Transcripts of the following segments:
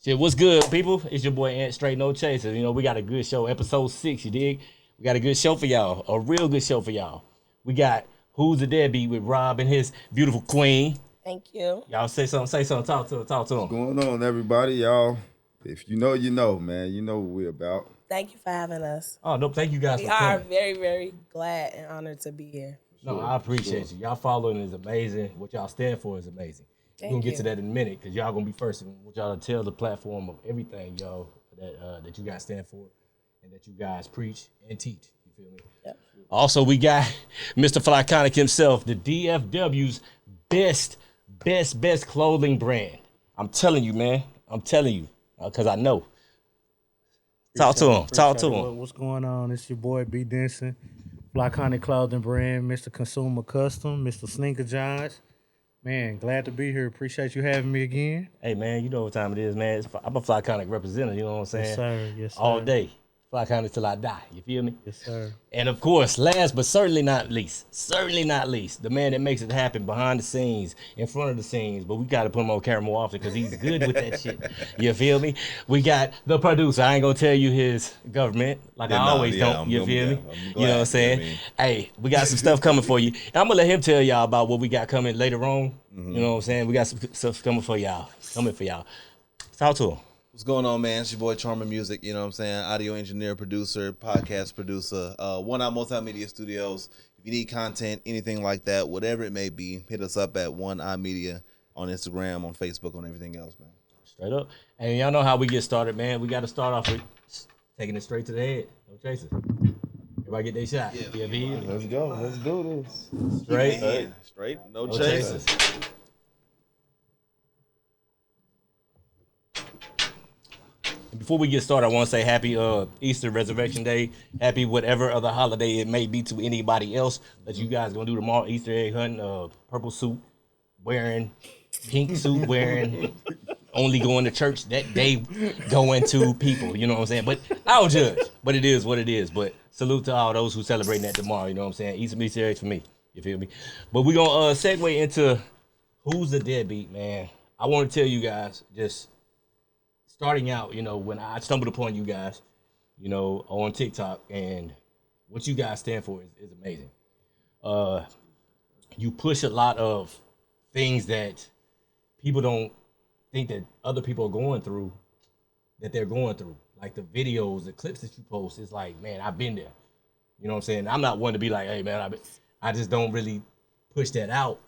Shit, what's good, people? It's your boy Ant Straight No Chaser. You know, we got a good show, episode 6, you dig? We got a good show for y'all, a real good show for y'all. We got Who's the Deadbeat with Rob and his beautiful queen. Thank you. Y'all say something, talk to him. What's going on, everybody, y'all? If you know, man. You know what we're about. Thank you for having us. Oh, no, thank you guys We for are coming. very, very glad and honored to be here. No, I appreciate you. Y'all following is amazing. What y'all stand for is amazing. We're going to get to that in a minute because y'all going to be first. And want y'all to tell the platform of everything, y'all, that you guys stand for and that you guys preach and teach. You feel me? Yep. Also, we got Mr. Flykonic himself, the DFW's best clothing brand. I'm telling you, man. I'm telling you because I know. Talk to him. What's going on? It's your boy B Denson, Flykonic Clothing Brand, Mr. Consumer Custom, Mr. Sneaker John's. Man, glad to be here. Appreciate you having me again. Hey, man, you know what time it is, man. I'm a Flykonic representative, you know what I'm saying? Yes, sir. Yes, sir. All day. Flykonic till I die. You feel me? Yes, sir. And of course, last but certainly not least, the man that makes it happen behind the scenes, in front of the scenes, but we got to put him on camera more often because he's good with that shit. You feel me? We got the producer. I ain't going to tell you his government like I always don't. You feel me? You know what I'm saying? Hey, we got some stuff coming for you. And I'm going to let him tell y'all about what we got coming later on. Mm-hmm. You know what I'm saying? We got some stuff coming for y'all. Talk to him. What's going on, man? It's your boy Charminmuzik, you know what I'm saying? Audio engineer, producer, podcast producer, One Out Multimedia Studios. If you need content, anything like that, whatever it may be, hit us up at One Eye Media on Instagram, on Facebook, on everything else, man. Straight up. And y'all know how we get started, man. We got to start off with taking it straight to the head. No chaser. Everybody get their shot. Yeah, let's go. Let's do this. Straight. No chasers. Before we get started, I want to say happy Easter, Resurrection Day, happy whatever other holiday it may be to anybody else that you guys gonna do tomorrow. Easter egg hunting, purple suit wearing, pink suit wearing, only going to church that day going to people. You know what I'm saying? But I don't judge. But it is what it is. But salute to all those who celebrating that tomorrow. You know what I'm saying? Easter eggs for me. You feel me? But we gonna segue into Who's the Deadbeat, man. I want to tell you guys just. Starting out, you know, when I stumbled upon you guys, you know, on TikTok, and what you guys stand for is amazing. You push a lot of things that people don't think that other people are going through, that they're going through. Like the videos, the clips that you post, it's like, man, I've been there. You know what I'm saying? I'm not one to be like, hey, man, I just don't really push that out.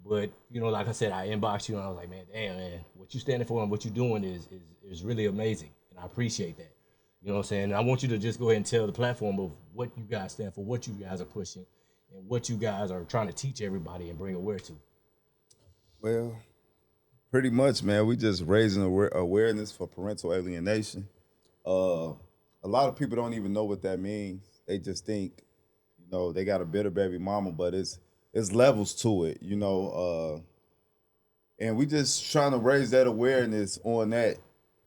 But, you know, like I said, I inboxed you and I was like, man, damn, man, what you standing for and what you're doing is really amazing. And I appreciate that. You know what I'm saying? And I want you to just go ahead and tell the platform of what you guys stand for, what you guys are pushing, and what you guys are trying to teach everybody and bring awareness to. Well, pretty much, man, we just raising awareness for parental alienation. A lot of people don't even know what that means. They just think, you know, they got a bitter baby mama, but it's levels to it, you know, and we just trying to raise that awareness on that,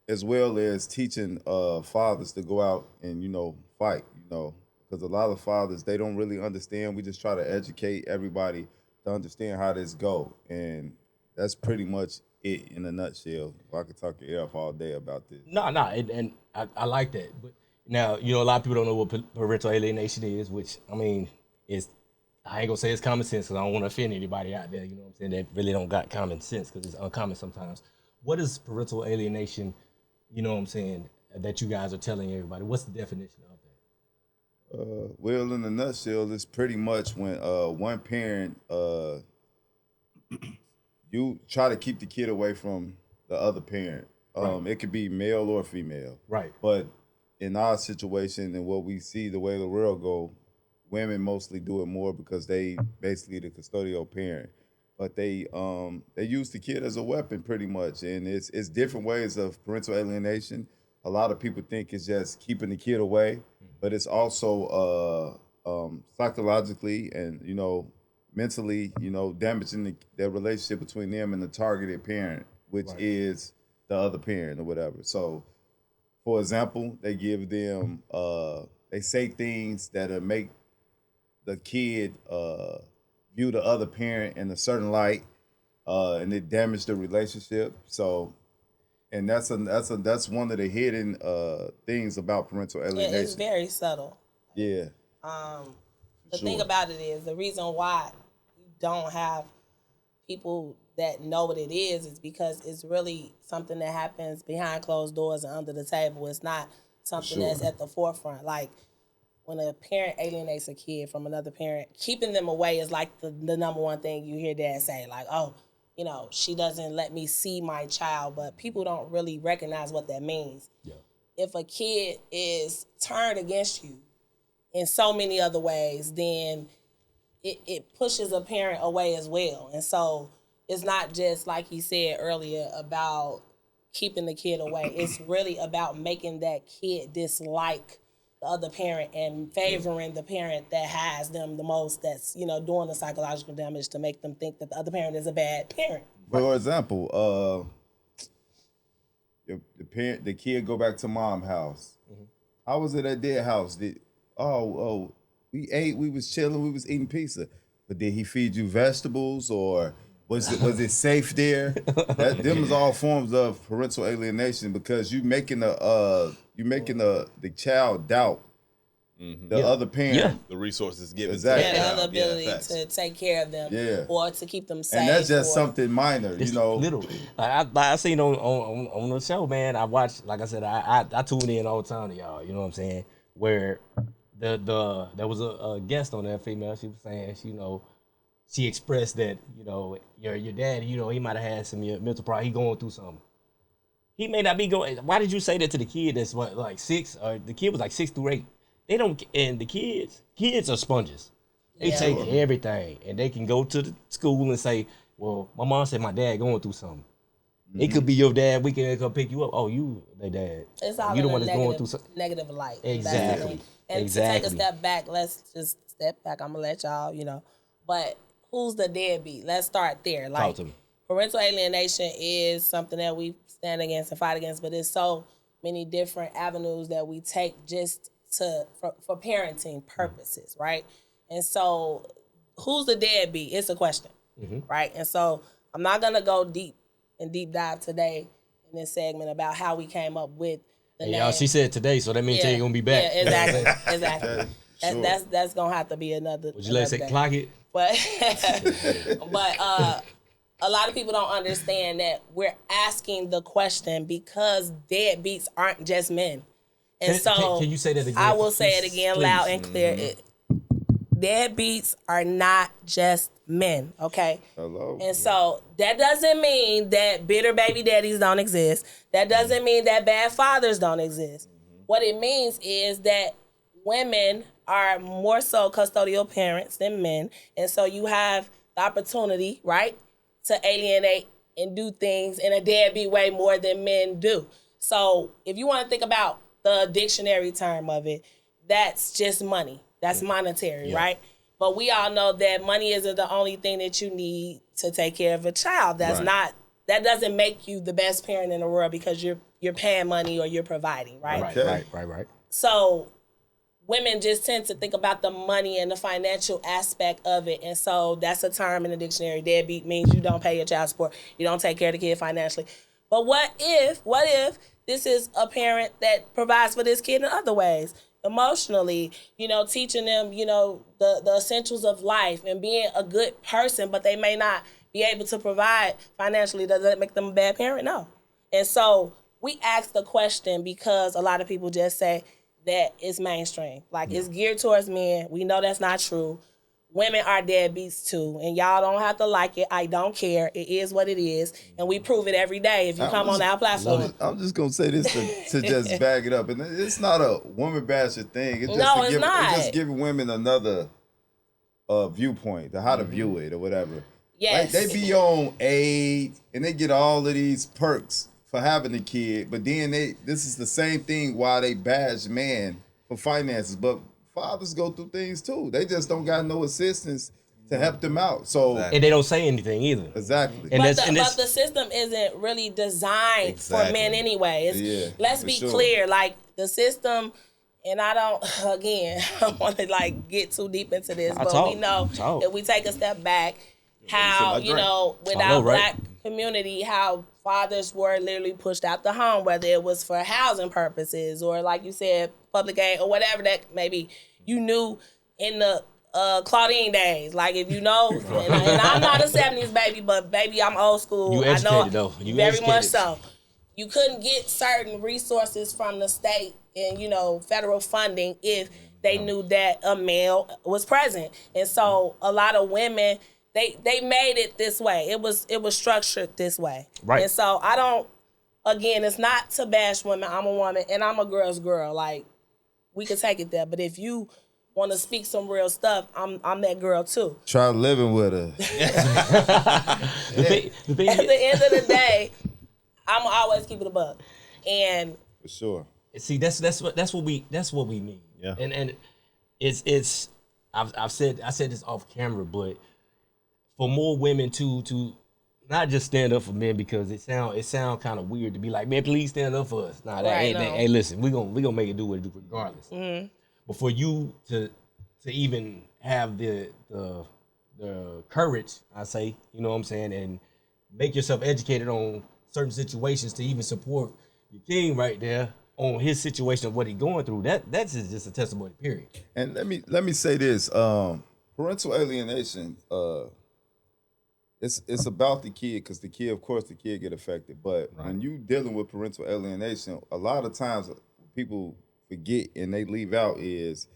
as well as teaching fathers to go out and, you know, fight, you know, because a lot of fathers, they don't really understand. We just try to educate everybody to understand how this go, and that's pretty much it in a nutshell. I could talk your ear off all day about this. No, and I like that. But now, you know, a lot of people don't know what parental alienation is, which, I mean, I ain't gonna say it's common sense because I don't want to offend anybody out there, you know what I'm saying, that really don't got common sense because it's uncommon sometimes. What is parental alienation, you know what I'm saying, that you guys are telling everybody? What's the definition of that? Well, in a nutshell, it's pretty much when one parent, you try to keep the kid away from the other parent. Right. It could be male or female. Right. But in our situation and what we see, the way the world go, women mostly do it more because they basically the custodial parent, but they use the kid as a weapon pretty much, and it's different ways of parental alienation. A lot of people think it's just keeping the kid away, but it's also psychologically and, you know, mentally, you know, damaging the relationship between them and the targeted parent, which right. is the other parent or whatever. So, for example, they give them they say things that make the kid view the other parent in a certain light, and it damaged the relationship. So, And that's one of the hidden things about parental alienation. It's very subtle. Yeah. The thing about it is the reason why you don't have people that know what it is because it's really something that happens behind closed doors and under the table. It's not something that's at the forefront. Like when a parent alienates a kid from another parent, keeping them away is like the number one thing you hear dad say. Like, oh, you know, she doesn't let me see my child, but people don't really recognize what that means. Yeah. If a kid is turned against you in so many other ways, then it pushes a parent away as well. And so it's not just, like he said earlier, about keeping the kid away. It's really about making that kid dislike the other parent and favoring the parent that has them the most, that's, you know, doing the psychological damage to make them think that the other parent is a bad parent. For example, the kid go back to mom's house. How was it at their house? We ate, we was chilling, we was eating pizza. But did he feed you vegetables, or was it safe there? Them is all forms of parental alienation, because you making the child doubt the other parent. Yeah. The resources given. Exactly. Yeah, the other ability to take care of them or to keep them safe. And that's just something minor, you know. Little. I seen on the show, man. I watched, like I said, I tune in all the time to y'all. You know what I'm saying? Where there was a guest on that female. She was saying, she expressed that, your dad, he might have had some mental problem. He going through something. He may not be going. Why did you say that to the kid that's like 6? Or the kid was like 6 through 8. They don't, and the kids are sponges. They take everything, and they can go to the school and say, well, my mom said my dad going through something. It could be your dad. We can come pick you up. Oh, you their dad. It's all you in the one a that's going through something. Negative light. Exactly. And to take a step back, let's just step back. I'm gonna let y'all, But who's the deadbeat? Let's start there. Like, talk to me. Parental alienation is something that we stand against and fight against, but there's so many different avenues that we take just for parenting purposes, right? And so, who's the deadbeat? It's a question, right? And so, I'm not gonna go deep dive today in this segment about how we came up with the name. Y'all, she said today, so that means you're gonna be back. Yeah, exactly. That's gonna have to be another. Would you like to say clock it? But a lot of people don't understand that we're asking the question because deadbeats aren't just men. And can you say that again? I will say it again, please. loud and clear. Deadbeats are not just men, okay? Hello. And so that doesn't mean that bitter baby daddies don't exist. That doesn't mean that bad fathers don't exist. What it means is that women are more so custodial parents than men. And so you have the opportunity, right, to alienate and do things in a deadbeat way more than men do. So if you want to think about the dictionary term of it, that's just money. That's monetary, right? But we all know that money isn't the only thing that you need to take care of a child. That doesn't make you the best parent in the world because you're paying money or you're providing, right? Right. So women just tend to think about the money and the financial aspect of it. And so that's a term in the dictionary. Deadbeat means you don't pay your child support. You don't take care of the kid financially. But what if this is a parent that provides for this kid in other ways? Emotionally, teaching them, the essentials of life and being a good person, but they may not be able to provide financially. Does that make them a bad parent? No. And so we ask the question because a lot of people just say that it's mainstream. Like, it's geared towards men. We know that's not true. Women are deadbeats too, and y'all don't have to like it. I don't care. It is what it is, and we prove it every day if you come on our platform. I'm just gonna say this to just back it up, and it's not a woman bashing thing. It's not. It's just giving women another viewpoint to how to view it or whatever. Yes, like, they be on aid and they get all of these perks for having a kid, but then this is the same thing why they bash man for finances, but fathers go through things too. They just don't got no assistance to help them out. So and they don't say anything either. Exactly. But the system isn't really designed for men anyway. Let's be clear. Like, the system, and I don't want to get too deep into this, we know if we take a step back, how with our community how fathers were literally pushed out the home, whether it was for housing purposes or, like you said, public aid or whatever that maybe you knew in the Claudine days. Like, if you know, and I'm not a 70s baby, but baby, I'm old school. You educated, I know though. You very educated. much so. You couldn't get certain resources from the state and, you know, federal funding if they knew that a male was present. And so a lot of women, they made it this way. It was structured this way. Right. And so I don't, again, it's not to bash women. I'm a woman and I'm a girl's girl. Like, we could take it there. But if you want to speak some real stuff, I'm that girl too. Try living with her. The thing At the end of the day, I'm always keep it a buck. And For sure. see, that's what we need. Yeah. And it's I said this off camera, but for more women to not just stand up for men, because it sound kind of weird to be like, man, please stand up for us. Nah, that Right, ain't no. that. Hey, listen, we gonna make it do what it do regardless. Mm-hmm. But for you to even have the courage, I say, you know what I'm saying, and make yourself educated on certain situations to even support your king right there on his situation of what he's going through, that's just a testimony, period. And let me say this: parental alienation. It's about the kid, because the kid, of course, the kid get affected. But when you dealing with parental alienation, a lot of times people forget and they leave out is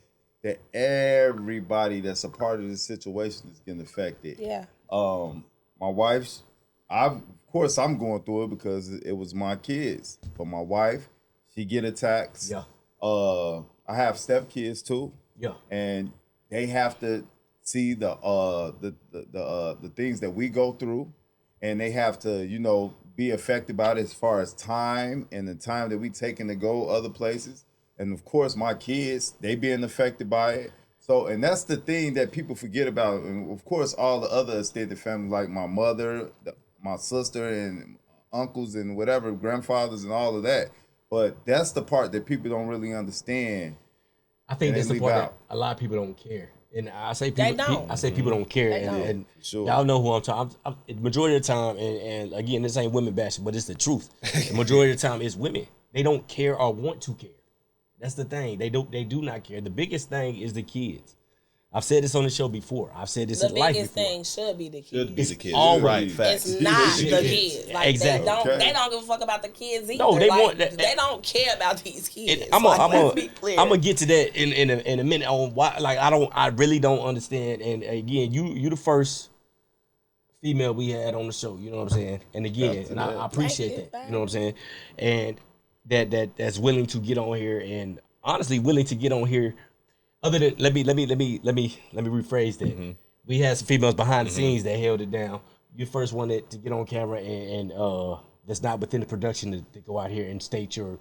that everybody that's a part of the situation is getting affected. yeah. My wife's, of course, I'm going through it because it was my kids. But my wife, she get attacks. Yeah. I have step kids too. Yeah. And they have to see the things that we go through, and they have to, you know, be affected by it as far as time and the time that we taking to go other places. And of course, my kids, they being affected by it. So, and that's the thing that people forget about. And of course, all the other extended family, like my mother, my sister, and uncles, and whatever, grandfathers, and all of that. But that's the part that people don't really understand. I think And that's they the leave part out. that a lot of people don't care. And I say They people, don't. I say people don't care, They don't. and Sure. y'all know who I'm talking. The majority of the time, and again, this ain't women bashing, but it's the truth. The majority of the time, it's women. They don't care or want to care. That's the thing. They do not care. The biggest thing is the kids. I've said this on the show before. I've said this The in life biggest before. thing should be the kids. Should be It's the kids. always- Right, facts. It's not the kids. kids. Like, Exactly. they don't give a fuck about the kids either. No, they like, want that- they don't care about these kids. I'm let's be clear. gonna get to that in a minute on why. Like, I really don't understand. And again, you the first female we had on the show. You know what I'm saying? And again, and I appreciate Thank you. that. You know what I'm saying? And that's willing to get on here, and honestly willing to get on here. Other than let me rephrase that. Mm-hmm. We had some females behind the scenes that held it down. You're the first one to get on camera and that's not within the production to go out here and state your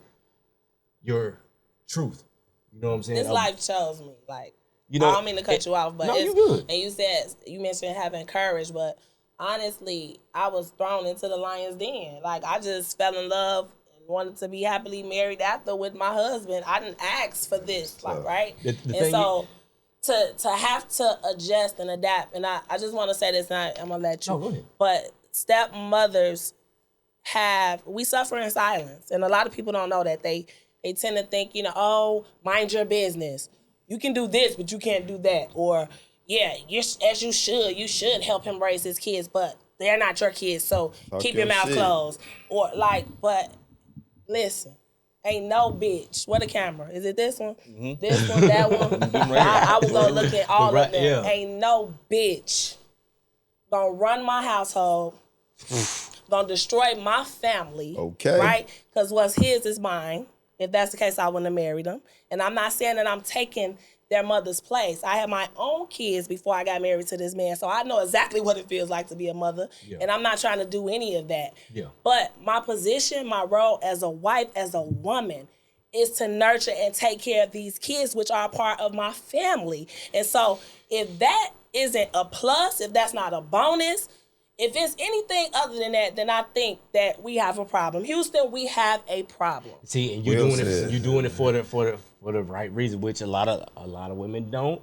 truth. You know what I'm saying? This life chose me. Like, you know, I don't mean to cut you off, but no, it's, you good. And you mentioned having courage, but honestly, I was thrown into the lion's den. Like, I just fell in love and wanted to be happily married after with my husband. I didn't ask for this, like, right? The and thing so to have to adjust and adapt, and I just want to say this, and I'm gonna let you. No, go ahead. But stepmothers we suffer in silence, and a lot of people don't know that. They tend to think, you know, oh, mind your business. You can do this, but you can't do that. Or, yeah, you should help him raise his kids, but they're not your kids, so keep your mouth closed. Or, like, but listen, ain't no bitch. What a camera. Is it this one? Mm-hmm. This one, that one? I will go look at all of them. Yeah. Ain't no bitch gonna run my household, gonna destroy my family. Okay. Right? Because what's his is mine. If that's the case, I wouldn't have married them. And I'm not saying that I'm taking their mother's place. I had my own kids before I got married to this man, so I know exactly what it feels like to be a mother. Yeah. And I'm not trying to do any of that. Yeah. But my position, my role as a wife, as a woman, is to nurture and take care of these kids, which are a part of my family. And so if that isn't a plus, if that's not a bonus, if it's anything other than that, then I think that we have a problem. Houston, we have a problem. See, and you're doing it for the right reason, which a lot of women don't.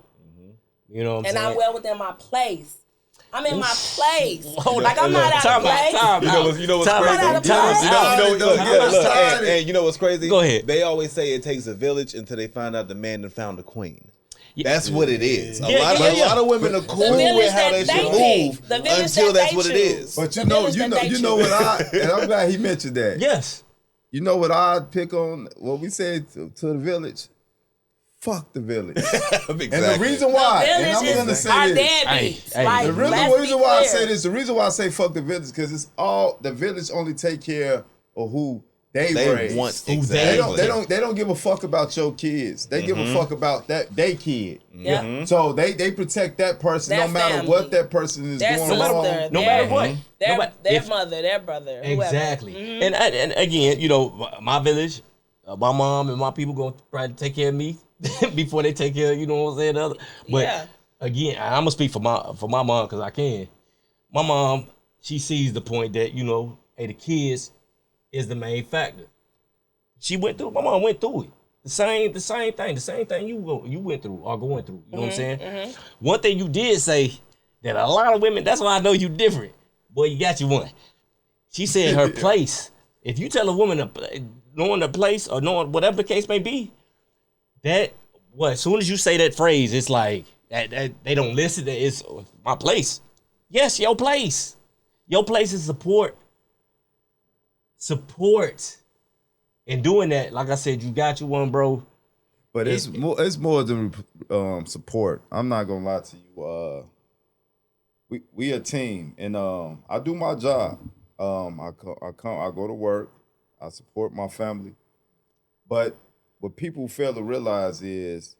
You know what I'm And saying? I'm well within my place. I'm in my place. Hold like on. I'm not out of place. You know what's Time crazy? out. And you know what's crazy? Go ahead. They always say it takes a village until they find out the man that found the queen. Yeah. That's what it is. A Yeah, lot of women are cool with how they should move until that's what it is. But you know what and I'm glad he mentioned that. Yes. You know what I'd pick on? What we said to the village? Fuck the village. Exactly. And the reason why, and I'm going to say this. Deadbeats. Hey, Like, The let's reason be why I clear. say this, the reason why I say fuck the village, because it's all the village only take care of who they raise. Want Who exactly. They don't give a fuck about your kids. They give a fuck about they kid. Yeah. So they protect that person Their no matter family. what that person is Their going sister, on. No matter what. their mother, their brother, whoever. Exactly. And again, you know, my village, my mom and my people gonna try to take care of me before they take care of, you know what I'm saying, the other. But Yeah. again, I'm gonna speak for my mom because I can. My mom, she sees the point that, you know, hey, the kids is the main factor. My mom went through it. The same thing you went through or going through. You know what I'm saying? One thing you did say that a lot of women, that's why I know you different. Boy, you got you one. She said her place. If you tell a woman knowing the place or knowing whatever the case may be, as soon as you say that phrase, it's like that they don't listen. It's my place. Yes, your place. Your place is support. Support. And doing that, like I said, you got you one, bro. But it's more than support. I'm not gonna lie to you. We a team, and I do my job. I go to work. I support my family. But what people fail to realize is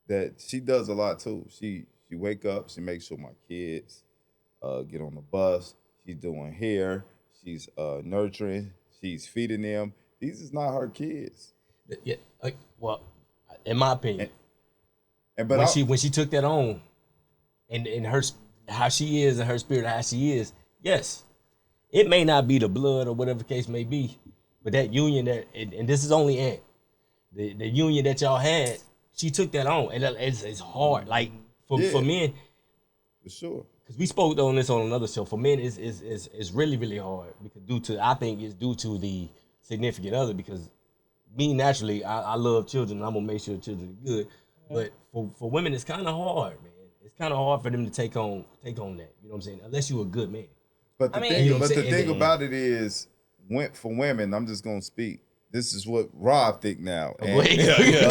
that she does a lot too. She wake up. She makes sure my kids get on the bus. She's doing hair. She's nurturing. She's feeding them. These is not her kids. Yeah. Well, in my opinion, But when she took that on, and her how she is and her spirit how she is, yes, it may not be the blood or whatever the case may be, but that union and this is only Aunt, the union that y'all had, she took that on, and it's hard. Like for men, for sure. because we spoke on this on another show. For men, it's really really hard because I think it's due to the significant other. Because me naturally, I love children. And I'm gonna make sure children are good. But for women, it's kind of hard, man. It's kind of hard for them to take on that. You know what I'm saying? Unless you're a good man. But the thing about it is, for women, I'm just gonna speak. This is what Rob think now. Go ahead.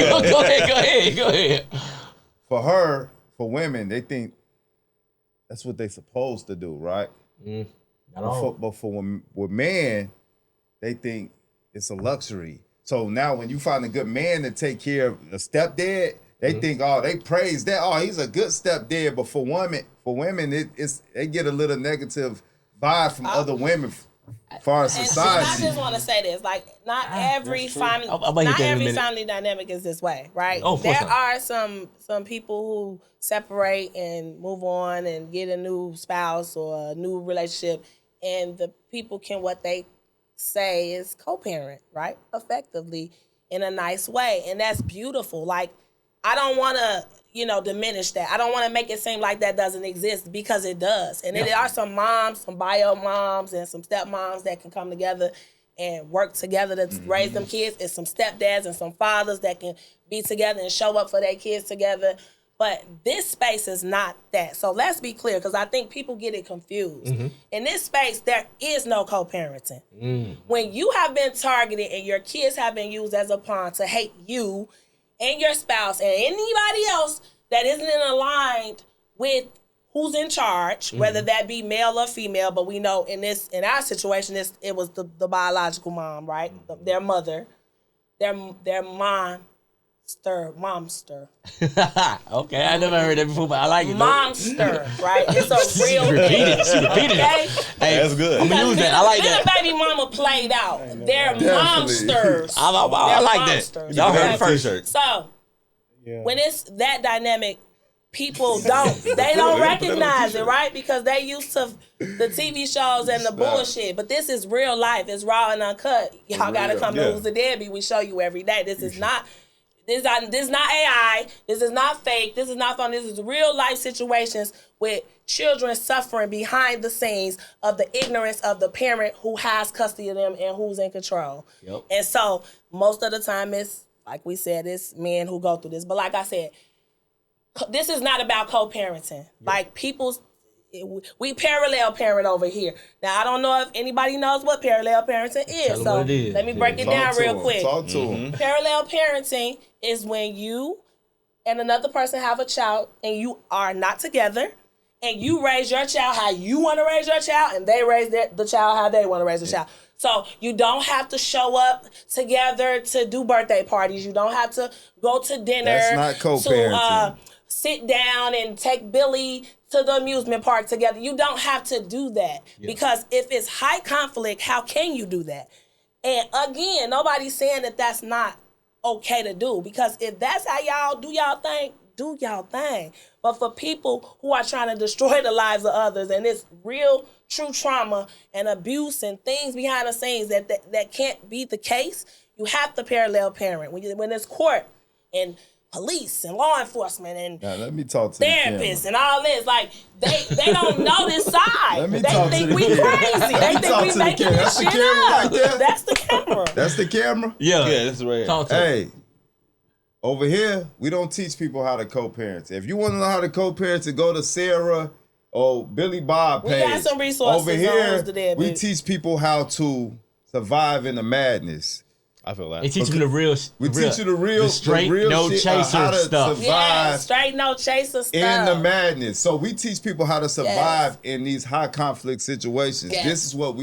For women, they think that's what they supposed to do, right? Not all. But for men, they think it's a luxury. So now when you find a good man to take care of a stepdad, they think, they praise that. Oh, he's a good stepdad. But for women, they get a little negative vibe from other women as far as society. I just want to say this: like, not every family, family dynamic is this way, right? Oh, there are some people who separate and move on and get a new spouse or a new relationship, and the people can what they say is co-parent, right? Effectively in a nice way, and that's beautiful. Like, I don't want to, diminish that. I don't want to make it seem like that doesn't exist, because it does. And there are some moms, some bio moms and some stepmoms that can come together and work together to raise them kids, and some stepdads and some fathers that can be together and show up for their kids together. But this space is not that. So let's be clear, because I think people get it confused. In this space, there is no co-parenting. When you have been targeted and your kids have been used as a pawn to hate you and your spouse and anybody else that isn't aligned with who's in charge, whether that be male or female, but we know in our situation, it was the biological mom, right? Their mother, their momster. Okay, I never heard that before, but I like it. Momster, right? It's a real She repeated it. Okay? Hey, that's good. I'm gonna use that. I like that. The baby mama played out. They're momsters. I like that. Y'all heard it first. So when it's that dynamic, people don't recognize it, right? Because they used to the TV shows and the bullshit. But this is real life. It's raw and uncut. Y'all gotta come to Who's the Deadbeat. We show you every day. This is not This is not AI. This is not fake. This is not fun. This is real life situations with children suffering behind the scenes of the ignorance of the parent who has custody of them and who's in control. Yep. And so most of the time it's, like we said, it's men who go through this. But like I said, this is not about co-parenting. Like we parallel parent over here. Now, I don't know if anybody knows what parallel parenting is. So let me break it down real quick. Talk to him. Parallel parenting is when you and another person have a child and you are not together and you raise your child how you want to raise your child and they raise the child how they want to raise the child. So you don't have to show up together to do birthday parties. You don't have to go to dinner. That's not co-parenting. To sit down and take Billy to the amusement park together. You don't have to do that because if it's high conflict, how can you do that? And again, nobody's saying that that's not okay to do because if that's how y'all do y'all thing, do y'all thing. But for people who are trying to destroy the lives of others and it's real, true trauma and abuse and things behind the scenes that can't be the case, you have to parallel parent. When there's court and police and law enforcement and now, let me talk to therapists and all this, like they don't know this side. Let me they talk think to the we camera. crazy. Let They me think talk we to the making camera. this That's the shit camera up. right there. That's the camera. That's the camera? Yeah. Yeah, that's right. Talk to Hey, over here, we don't teach people how to co-parent. If you want to know how to co-parent, go to Sarah or Billy Bob page. We got some resources over on here, Who's the Deadbeat. we teach people how to survive in the madness. I feel They that. teach you the real. We teach you the straight, real no shit, chaser how to stuff. survive Yeah, straight no chaser stuff. in the madness. So we teach people how to survive in these high conflict situations. Yes. This is what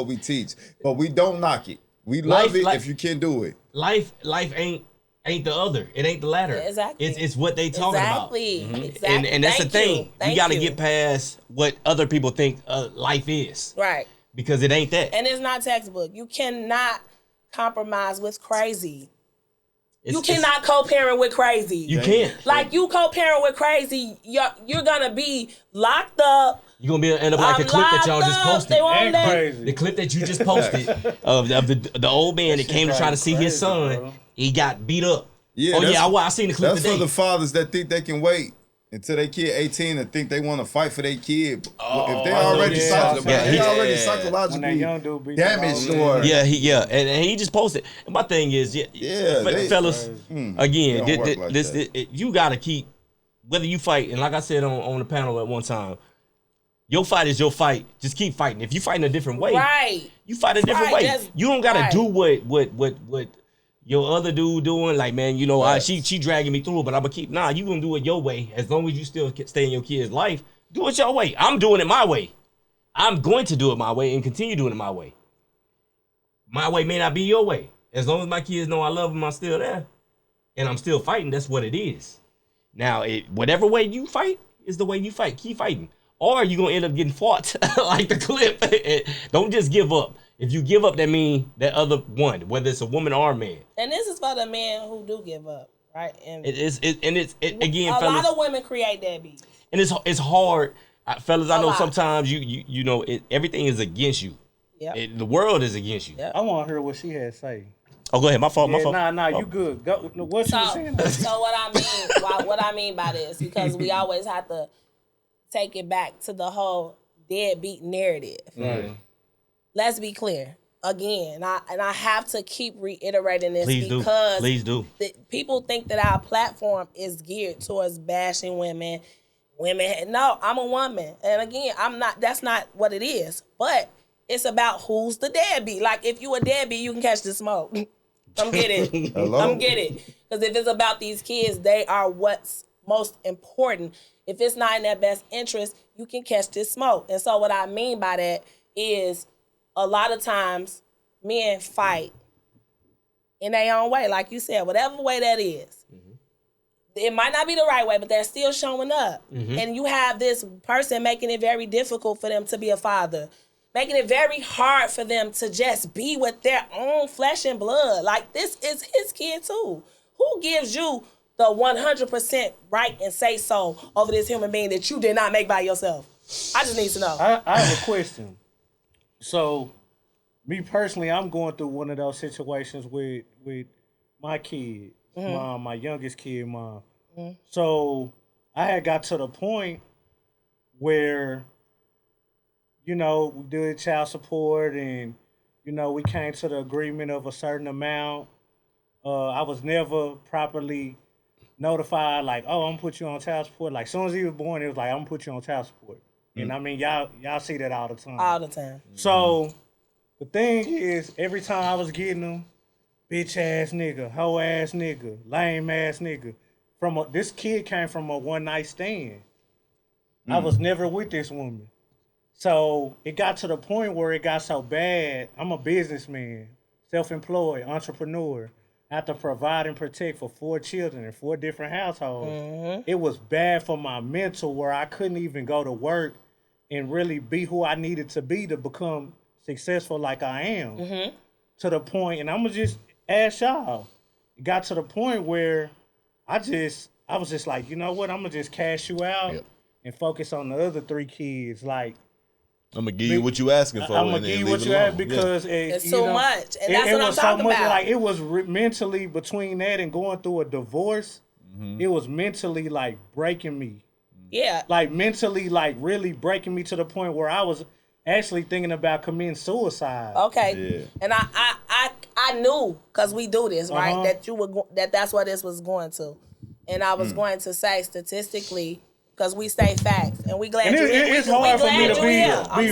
we teach. But we don't knock it. We love it if you can do it. Life ain't the other. It ain't the latter. Yeah, exactly. It's what they talking Exactly. about. Exactly. And that's Thank the thing. you. We Thank got to you. get past what other people think life is. Right. Because it ain't that. And it's not textbook. You cannot compromise with crazy. You cannot co-parent with crazy. You can't. Like you co-parent with crazy, you're gonna be locked up. You're going to end up like the clip that y'all just posted. They won't Ain't let. crazy. The clip that you just posted of the old man that came to try to see his crazy, son. bro. He got beat up. Yeah, Oh, that's- yeah, I seen the clip That's today. for the fathers that think they can wait until they kid 18 and think they want to fight for their kid. If they already, yeah. already When psychologically that young dude beat damaged them or Yeah, and he just posted. And my thing is, fellas, again, They don't work like that. you gotta keep whether you fight. And like I said on the panel at one time, your fight is your fight. Just keep fighting. If you fight in a different way, Right. you fight a different Right, way. that's You don't gotta right. do what your other dude doing. Like, man, you know, Right. she dragging me through it, but I'm gonna keep. Nah, you gonna do it your way. As long as you still stay in your kid's life, do it your way. I'm doing it my way. I'm going to do it my way and continue doing it my way. My way may not be your way. As long as my kids know I love them, I'm still there. And I'm still fighting. That's what it is. Now, whatever way you fight is the way you fight. Keep fighting. Or you're going to end up getting fought like the clip. Don't just give up. If you give up, that means that other one, whether it's a woman or a man. And this is for the men who do give up, right? And Again, a fellas. lot of women create deadbeats. And it's hard. Fellas, I A know lot. sometimes you know, everything is against you. Yep. The world is against you. Yep. I want to hear what she had to say. Oh, go ahead. My fault. Yeah, My fault. nah, you good. Go. No, what you was saying? So what I mean by this, because we always have to take it back to the whole deadbeat narrative. Mm-hmm. Let's be clear. Again, I have to keep reiterating this Please do. People think that our platform is geared towards bashing women. No, I'm a woman. And again, I'm not, that's not what it is. But it's about who's the deadbeat. Like, if you a deadbeat, you can catch the smoke. Come get it. Hello? Come get it. Because if it's about these kids, they are what's most important. If it's not in their best interest, you can catch this smoke. And so what I mean by that is a lot of times men fight in their own way. Like you said, whatever way that is. It might not be the right way, but they're still showing up. And you have this person making it very difficult for them to be a father, making it very hard for them to just be with their own flesh and blood. Like, this is his kid too. Who gives you the 100% right and say so over this human being that you did not make by yourself? I just need to know. I have a question. So, me personally, I'm going through one of those situations with my kid. My youngest kid mom. So I had got to the point where, we did child support and, we came to the agreement of a certain amount. I was never properly notified, like, oh, I'm gonna put you on child support. Like, as soon as he was born, it was like, I'm gonna put you on child support. And I mean, y'all see that all the time. All the time. So the thing is, every time I was getting them, bitch ass nigga, hoe ass nigga, lame ass nigga. This kid came from a one night stand. I was never with this woman. So it got to the point where it got so bad. I'm a businessman, self-employed, entrepreneur. I have to provide and protect for 4 children in 4 different households. It was bad for my mental where I couldn't even go to work and really be who I needed to be to become successful like I am. To the point, and I'm going to just ask y'all, it got to the point where I was just like, you know what, I'm going to just cash you out and focus on the other 3 kids. Like, I'm gonna give you what you asking for. I'm gonna give you what you ask because it's so much, and that's what I'm talking about. Like it was mentally between that and going through a divorce. It was mentally like breaking me. Yeah, like mentally, like really breaking me to the point where I was actually thinking about committing suicide. Okay, and I knew because we do this right that you would that's what this was going to, and I was going to say statistically. Because we stay facts, and we glad it's hard for me to be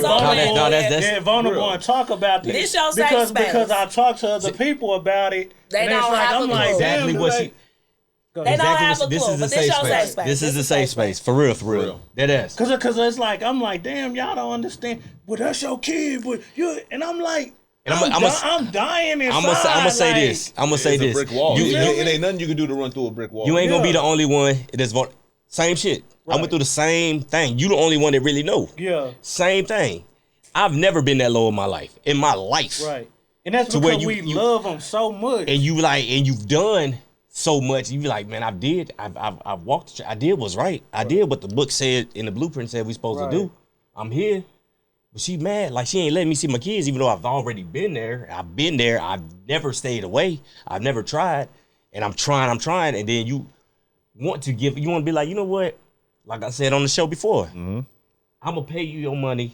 vulnerable and talk about this. This your safe space. Because I talk to other people about it. They don't have a clue. Exactly what she. They don't have a clue. This is a safe space. This is a safe space for real. That is. Because it's like I'm like, damn, y'all don't understand. But that's your kid. But you and I'm like. I'm dying inside. I'm gonna say this. I'm gonna say this. Brick wall. It ain't nothing you can do to run through a brick wall. You ain't gonna be the only one that's same shit. Right. I went through the same thing. You the only one that really know. Yeah. Same thing. I've never been that low in my life. Right. And that's because we love them so much. And you've done so much. You be like, man, I've walked. I did what's right. I did what the book said in the blueprint said we supposed to do. I'm here. But she mad. Like she ain't letting me see my kids, even though I've already been there. I've been there. I've never stayed away. I've never tried. And I'm trying. And then you want to be like, you know what? Like I said on the show before, I'm going to pay you your money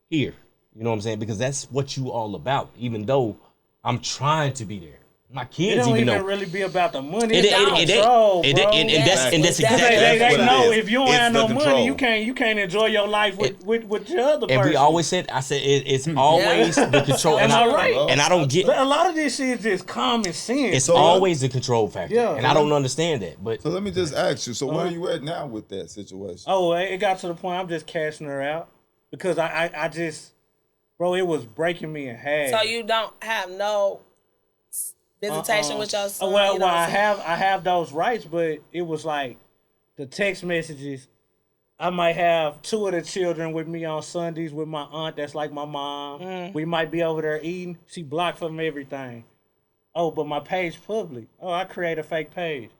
here. You know what I'm saying? Because that's what you all about, even though I'm trying to be there. My kids, it don't even know, really be about the money. And that's exactly they know if you don't have no money, you can't enjoy your life with your other person. And we always said, it's always the control. Am I right? And I don't get a lot of this shit is just common sense. It's always the control factor. Yeah, and I don't understand that. But so let me just ask you. So where are you at now with that situation? Oh, it got to the point I'm just cashing her out because I just, bro, it was breaking me in half. So you don't have no visitation with your son? Well, I have those rights, but it was like the text messages. I might have 2 of the children with me on Sundays with my aunt that's like my mom. We might be over there eating. She blocked from everything. Oh, but my page public. Oh, I create a fake page.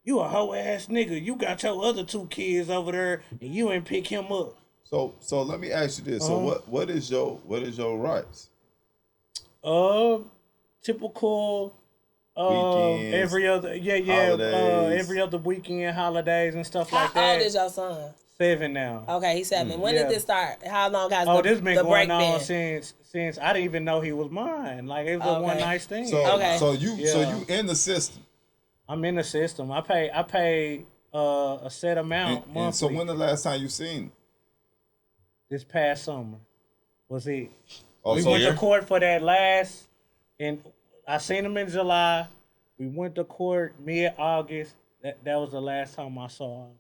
You a hoe ass nigga. You got your other 2 kids over there and you ain't pick him up. So let me ask you this. So what is your rights? Typical weekends, every other every other weekend, holidays and stuff like that. How old is your son? 7 now. Okay, he's 7. When did this start? How long has this been the going break on been? since I didn't even know he was mine. Like it was a one night thing. So you in the system. I'm in the system. I pay a set amount monthly. And so when the last time you seen him? This past summer was it. Oh, we went to court for that last, and I seen him in July. We went to court mid-August. That was the last time I saw him.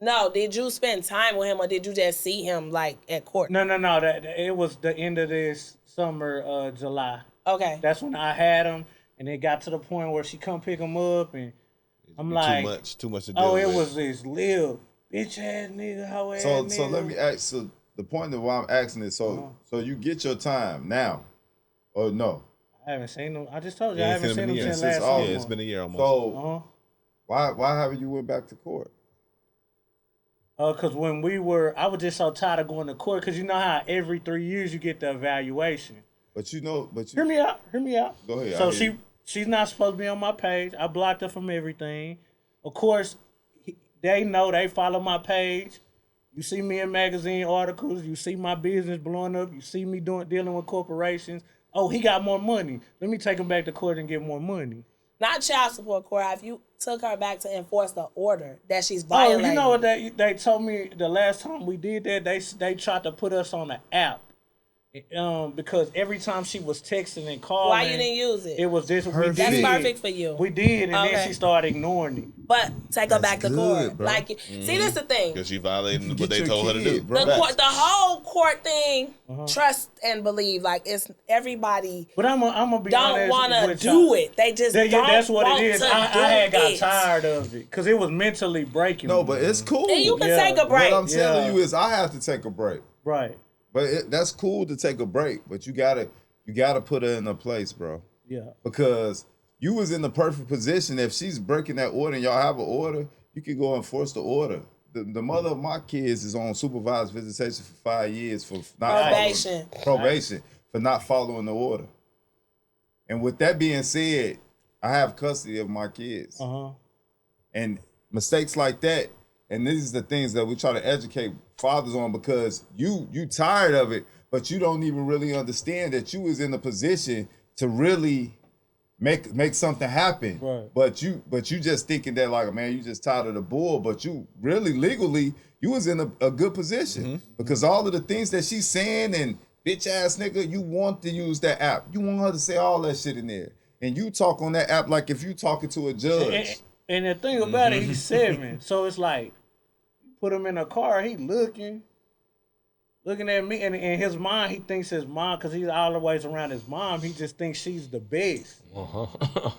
No, did you spend time with him or did you just see him like at court? No. It was the end of this summer, July. Okay. That's when I had him, and it got to the point where she come pick him up, and I'm like, too much to deal with. Oh, it was this little bitch ass nigga, hoe ass nigga. So let me ask. So the point of why I'm asking is, so you get your time now, or no? I haven't seen him. I just told you I haven't seen him since last summer. year. It's been a year almost. So why haven't you went back to court? Because when I was just so tired of going to court. Because you know how every 3 years you get the evaluation. But you hear me out. Go ahead. she's not supposed to be on my page. I blocked her from everything. Of course, they know, they follow my page. You see me in magazine articles. You see my business blowing up. You see me dealing with corporations. Oh, he got more money. Let me take him back to court and get more money. Not child support, Corey. If you took her back to enforce the order that she's violating. Oh, you know what they told me the last time we did that? They tried to put us on the app. Because every time she was texting and calling, why you didn't use it? It was this. That's perfect for you. We did, and then she started ignoring it. But take her back to court. Bro. Like, see, this the thing. Because she violated what they told her to do. The whole court thing, trust and believe. Like, it's everybody. But I'm gonna be don't want to do it. They just don't that's what want it is. to I had got it. tired of it because it was mentally breaking. No, but it's cool. And you can take a break. What I'm telling you is, I have to take a break. Right. But that's cool to take a break. But you gotta put her in a place, bro. Yeah. Because you was in the perfect position. If she's breaking that order and y'all have an order, you can go enforce the order. The mother of my kids is on supervised visitation for 5 years for not probation for not following the order. And with that being said, I have custody of my kids. And mistakes like that, and this is the things that we try to educate fathers on, because you tired of it, but you don't even really understand that you was in a position to really make something happen. Right. But you just thinking that, like, man, you just tired of the bull, but you really legally you was in a good position because all of the things that she's saying and bitch ass nigga, you want to use that app. You want her to say all that shit in there, and you talk on that app like if you talking to a judge. And the thing about it, he's 7, so it's like, put him in a car, he looking at me, and in his mind, he thinks his mom, because he's always around his mom, he just thinks she's the best.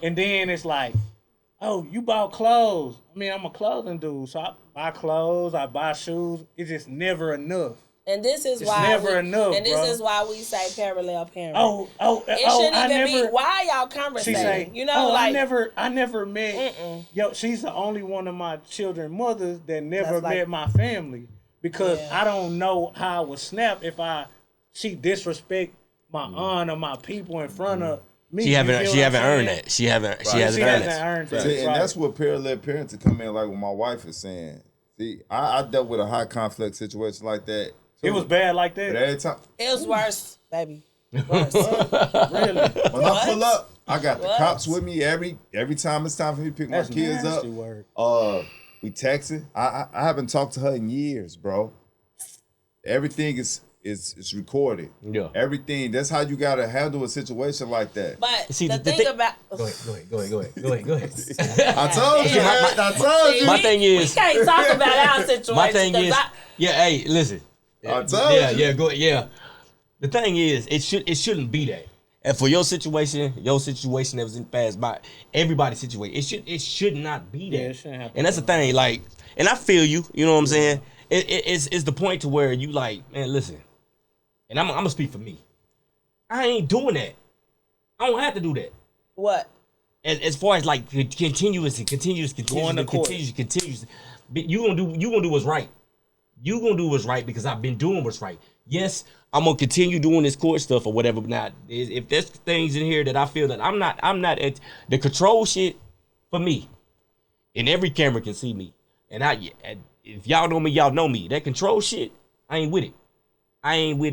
And then it's like, oh, you bought clothes. I mean, I'm a clothing dude, so I buy clothes, I buy shoes. It's just never enough. And this is It's why never enough, and this bro. is why we say parallel parenting. It shouldn't even be. Why y'all conversating? She say, you know, like I never met. Yo, she's the only one of my children mothers that never met my family, because I don't know how I would snap if she disrespect my aunt or my people in front of me. She haven't earned that. She hasn't earned that. See, and that's what parallel parenting come in, like what my wife is saying. See, I dealt with a high conflict situation like that. It was bad like that. But every time it was worse, baby. Worse. Really? When I pull up, I got the cops with me every time it's time for me to pick my kids up. Word. We texting. I haven't talked to her in years, bro. Everything is recorded. Yeah. Everything. That's how you gotta handle a situation like that. But See, the thing about Go ahead. I told you, man. I told you. My thing is, we can't talk about our situation. my thing is, hey, listen. I told you. Go ahead. Yeah. The thing is, it shouldn't be that. And for your situation that was in the past, by everybody's situation, it should not be that. Yeah, it shouldn't happen. And that's the thing, like, and I feel you. You know what I'm saying? It's the point to where you like, man, listen. And I'm gonna speak for me. I ain't doing that. I don't have to do that. what? As far as like continuous. Going to court. But you gonna do what's right. You gonna do what's right because I've been doing what's right. Yes, I'm gonna continue doing this court stuff or whatever. But not if there's things in here that I feel that I'm not at the control shit for me. And every camera can see me. And if y'all know me, y'all know me. That control shit, I ain't with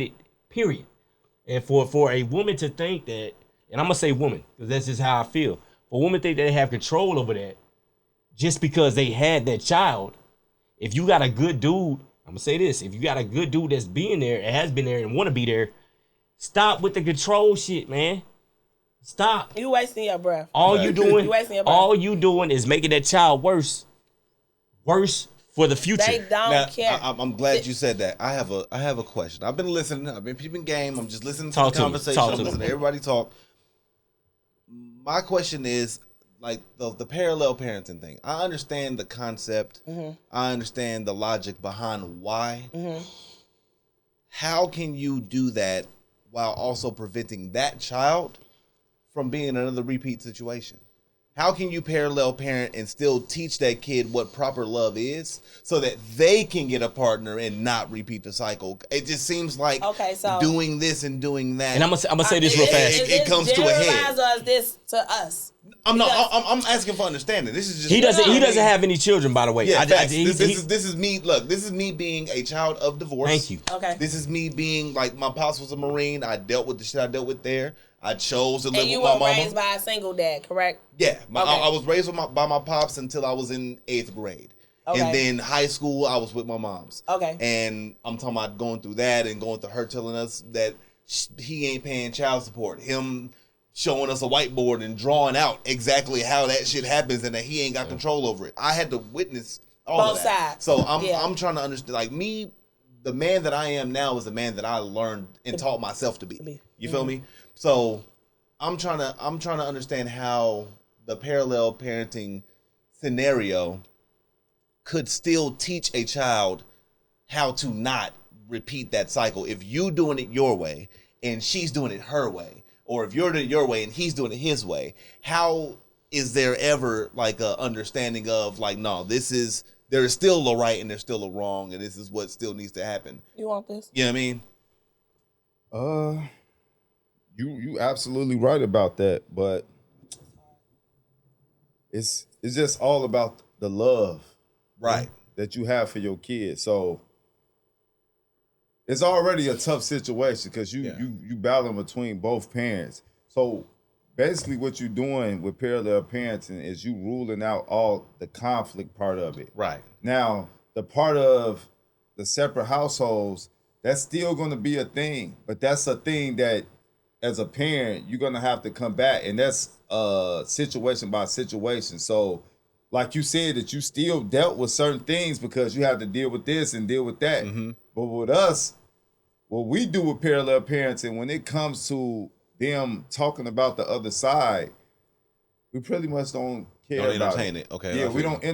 it. Period. And for a woman to think that, and I'm gonna say woman because that's just how I feel. For women think they have control over that just because they had that child. If you got a good dude, I'm gonna say this: if you got a good dude that's being there, and has been there, and want to be there, stop with the control shit, man. Stop. You wasting your breath. All you doing, You wasting your breath. all you doing is making that child worse for the future. They don't Now, care. I'm glad you said that. I have a question. I've been listening. I've been peeping game. I'm just listening to Talk the to me. conversation. Talk I'm to me. listening to everybody talk. My question is, like, the parallel parenting thing. I understand the concept. I understand the logic behind why. How can you do that while also preventing that child from being another repeat situation? How can you parallel parent and still teach that kid what proper love is so that they can get a partner and not repeat the cycle? It just seems like doing this and doing that. And I'm gonna say this real fast. It comes to a head. Or is this to us? I'm asking for understanding. This is just he doesn't have any children, by the way. Yeah, this is me. Look, this is me being a child of divorce. Thank you. Okay. This is me being like my pops was a Marine. I dealt with the shit I dealt with there. I chose to live and you with my were mama. raised by a single dad, correct? Yeah, I was raised by my pops until I was in 8th grade. Okay. And then high school, I was with my mom's. Okay. And I'm talking about going through that and going through her telling us that he ain't paying child support. Him showing us a whiteboard and drawing out exactly how that shit happens and that he ain't got control over it. I had to witness all both of that. sides. So I'm trying to understand. Like me, the man that I am now is the man that I learned and taught myself to be. You feel me? So I'm trying to understand how the parallel parenting scenario could still teach a child how to not repeat that cycle. If you doing it your way and she's doing it her way, or if you're doing it your way and he's doing it his way, how is there ever like a understanding of like, no, there is still a right and there's still a wrong, and this is what still needs to happen. You want this? You know what I mean? You absolutely right about that, but it's just all about the love, right, that you have for your kids. So it's already a tough situation because you battling between both parents. So basically, what you're doing with parallel parenting is you ruling out all the conflict part of it. Right. Now, the part of the separate households, that's still going to be a thing, but that's a thing that, as a parent, you're gonna have to combat, and that's situation by situation. So, like you said, that you still dealt with certain things because you have to deal with this and deal with that. Mm-hmm. But with us, what we do with parallel parenting, when it comes to them talking about the other side, we pretty much don't care don't about entertain it. Okay. Yeah, we don't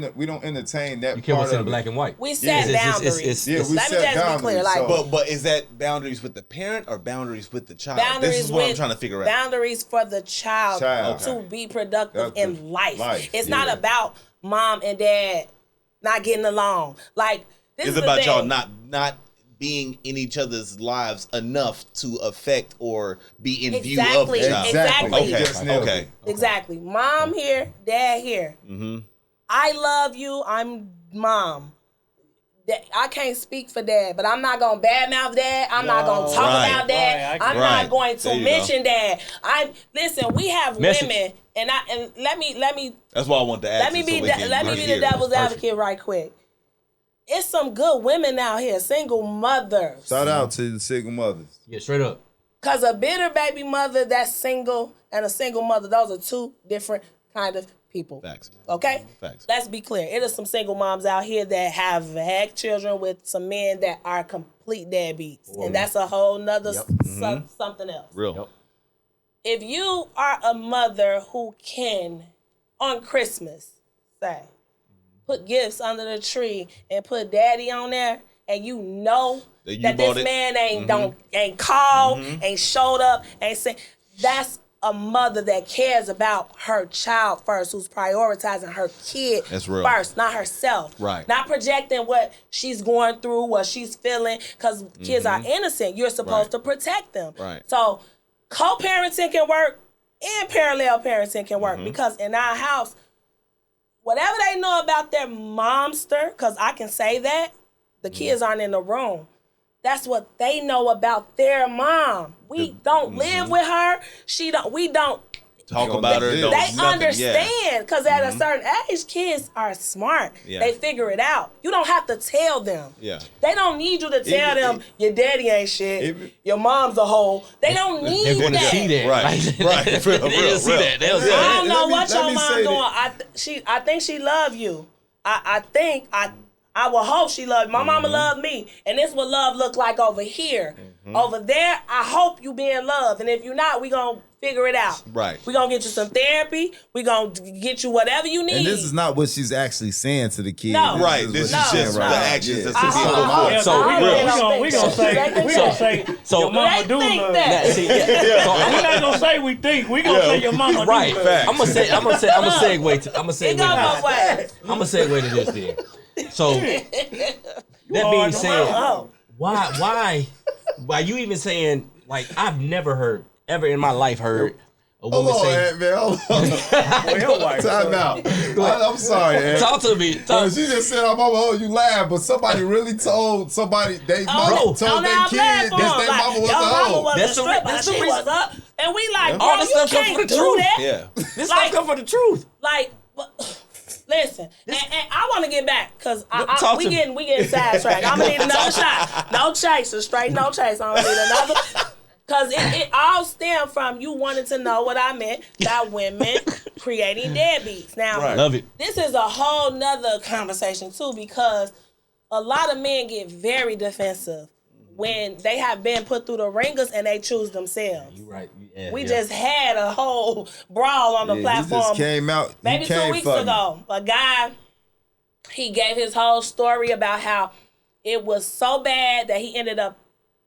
entertain that. You care part what's in of black and white. We set boundaries. We Let me set just boundaries. be clear. Like, but is that boundaries with the parent or boundaries with the child? boundaries This is what with, I'm trying to figure out. Boundaries for the child to Okay. be productive in life. It's yeah. not about mom and dad not getting along. Like, this It's is about the thing. y'all not being in each other's lives enough to affect or be in view of the child. Exactly. Okay. Exactly. Mom here, dad here. Mm-hmm. I love you. I'm mom. I can't speak for dad, but I'm not gonna badmouth dad. I'm not gonna talk about dad. I'm not going to mention dad. Listen. We have women, and let me. That's why I want to ask. Let me be the devil's advocate right quick. It's some good women out here, single mothers. Shout out to the single mothers. Yeah, straight up. Cause a bitter baby mother that's single and a single mother, those are two different kind of people. Facts. Okay? Facts. Let's be clear. It is some single moms out here that have had children with some men that are complete deadbeats. And that's a whole nother something else. Real. Yep. If you are a mother who can, on Christmas, say, put gifts under the tree and put daddy on there, and you know that this man ain't called, ain't showed up, ain't said, that's a mother that cares about her child first, who's prioritizing her kid first, not herself. Right. Not projecting what she's going through, what she's feeling, because kids are innocent. You're supposed to protect them. Right. So co-parenting can work and parallel parenting can work because in our house, whatever they know about their momster, because I can say that, the kids aren't in the room. That's what they know about their mom. We don't live with her. We don't talk about her. They understand because at a certain age, kids are smart. Yeah. They figure it out. You don't have to tell them. Yeah. They don't need you to tell them your daddy ain't shit. Your mom's a hoe. They don't need that. They're going to see that. Right. They'll see that. I don't know what your mom doing. I think she love you. I will hope she loves you. My mama loved me. And this is what love look like over here. Over there, I hope you being loved. And if you're not, we gonna figure it out. Right. We gonna get you some therapy. We gonna get you whatever you need. And this is not what she's actually saying to the kid. No. Right. This is what she's just saying the right now. actions that's I being hope- performed. So, we gonna say So- your mama They do think love. that. Nah, see, yeah. So We're not gonna say we think. We gonna say your mama right. do love. I'm gonna segue to. I'm gonna It segue. go both ways. I'm gonna segue to this then. So that being said, why you even saying, like, I've never ever in my life heard a Hold woman on, say, Ant, man. Hold on. Time out. I'm sorry, Ant. talk to me. Well, she just said, "I'm over." You laugh, but somebody really told somebody they mama told their kid that their mama was a hoe. That's the reason. Was up, and we like, bro, All this you stuff come can't for the do truth. that. Yeah. This Like- stuff come for the truth. Like, listen, and I want to get back because Talk we to me. getting sidetracked. I'm gonna need another shot. No chaser, straight no chase. I'm gonna need another. Because it all stemmed from you wanting to know what I meant by women creating deadbeats. Now, Right. Love it. this is a whole nother conversation too, because a lot of men get very defensive when they have been put through the ringers and they choose themselves. You right. Yeah, We yeah. just had a whole brawl on the You platform. just came out. Maybe 2 weeks ago, a guy, he gave his whole story about how it was so bad that he ended up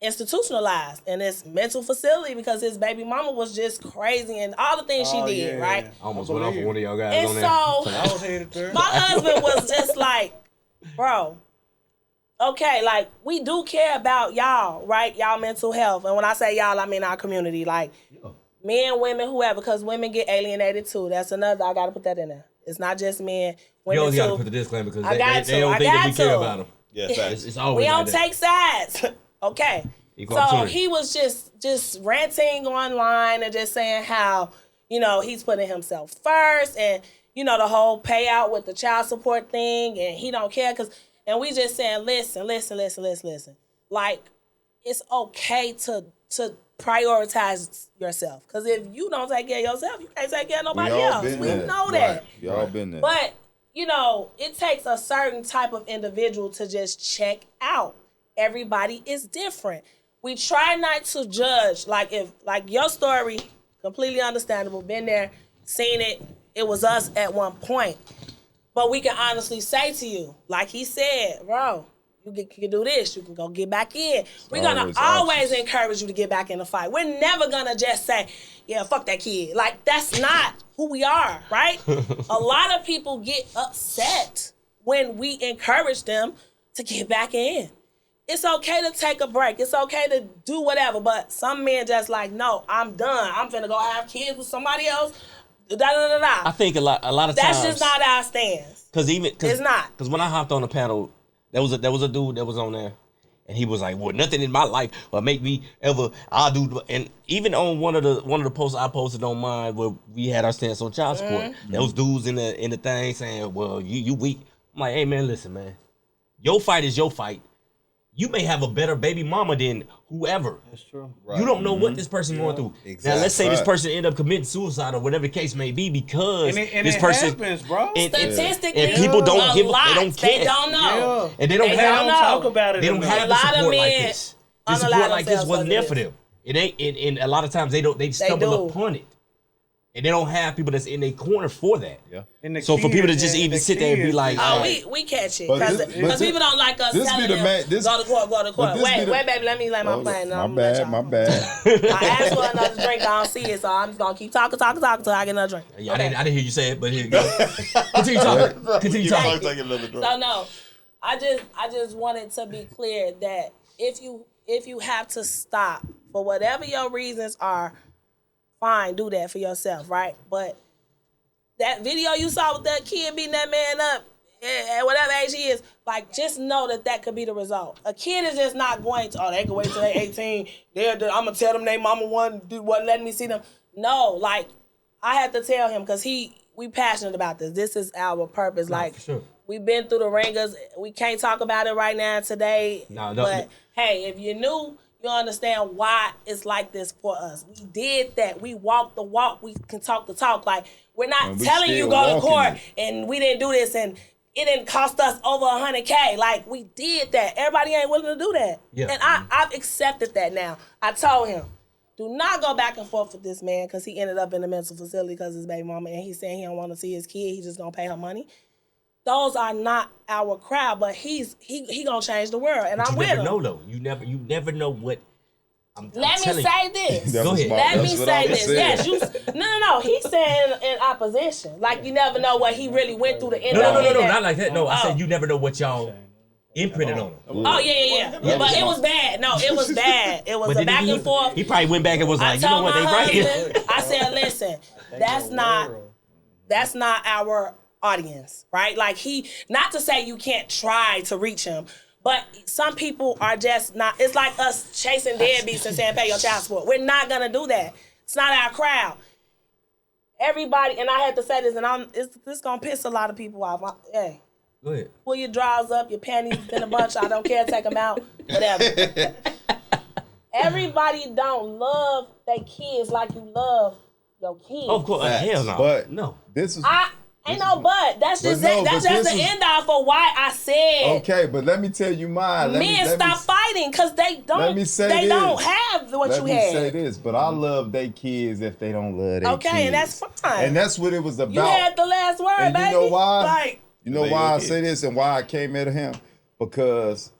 institutionalized in this mental facility because his baby mama was just crazy and all the things she did, right? I almost went off on one of y'all guys And on there. so I was headed there. my husband was just like, bro, okay, like, we do care about y'all, right? Y'all mental health. And when I say y'all, I mean our community. Like, men, women, whoever, because women get alienated too. That's another, I got to put that in there. It's not just men, You women always too. got to put the disclaimer because I got they to, don't I think that we got care to. about them. Yeah, facts. It's always We don't like that. take sides. Okay. Equal So opportunity. he was just ranting online and just saying how, you know, he's putting himself first and, you know, the whole payout with the child support thing and he don't care and we just saying, listen. Like, it's okay to prioritize yourself. Because if you don't take care of yourself, you can't take care of nobody else. We know that. We all been there. But, you know, it takes a certain type of individual to just check out. Everybody is different. We try not to judge. Like your story, completely understandable. Been there, seen it. It was us at one point. But we can honestly say to you, like he said, bro, you can do this. You can go get back in. We're going to always encourage you to get back in the fight. We're never going to just say, yeah, fuck that kid. Like, that's not who we are, right? A lot of people get upset when we encourage them to get back in. It's okay to take a break. It's okay to do whatever. But some men just like, no, I'm done. I'm finna go have kids with somebody else. I think a lot of That's times. just not our stance. It's not. Because when I hopped on the panel, there was a dude that was on there, and he was like, "Well, nothing in my life will make me ever. I'll do." And even on one of the posts I posted on mine where we had our stance on child support, there was dudes in the thing saying, "Well, you weak." I'm like, "Hey man, listen, man, your fight is your fight. You may have a better baby mama than whoever. That's true. Right. You don't know what this person going through. Exactly. Now, let's say this Right. person end up committing suicide or whatever the case may be because And this it person happens, bro. Statistically, and people don't a give lot. they don't care. They don't know. And they don't They have don't know. talk about it. they don't enough. have A the lot of support like men this. The unallow support like this themselves wasn't there like for this. them. It ain't and a lot of times they stumble do. upon it. And they don't have people that's in their corner for that. Yeah. And the So for people to kids, just and even the sit there and be kids, like, Oh, Right. we catch it But because people don't like us this be telling the them man- this- go to court. but this be Wait, the- baby, let me lay my plan. My bad. I asked for another drink. I don't see it, so I'm just gonna keep talking till I get another drink. Yeah, I didn't hear you say it, but here you go. Continue talking. Continue talking. Take another drink. So no, I just wanted to be clear that if you have to stop for whatever your reasons are, fine, do that for yourself, right? But that video you saw with that kid beating that man up at whatever age he is, like, just know that could be the result. A kid is just not going to, they can wait till they're 18. I'm going to tell them their mama wasn't letting me see them. No, like, I had to tell him because we passionate about this. This is our purpose. Like, for sure. we've been through the ringers. We can't talk about it right now today. No, but, hey, if you're new, you understand why it's like this for us. We did that. We walked the walk. We can talk the talk. Like, we're not And we telling you still go to walking court it. and we didn't do this. And it didn't cost us over $100K. Like, we did that. Everybody ain't willing to do that. Yeah. And I've accepted that now. I told him, do not go back and forth with this man because he ended up in a mental facility because his baby mama, and he's saying he don't want to see his kid. He's just going to pay her money. Those are not our crowd, but he going to change the world, and I'm with him. You never know, though. You never know what. Let me say this. Go ahead. Let me say this. Yes, no. He's saying in opposition. Like, you never know what he really went through to end up. No, not like that. No, I said you never know what y'all imprinted on him. Oh, yeah. But it was bad. No, it was bad. It was a back and forth. He probably went back and was like, you know what, they right here. I said, listen, that's not our audience, right? Like, not to say you can't try to reach him, but some people are just not. It's like us chasing deadbeats and saying pay your child support. We're not gonna do that. It's not our crowd. Everybody, and I had to say this, and this gonna piss a lot of people off. Hey, go ahead. Pull your drawers up, your panties in a bunch. I don't care. Take them out. Whatever. Everybody don't love their kids like you love your kids. Of course, hell no. But no, this is. Ain't no but. That's just the end all for why I said. Okay, but let me tell you mine. Men stop fighting because they don't. Let me say they this. don't have what you had. Let me say this, but I love they kids if they don't love their kids. Okay, and that's fine. And that's what it was about. You had the last word, and baby. You know why? Like, you know why I say this and why I came at him? Because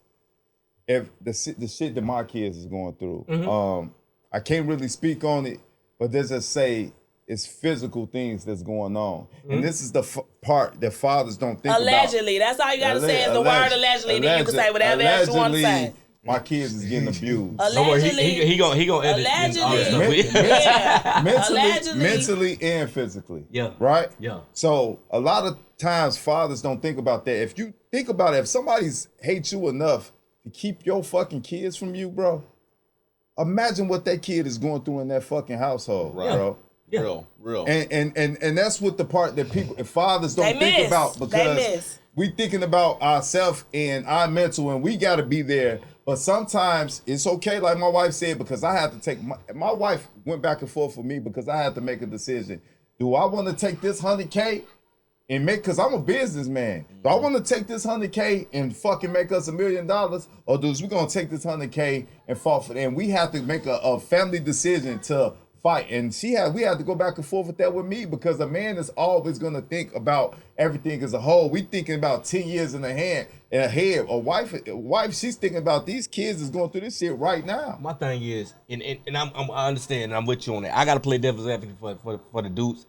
if the shit that my kids is going through, I can't really speak on it, but there's just say. It's physical things that's going on. And this is the part that fathers don't think allegedly. about. That's all you got to say is the word allegedly. Then you can say whatever else you want to say. My kids is getting abused. Allegedly. He gonna edit mentally and physically. Yeah. Right? Yeah. So a lot of times fathers don't think about that. If you think about it, if somebody's hates you enough to keep your fucking kids from you, bro, imagine what that kid is going through in that fucking household, bro. Yeah. Real. And that's what the part that fathers don't think about, because we thinking about ourselves and our mental, and we got to be there. But sometimes it's okay, like my wife said, because I had to take my wife went back and forth with me because I had to make a decision. Do I want to take this $100K and make, because I'm a businessman. Do I want to take this $100K and fucking make us $1 million, or do we gonna take this $100K and fall for it? And we have to make a family decision to fight. And we had to go back and forth with that with me, because a man is always gonna think about everything as a whole. We thinking about 10 years in ahead. A wife, she's thinking about these kids is going through this shit right now. My thing is, and I understand, and I'm with you on that. I gotta play devil's advocate for the dudes.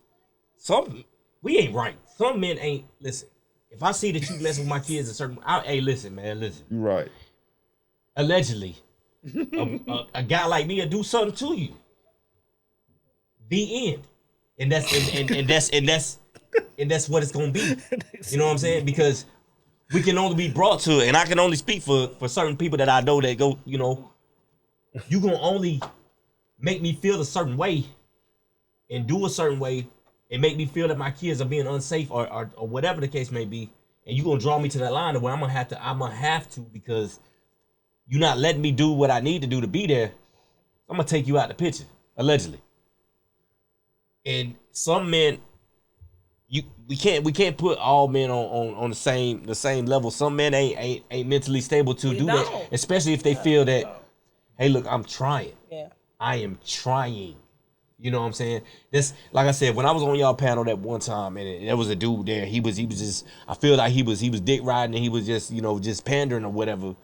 We ain't right. Some men ain't. Listen, if I see that you mess with my kids a certain, hey, listen, man, listen. You're right. Allegedly, a guy like me will do something to you. The end, and that's what it's gonna be. You know what I'm saying? Because we can only be brought to it, and I can only speak for certain people that I know that go. You know, you gonna only make me feel a certain way, and do a certain way, and make me feel that my kids are being unsafe or whatever the case may be, and you gonna draw me to that line where I'm gonna have to because you're not letting me do what I need to do to be there. I'm gonna take you out the picture, allegedly. And some men, we can't put all men on the same level. Some men ain't mentally stable to do that, especially if they feel that, hey, look, I'm trying. Yeah. I am trying. You know what I'm saying? That's like I said, when I was on y'all panel that one time, and there was a dude there. He was just, I feel like he was dick riding, and he was just, just pandering or whatever.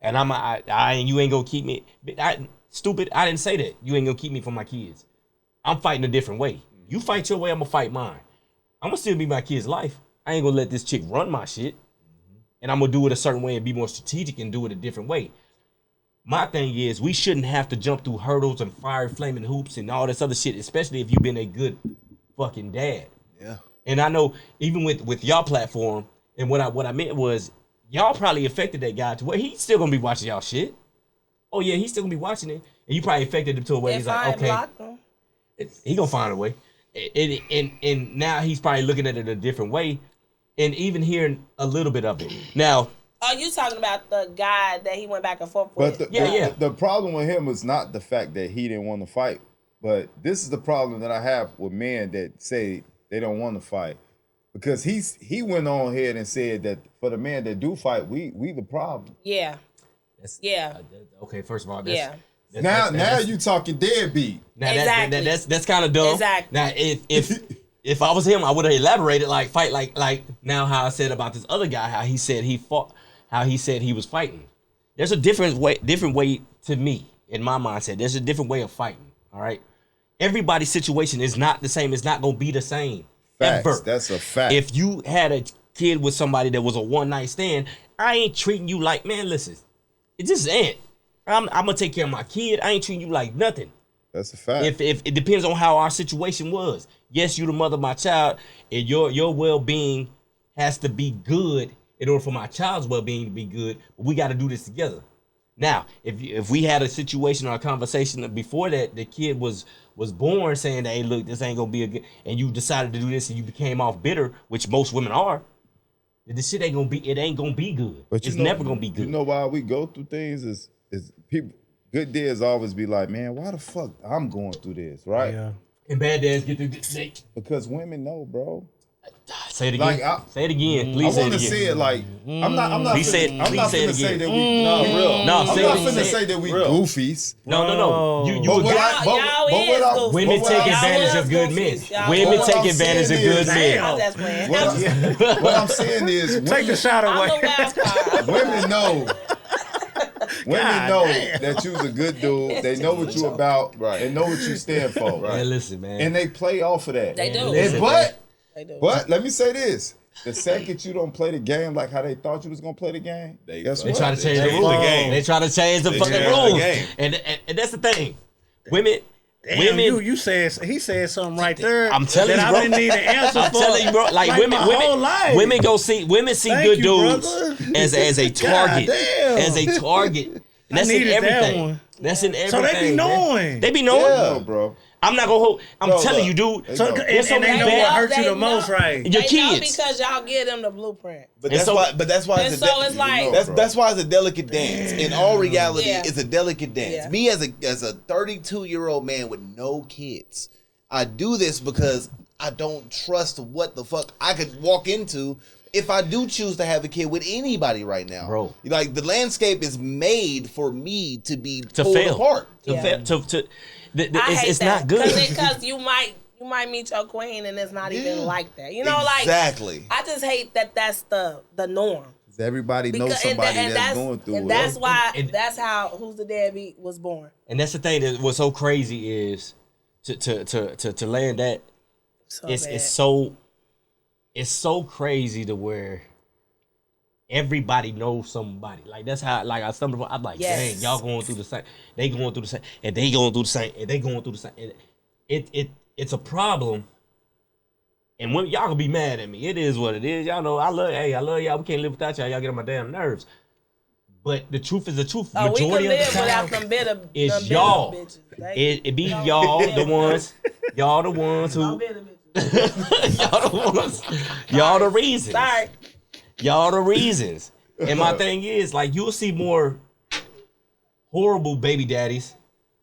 And you ain't gonna keep me. Stupid. I didn't say that. You ain't gonna keep me from my kids. I'm fighting a different way. You fight your way, I'm gonna fight mine. I'm gonna still be my kid's life. I ain't gonna let this chick run my shit. And I'm gonna do it a certain way and be more strategic and do it a different way. My thing is, we shouldn't have to jump through hurdles and fire flaming hoops and all this other shit, especially if you've been a good fucking dad. Yeah. And I know even with y'all platform, and what I meant was, y'all probably affected that guy to where he's still gonna be watching y'all shit. Oh yeah, he's still gonna be watching it. And you probably affected him to a way he's like, okay. He gonna find a way, and now he's probably looking at it a different way, and even hearing a little bit of it. Now, are you talking about the guy that he went back and forth with? But yeah. The problem with him was not the fact that he didn't want to fight, but this is the problem that I have with men that say they don't want to fight. Because he went on ahead and said that for the men that do fight, we the problem. Yeah. Yeah. Okay, first of all, that's, now you talking deadbeat. Now Exactly. that's kind of dumb. Exactly. Now if I was him, I would have elaborated fight like now how I said about this other guy, how he said he fought, how he said he was fighting. There's a different way to me in my mindset. There's a different way of fighting. All right. Everybody's situation is not the same. It's not gonna be the same. Facts. Ever. That's a fact. If you had a kid with somebody that was a one night stand, I ain't treating you like, man, listen, it just ain't. I'm gonna take care of my kid. I ain't treating you like nothing. That's a fact. If it depends on how our situation was. Yes, you the mother of my child, and your well-being has to be good in order for my child's well-being to be good. But we got to do this together. Now, if we had a situation or a conversation before that, the kid was born saying that, hey, look, this ain't gonna be a good, and you decided to do this and you became off bitter, which most women are, this shit ain't gonna be good. But it's never gonna be good. You know why we go through things is people. Good dads always be like, man, why the fuck I'm going through this, right? Yeah. And bad dads get through this. Because women know, bro. Say it again. Say it again. I Please say it want to again. say it like I'm not. Please say it- I'm not please say it finna say again. that we real. No, I'm say not it- finna say say it. that we Real. goofies. No. You But would what get- I- but- Y'all but what is I- goofy. Women but take what I- advantage Y'all of good is men. goofies. Y'all Women what take I'm advantage of saying good is- men. I'm just playing. What I'm saying is Take the shot I'm away. the wild card. women know. Women know that you's a good dude. They know what you about. Right. They know what you stand for. Man, listen, man. And they play off of that. They do. And They do. but let me say this. The second you don't play the game like how they thought you was gonna play the game, guess They what? try to change the They rules. the game. They try to change the fucking change the rules. game. And that's the thing. Women, Damn, you said he said something right there. I'm telling that you, bro. I didn't need an answer I'm for. telling you, bro. Like my whole life. women see Thank good you, dudes brother. as a target, damn. as a target. And that's in needed that everything. one. That's in everything. So they be knowing. Man. They be knowing. Yeah, bro. I'm not gonna hold. I'm Bro, telling look. you, dude. They So, know. and so they many know bad- what hurt you They the most, know. right? Your They know kids. because y'all give them the blueprint. But And that's so- why. But that's why And it's so it's like, that's why it's a delicate dance. In all reality, Yeah. it's a delicate dance. Yeah. Me as a 32-year-old man with no kids, I do this because I don't trust what the fuck I could walk into if I do choose to have a kid with anybody right now. Bro. Like the landscape is made for me to be To pulled fail. apart. To Yeah. fail. I hate It's that. not good. Because you might meet your queen and it's not even like that. You know, Exactly. I just hate that that's the norm. Everybody knows Because- somebody that's going through and it. that's why And- that's how Who's the Deadbeat was born. And that's the thing that what's so crazy is to land that So it's bad. it's so crazy to where everybody knows somebody. Like that's how I stumbled upon. I'm like, Yes. dang, y'all going through the same. They going through the same, and they going through the same, and they going through the same. And it's a problem. And when y'all gonna be mad at me, it is what it is. Y'all know I love y'all. We can't live without y'all. Y'all get on my damn nerves. But the truth is the truth. Oh, we can Majority of live the time, without them bitter. it's them bitter y'all. bitches. They- It be y'all the ones. Y'all the ones no who. bitter bitches. Y'all the ones. Y'all the reasons. Sorry. Y'all the reasons. And my thing is, like, you'll see more horrible baby daddies.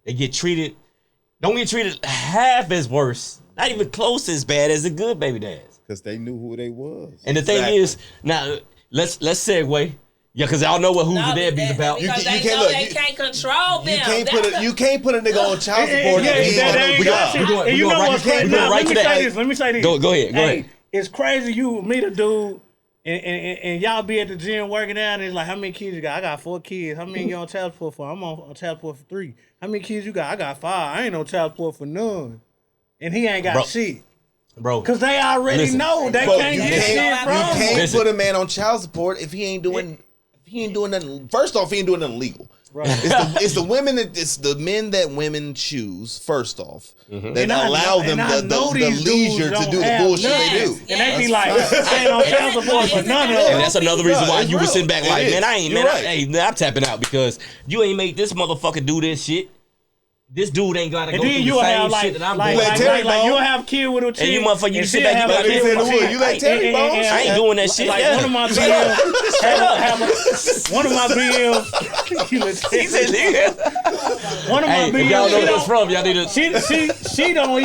They don't get treated half as worse, not even close as bad as the good baby dads. Because they knew who they was. And the thing Exactly. is, now let's segue. Yeah, because y'all know what Who's the Deadbeat about. Because You they can't know look, they you- can't control them. You can't put a nigga on child support Yeah, if he ain't got no We job. going- And we you going know right what's to that. crazy? We going Now, right let me to that. say this. Let me say this. Go ahead. Go ahead. It's crazy you meet a dude and y'all be at the gym working out and it's like, how many kids you got? I got 4 kids. How many you on child support for? I'm on child support for 3. How many kids you got? I got 5. I ain't on child support for none. And he ain't got Bro. shit. Bro. Cause they already Listen. know they Bro, can't you get shit can't, from you them. can't Listen. put a man on child support if he ain't doing nothing. First off, he ain't doing nothing legal. Right. It's the men that women choose. First off, that And I allow know- them and I know the these leisure dudes to don't do the have bullshit nothing. they do. And they be like, I ain't on child support for none of And them. that's another reason why It's you were real. sitting back It like, is. man, I ain't, You're man, right. I'm tapping out because you ain't made this motherfucker do this shit. This dude ain't gotta And go through then the you'll same have like, shit that I'm like, doing. Let Terry like bone. you'll have kid with a chick. you motherfucker, you and sit she'll back, you have be a like, kid man, with a what? chick. You let Terry bone? I ain't doing that shit. Like Yeah. one of my BMs, one of my BMs, you let He said, Terry- nigga. one of my Hey, if y'all know BMs, where that's from, y'all need to. she don't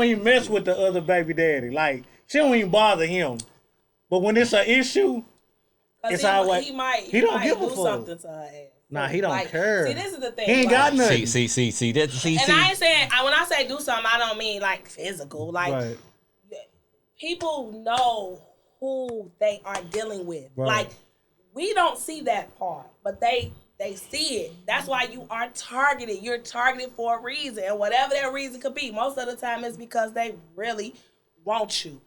even mess with the other baby daddy. Like She don't even bother him. But when it's an issue, it's always he might give a do fuck. something to her ass. Nah, he don't Like, care. See, this is the thing. He ain't got nothing. See that. And I ain't saying when I say do something, I don't mean like physical. Like Right. people know who they are dealing with. Right. Like we don't see that part, but they see it. That's why you are targeted. You're targeted for a reason, and whatever that reason could be. Most of the time, it's because they really want you.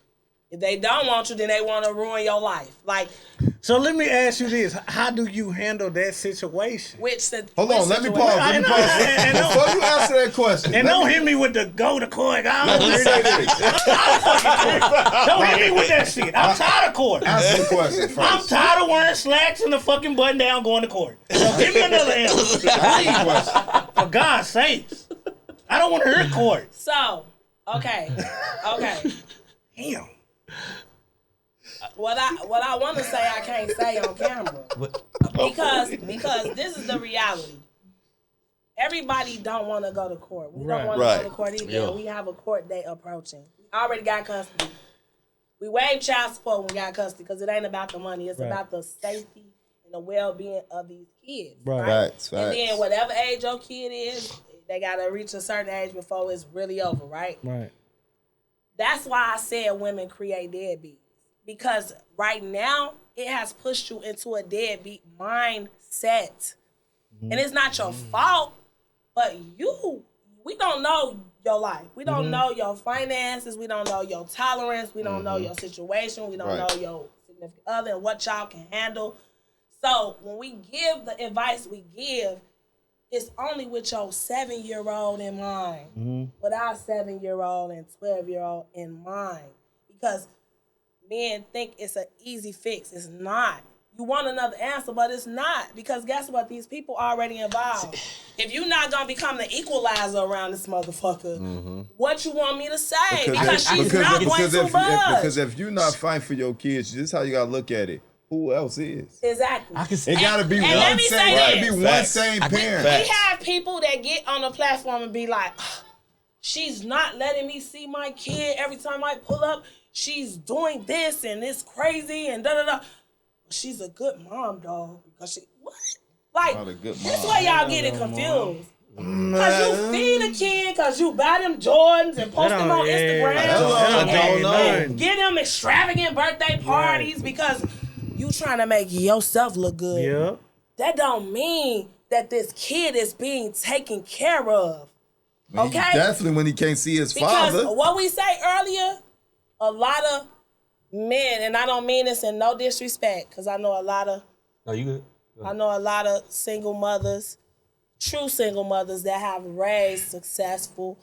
If they don't want you, then they want to ruin your life. Like, So let me ask you this: how do you handle that situation? Hold on, let me pause. And Before you answer that question, And don't hit me with the go to court. I let don't me hear say that. this. Don't hit me with that shit. I'm tired of court. Answer the question first. I'm tired of wearing slacks and the fucking button down going to court. So give me another answer. Answer the question. For God's sakes. I don't want to hear court. So, okay. Damn. What I want to say, I can't say on camera because this is the reality. Everybody don't want to go to court. We don't want to go to court either. Yeah. We have a court date approaching. We already got custody. We waived child support when we got custody because it ain't about the money. It's about the safety and the well-being of these kids. Right. Facts. And then whatever age your kid is, they got to reach a certain age before it's really over, right? Right. That's why I said women create deadbeats. Because right now, it has pushed you into a deadbeat mindset. And it's not your fault, but we don't know your life. We don't know your finances. We don't know your tolerance. We don't know your situation. We don't know your significant other and what y'all can handle. So when we give the advice we give, it's only with your 7-year-old in mind, with our 7-year-old and 12-year-old in mind. Because men think it's an easy fix. It's not. You want another answer, but it's not. Because guess what? These people already involved. If you're not going to become the equalizer around this motherfucker, what you want me to say? Because she's not going to budge. Because if you're not fighting for your kids, this is how you got to look at it. Who else is? Exactly. It got to be one same parent. We have people that get on the platform and be like, she's not letting me see my kid every time I pull up. She's doing this and it's crazy and da-da-da. She's a good mom, dog. Because what? Like, this way y'all get it confused. Because you feed a kid, because you buy them Jordans and post them on Instagram. I don't know. Get them extravagant birthday parties because you trying to make yourself look good. Yeah. That don't mean that this kid is being taken care of. Okay? Definitely when he can't see his because father. What we say earlier, a lot of men, and I don't mean this in no disrespect, because I know a lot of you good? I know a lot of single mothers, true single mothers that have raised successful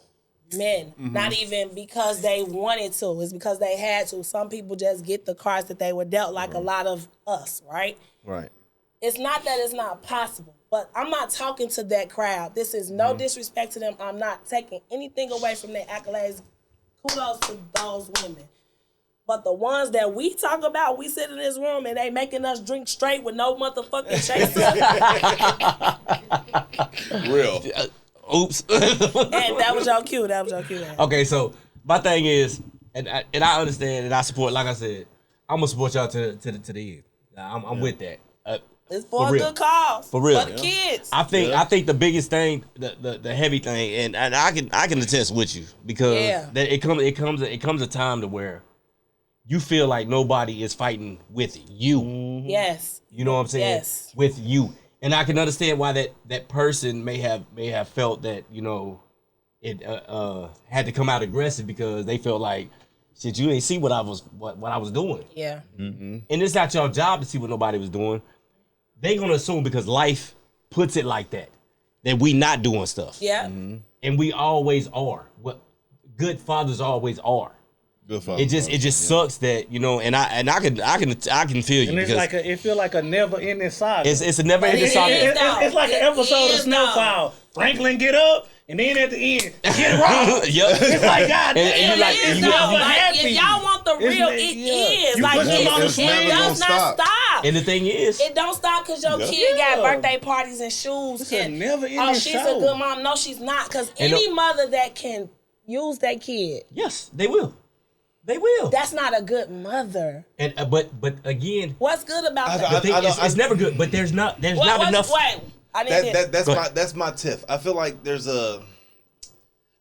men. Not even because they wanted to, it's because they had to. Some people just get the cards that they were dealt, like a lot of us, right? Right. It's not that it's not possible, but I'm not talking to that crowd. This is no disrespect to them. I'm not taking anything away from their accolades. Kudos to those women. But the ones that we talk about, we sit in this room and they making us drink straight with no motherfucking chaser. Real. Oops. And that was your cue. That was your cue. Okay, so my thing is, and I understand and I support. Like I said, I'm gonna support y'all to the end. I'm with that. It's for a real. good cause. For real. For the kids. I think the biggest thing, the heavy thing, and I can attest with you because it comes a time to where you feel like nobody is fighting with you. Yes. You know what I'm saying? Yes. With you. And I can understand why that person may have felt that, you know, it had to come out aggressive because they felt like, shit, you ain't see what I was doing. Yeah. And it's not your job to see what nobody was doing. They gonna assume because life puts it like that we not doing stuff. Yeah. And we always are. What good fathers always are. Good father. It just sucks that, you know, and I can feel you. And it's because it feel like a never ending saga. it's a never ending saga. It's like an episode of Snowfall. Franklin get up, and then at the end, get wrong. Yep. It's like, God damn, if y'all want the real, it is. You Like, put them on the it swing, does not stop. And the thing is, It don't stop because your kid got birthday parties and shoes. It's a never-ending oh, she's show. a good mom. No, she's not. Because And any mother that can use their kid, yes, they will. They will. That's not a good mother. And but again, What's good about that? the thing is, it's never good. But there's not enough. Wait, I didn't That's my tiff. I feel like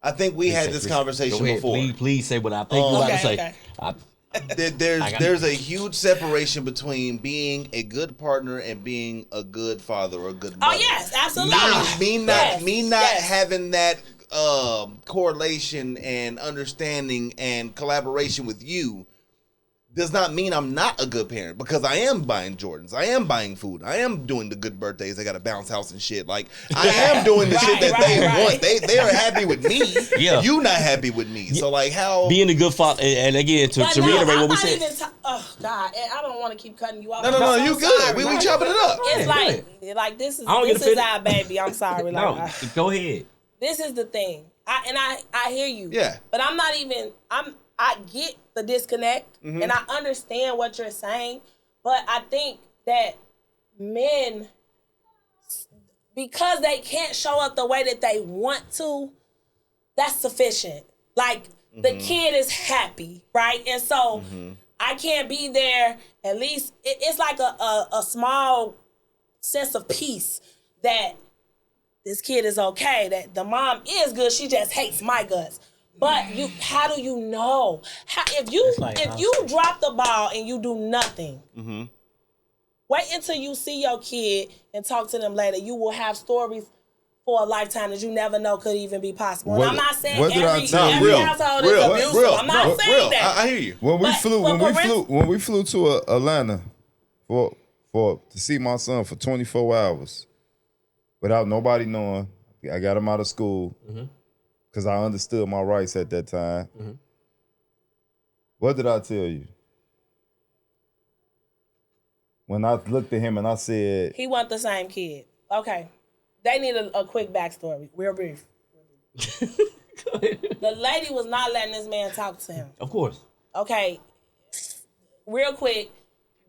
I think we had this conversation before. Please say what I think you want to say. Okay. There's a huge separation between being a good partner and being a good father or a good mother. Oh yes, absolutely. Me not having that correlation and understanding and collaboration with you does not mean I'm not a good parent, because I am buying Jordans, I am buying food, I am doing the good birthdays, I got a bounce house and shit. Like, I am doing the shit that they want. They are happy with me. Yeah. You not happy with me. So like, how being a good father, and again to reiterate what we said. Oh God, and I don't want to keep cutting you off. No, you good. Sorry. We chopping it up. It's like this is our baby. I'm sorry. No, go ahead. This is the thing. I hear you. Yeah. But I get the disconnect, and I understand what you're saying, but I think that men, because they can't show up the way that they want to, that's sufficient. Like, the kid is happy, right? And so I can't be there. At least it's like a small sense of peace that this kid is okay, that the mom is good, she just hates my guts. But how do you know? If you drop the ball and you do nothing, wait until you see your kid and talk to them later. You will have stories for a lifetime that you never know could even be possible. And I'm not saying every household is abusive. I'm not saying that. I hear you. When we flew to Atlanta to see my son for 24 hours without nobody knowing, I got him out of school. Because I understood my rights at that time. What did I tell you? When I looked at him and I said... He wasn't the same kid. Okay. They need a quick backstory. Real brief. The lady was not letting this man talk to him. Of course. Okay. Real quick.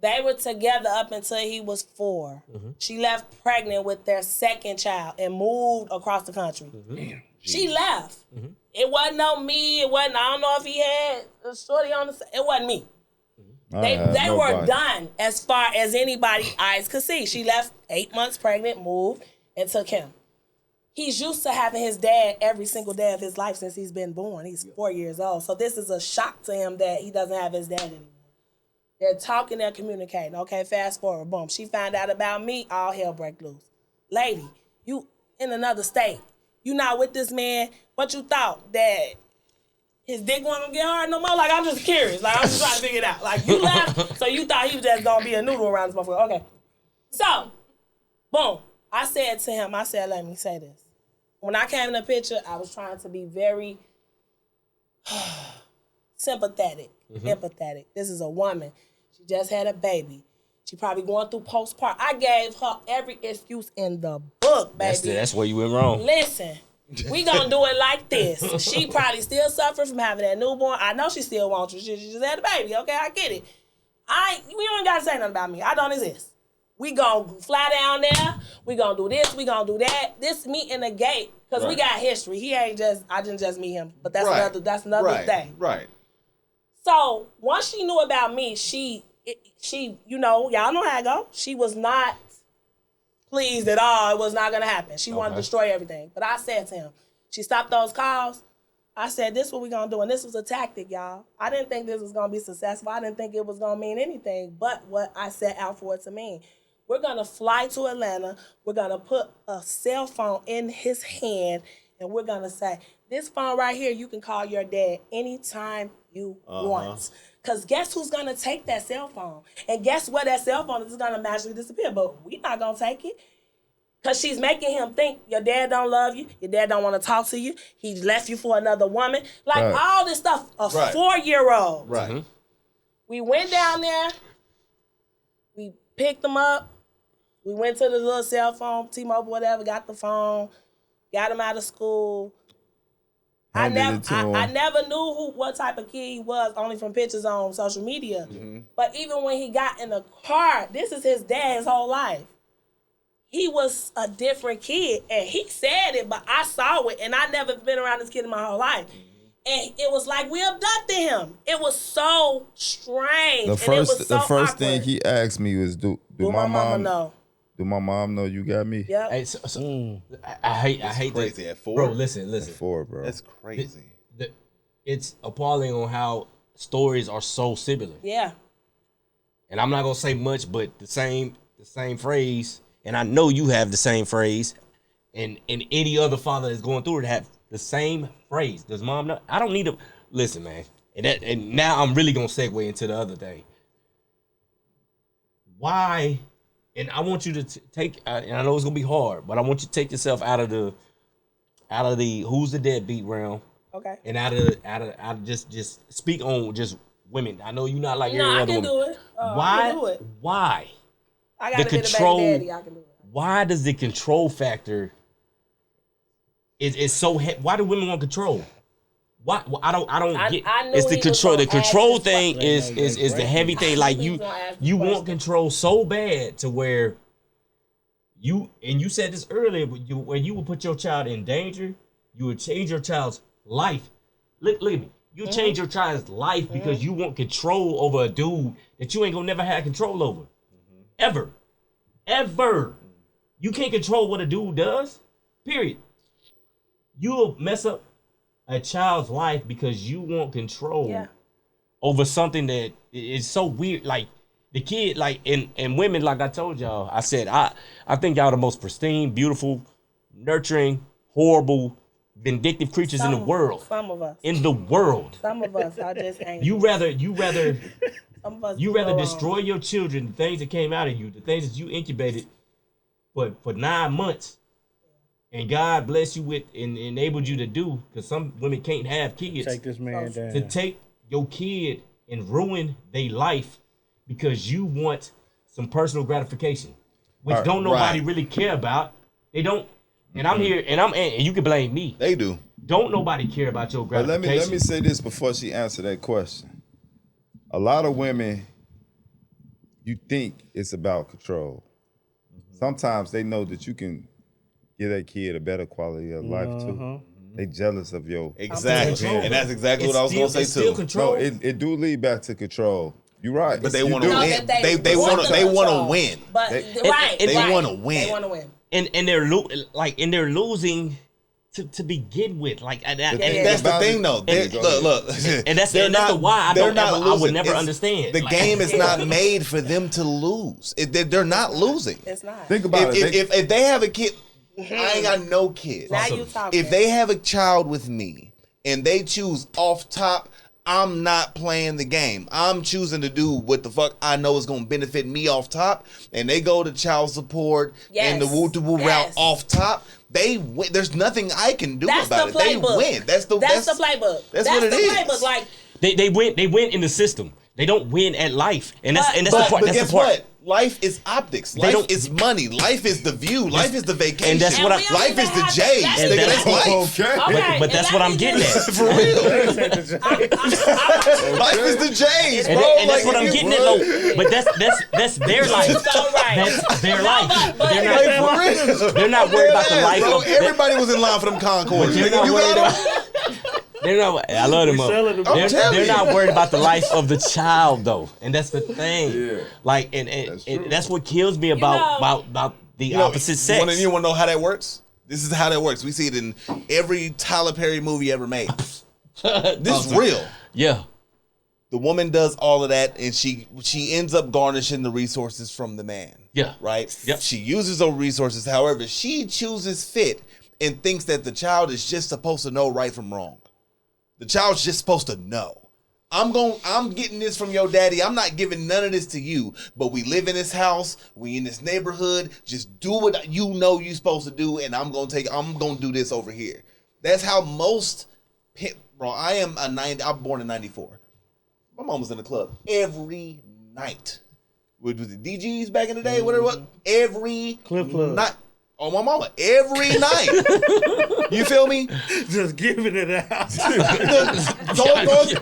They were together up until he was 4. She left pregnant with their second child and moved across the country. She left. It wasn't on me. It wasn't, I don't know if he had a shorty on the side. It wasn't me. They were done as far as anybody's eyes could see. She left 8 months pregnant, moved, and took him. He's used to having his dad every single day of his life since he's been born. He's 4 years old. So this is a shock to him that he doesn't have his dad anymore. They're talking, they're communicating. Okay, fast forward, boom. She found out about me, all hell break loose. Lady, you in another state. You not with this man. What you thought? That his dick wasn't gonna get hard no more? Like, I'm just curious. Like, I'm just trying to figure it out. Like, you left, so you thought he was just gonna be a noodle around this motherfucker. Okay. So, boom. I said to him, let me say this. When I came in the picture, I was trying to be very sympathetic, empathetic. This is a woman. She just had a baby. She probably going through postpartum. I gave her every excuse in the book, baby. That's where you went wrong. Listen, we gonna do it like this. She probably still suffering from having that newborn. I know she still wants you. She just had a baby. Okay, I get it. We don't gotta say nothing about me. I don't exist. We gonna fly down there. We gonna do this. We gonna do that. This meet in the gate because we got history. I didn't just meet him, but that's another thing. Right. So once she knew about me, she, you know, y'all know how it go. She was not pleased at all. It was not gonna happen. She wanted to destroy everything. But I said to him, she stopped those calls. I said, this is what we gonna do. And this was a tactic, y'all. I didn't think this was gonna be successful. I didn't think it was gonna mean anything but what I set out for it to mean. We're gonna fly to Atlanta. We're gonna put a cell phone in his hand and we're gonna say, this phone right here, you can call your dad anytime you want. Because guess who's going to take that cell phone? And guess what? That cell phone is going to magically disappear. But we're not going to take it. Because she's making him think your dad don't love you. Your dad don't want to talk to you. He left you for another woman. Like all this stuff. A 4-year-old. Right. We went down there. We picked them up. We went to the little cell phone, T-Mobile, whatever, got the phone, got him out of school. I never knew what type of kid he was, only from pictures on social media. But even when he got in the car, this is his dad's whole life. He was a different kid, and he said it, but I saw it, and I never been around this kid in my whole life. And it was like we abducted him. It was so strange. The and it was so first thing awkward. he asked me was, "Do my mom know? Do my mom know you got me?" Yep. Hey, I hate crazy that. at 4. Bro, listen. 4, bro. That's crazy. It's appalling on how stories are so similar. Yeah. And I'm not gonna say much, but the same phrase, and I know you have the same phrase, and any other father that's going through it have the same phrase. Does mom know? I don't need to listen, man. And now I'm really gonna segue into the other thing. Why? And I want you to take. And I know it's gonna be hard, but I want you to take yourself out of the who's the deadbeat realm. Okay. And out of just speak on just women. I know you're not like every I other can woman. do it. Why? I can do it. Why? I got The to be the control- baby daddy. I can do it. Why does the control factor is so why do women want control? Why I don't get I knew it's the he was control. The gonna ask control this thing question. is the heavy thing. Like He was gonna ask this you want question. control so bad to where you said this earlier, but when you would put your child in danger, you would change your child's life. Look at me. You Mm-hmm. change your child's life because you want control over a dude that you ain't gonna never have control over. Ever. You can't control what a dude does. Period. You'll mess up a child's life because you want control over something that is so weird. Like the kid, like and women, like I told y'all, I said I think y'all the most pristine, beautiful, nurturing, horrible, vindictive creatures in the world. Some of us. In the world. Some of us. I just ain't. You rather Some of us you do rather go destroy wrong. your children, the things that came out of you, the things that you incubated for 9 months, and God bless you with and enabled you to do, because some women can't have kids. Take this man down. To take your kid and ruin their life because you want some personal gratification, which don't nobody really care about. They don't. And I'm here, and you can blame me. They do. Don't nobody care about your But gratification. let me say this before she answer that question. A lot of women, you think it's about control. Sometimes they know that you can give that kid a better quality of life too. They jealous of your Exactly. Control. And that's exactly It's what I was going to it's say still too. control. No, it do lead back to control. You're right. But they You want to do. win. that They want to control. win. But They want to win. They want to win. and they're losing to begin with. Like and thing That's the about thing, it- though. And- Look. And that's They're the why they're not I would losing. never It's- understand. The Like, game is not made for them to lose. They're not losing. It's not. Think about it. If they have a kid, I ain't got no kids. Now you talking. If they have a child with me and they choose off top, I'm not playing the game. I'm choosing to do what the fuck I know is going to benefit me off top. And they go to child support and the woo-to-woo route off top. They win. There's nothing I can do That's about the it. They playbook. win. That's the playbook. That's what it the is. playbook. Like they win in the system. They don't win at life, and that's the But part. That's guess the part. what? Life is optics. They Life don't- is money. Life is the view. Life is the vacation. And that's what And we don't Life even is the have J's. that. Nigga, That's- that's life. Okay. Okay, But that's and what let I'm me getting just- at. For real. Life is the J's, bro. And that's what I'm getting at, though. But that's their life. You're so right. That's their life. but- They're Like, not. for real. They're not worried about the life Bro, of. everybody was in line for them Concords. They're Nigga, not you worried got about. They're not. I love them. selling them. They're, telling they're you. not worried about the life of the child, though, and that's the thing. Yeah. Like, and that's what kills me about the opposite sex. You want to know how that works? This is how that works. We see it in every Tyler Perry movie ever made. This is real. Yeah. The woman does all of that, and she ends up garnishing the resources from the man. Yeah. Right? Yep. She uses those resources. However, she chooses fit and thinks that the child is just supposed to know right from wrong. The child's just supposed to know. I'm getting this from your daddy. I'm not giving none of this to you. But we live in this house. We in this neighborhood. Just do what you know you're supposed to do, and I'm gonna do this over here. That's how most bro. I'm born in 94. My mom was in the club every night. Was it DGs back in the day? Whatever it was. Every Clip Club. night. Oh, my mama. Every night. You feel me? Just giving it out.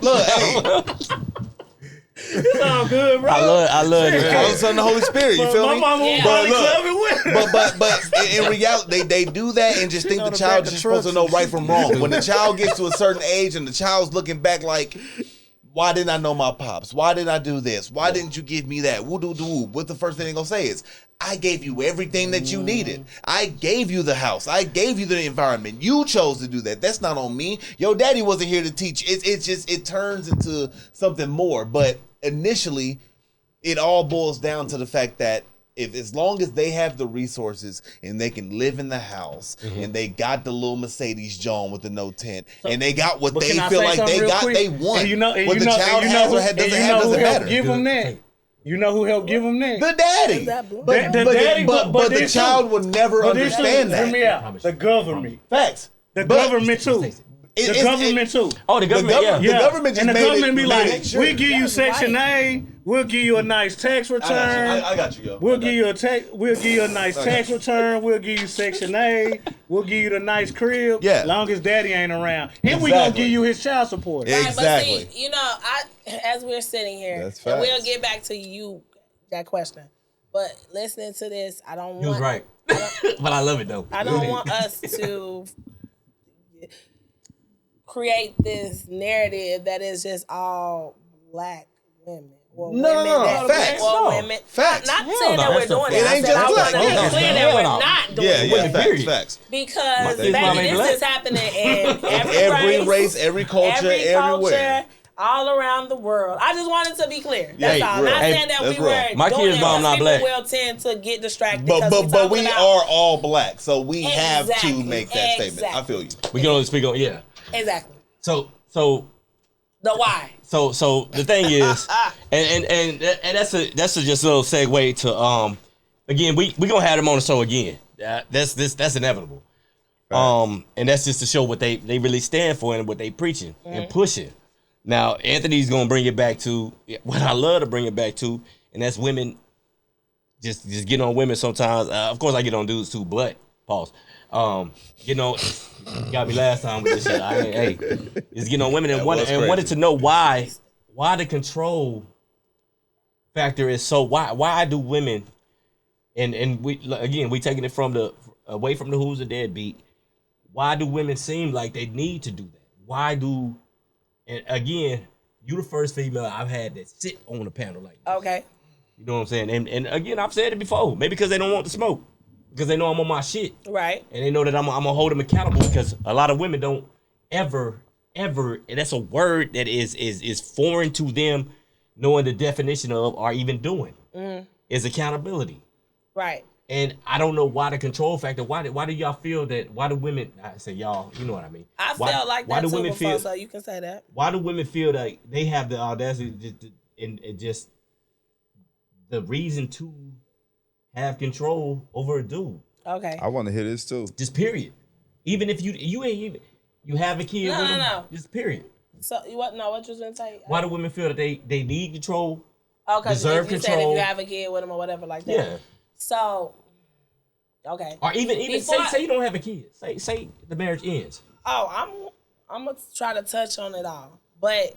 Look, hey. It's all good, bro. I love it. All of a sudden, the Holy Spirit. You feel My me? mama was probably clubbing with her. But in reality, they do that and just think the child is supposed to know right from wrong. When the child gets to a certain age and the child's looking back like, why didn't I know my pops? Why did I do this? Why didn't you give me that? Woo doo doo. What the first thing they're gonna say is, I gave you everything that you needed. I gave you the house. I gave you the environment. You chose to do that. That's not on me. Your daddy wasn't here to teach. It turns into something more. But initially, it all boils down to the fact that as long as they have the resources and they can live in the house and they got the little Mercedes John with the no tent and they got what they feel like they got, they won. What the child has or doesn't have doesn't matter. Give them that. You know who helped give them that? The daddy. But the child would never understand that. Hear me out. The government. Facts. The government too. The government too. Oh, the government. Yeah. The government just and the made government it, be made like, it sure. we give you Section A, we'll give you a nice tax return. I got you, yo. We'll give you a nice tax return. We'll give you Section A. We'll give you the nice crib. Yeah. Long as daddy ain't around. And we gonna give you his child support. Yeah. Exactly. But see, as we're sitting here, That's and we'll facts. get back to you, that question. But listening to this, I don't want... He was right. But I love it, though. I don't want us to create this narrative that is just all black women. Or No. Facts. Or women. Facts. Not saying that we're doing It it. I ain't said just I black. want to No. be clear that we're not doing it. Facts. Because, kids' mom baby, ain't this black. is happening in Every race, every culture, everywhere. all around the world. I just wanted to be clear. That's all. real. Not saying that That's we real. were My doing kids' it, mom because not people black. will tend to get distracted. But we are all black, so we have to Exactly. make that statement. I feel you. We can only speak on, Exactly. So The why. So the thing is, and that's a just a little segue to again we gonna have them on the show again. That's inevitable. And that's just to show what they really stand for and what they preaching and pushing. Now Anthony's gonna bring it back to what I love to bring it back to, and that's women. Just get on women sometimes. Of course I get on dudes too, but pause. You got me last time with this shit. Just getting on women and wanted to know why the control factor is so why do women and we again we taking it from away from the who's a deadbeat. Why do women seem like they need to do that? Why do and again you the first female I've had that sit on a panel like this. Okay. You know what I'm saying? And again I've said it before. Maybe because they don't want the smoke. Because they know I'm on my shit. Right. And they know that I'm gonna hold them accountable because a lot of women don't ever, and that's a word that is foreign to them knowing the definition of or even doing is accountability. Right. And I don't know why the control factor, why do y'all feel that, why do women, I say y'all, you know what I mean. I felt like that too before, so you can say that. Why do women feel like they have the audacity and just the reason to have control over a dude? Okay. I want to hear this too. Just period. Even if you ain't even you have a kid with them, No. just period. So what you was gonna say? Why do women feel that they need control? Okay, deserve you said control? if you have a kid with them or whatever like that. Yeah. So okay. Or even Before say you don't have a kid. Say the marriage ends. Oh, I'm gonna try to touch on it all. But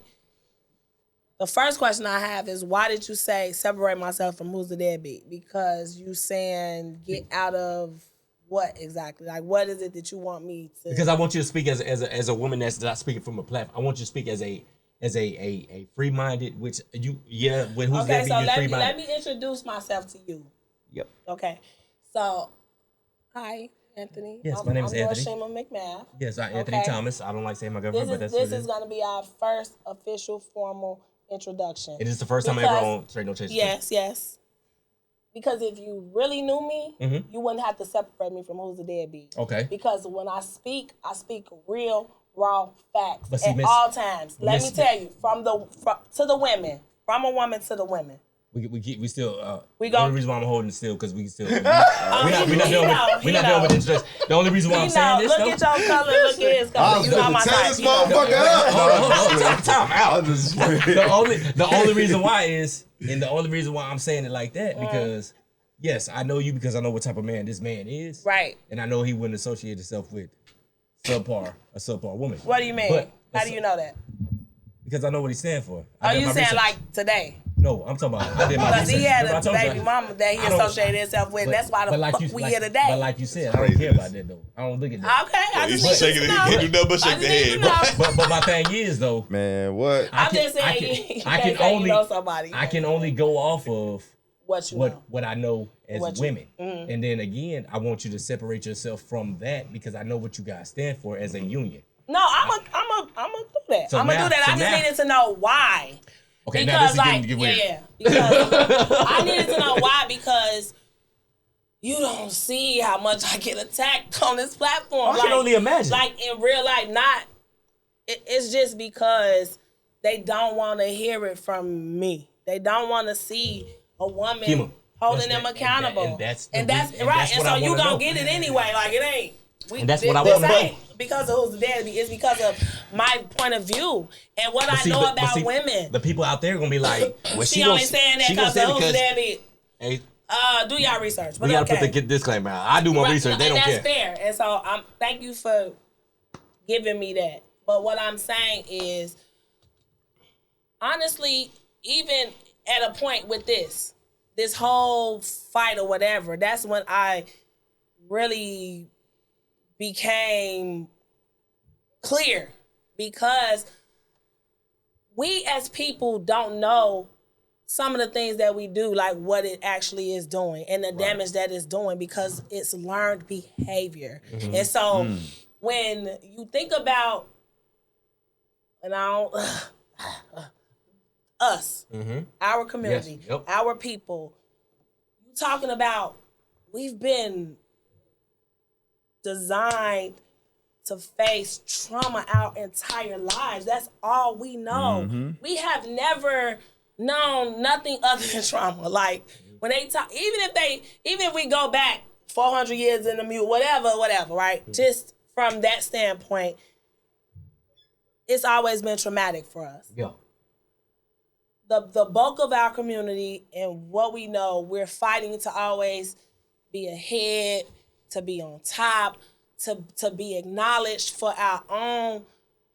the first question I have is why did you say separate myself from who's the deadbeat? Because you saying get out of what exactly? Like what is it that you want me to? Because I want you to speak as a woman that's not speaking from a platform. I want you to speak as a free minded, which with who's okay, deadbeat, so you're free minded. let me introduce myself to you. Yep. Okay. So hi, Anthony. Yes, my name is Anthony. I'm McMath. Yes, I'm Anthony Thomas. I don't like saying my government, but that's This what it is going to be our first official formal introduction. It is the first time I ever on Straight No Chaser. Yes. Because if you really knew me, Mm-hmm. you wouldn't have to separate me from who's the deadbeat. Okay. Because when I speak real, raw facts But see, at all times. Let me Miss- tell you, to the women, from a woman to the women. We still. We the go- only reason why I'm holding it still because we can still. We're not dealing with interest. The only reason why I'm saying this Look though. at your color, look at his color. You know my type. this You know. motherfucker up. Hold on, time out. I'm just The only reason why is, and the only reason why I'm saying it like that because, yes, I know you because I know what type of man this man is, Right. and I know he wouldn't associate himself with a subpar woman. What do you mean? But How do you know that? Because I know what he stands for. Are you saying like today? No, I'm talking about. I did my Because he research. had Remember I a told you baby mama that he I don't- associated himself with. That's why the fuck we here today. But like you said, I don't care about that though. I don't look at that. Okay, I He's just need shaking to it. know. He can't do nothing but shake the head, bro. But my thing is though, Man, what? I'm just saying you can't say you know somebody. I can only go off of what you know. what I know as What you- women. And then again, I want you to separate yourself from that because I know what you guys stand for as a union. No, I'm gonna do that. So I'm gonna now- do that. so I just now- needed to know why. Okay, now Because this is like, getting to get weird. yeah, because I needed to know why because you don't see how much I get attacked on this platform. I can only imagine. Like in real life, it's just because they don't want to hear it from me. They don't want to see a woman Kima, holding that's them that- accountable. and that's right. what And so I you wanna gonna know. get it anyway. Like it ain't. And that's what I this wanna know. ain't because of who's the deadbeat. It's because of my point of view and what I know about women. The people out there are gonna be like, well, She only saying that because of who's the deadbeat. Hey, Do y'all research. But we gotta okay. put the disclaimer out. I do my research. They and don't that's care. fair. And so thank you for giving me that. But what I'm saying is, honestly, even at a point with this whole fight or whatever, that's when I really became clear because we as people don't know some of the things that we do, like what it actually is doing and the damage that it's doing because it's learned behavior. And so when you think about, and I don't, us, our community, Yes. Yep. our people, you talking about we've been designed to face trauma our entire lives. That's all we know. We have never known nothing other than trauma. Like when they talk, even if we go back 400 years in the whatever, right? Just from that standpoint, it's always been traumatic for us. Yeah. The bulk of our community and what we know, we're fighting to always be ahead, to be on top, to be acknowledged for our own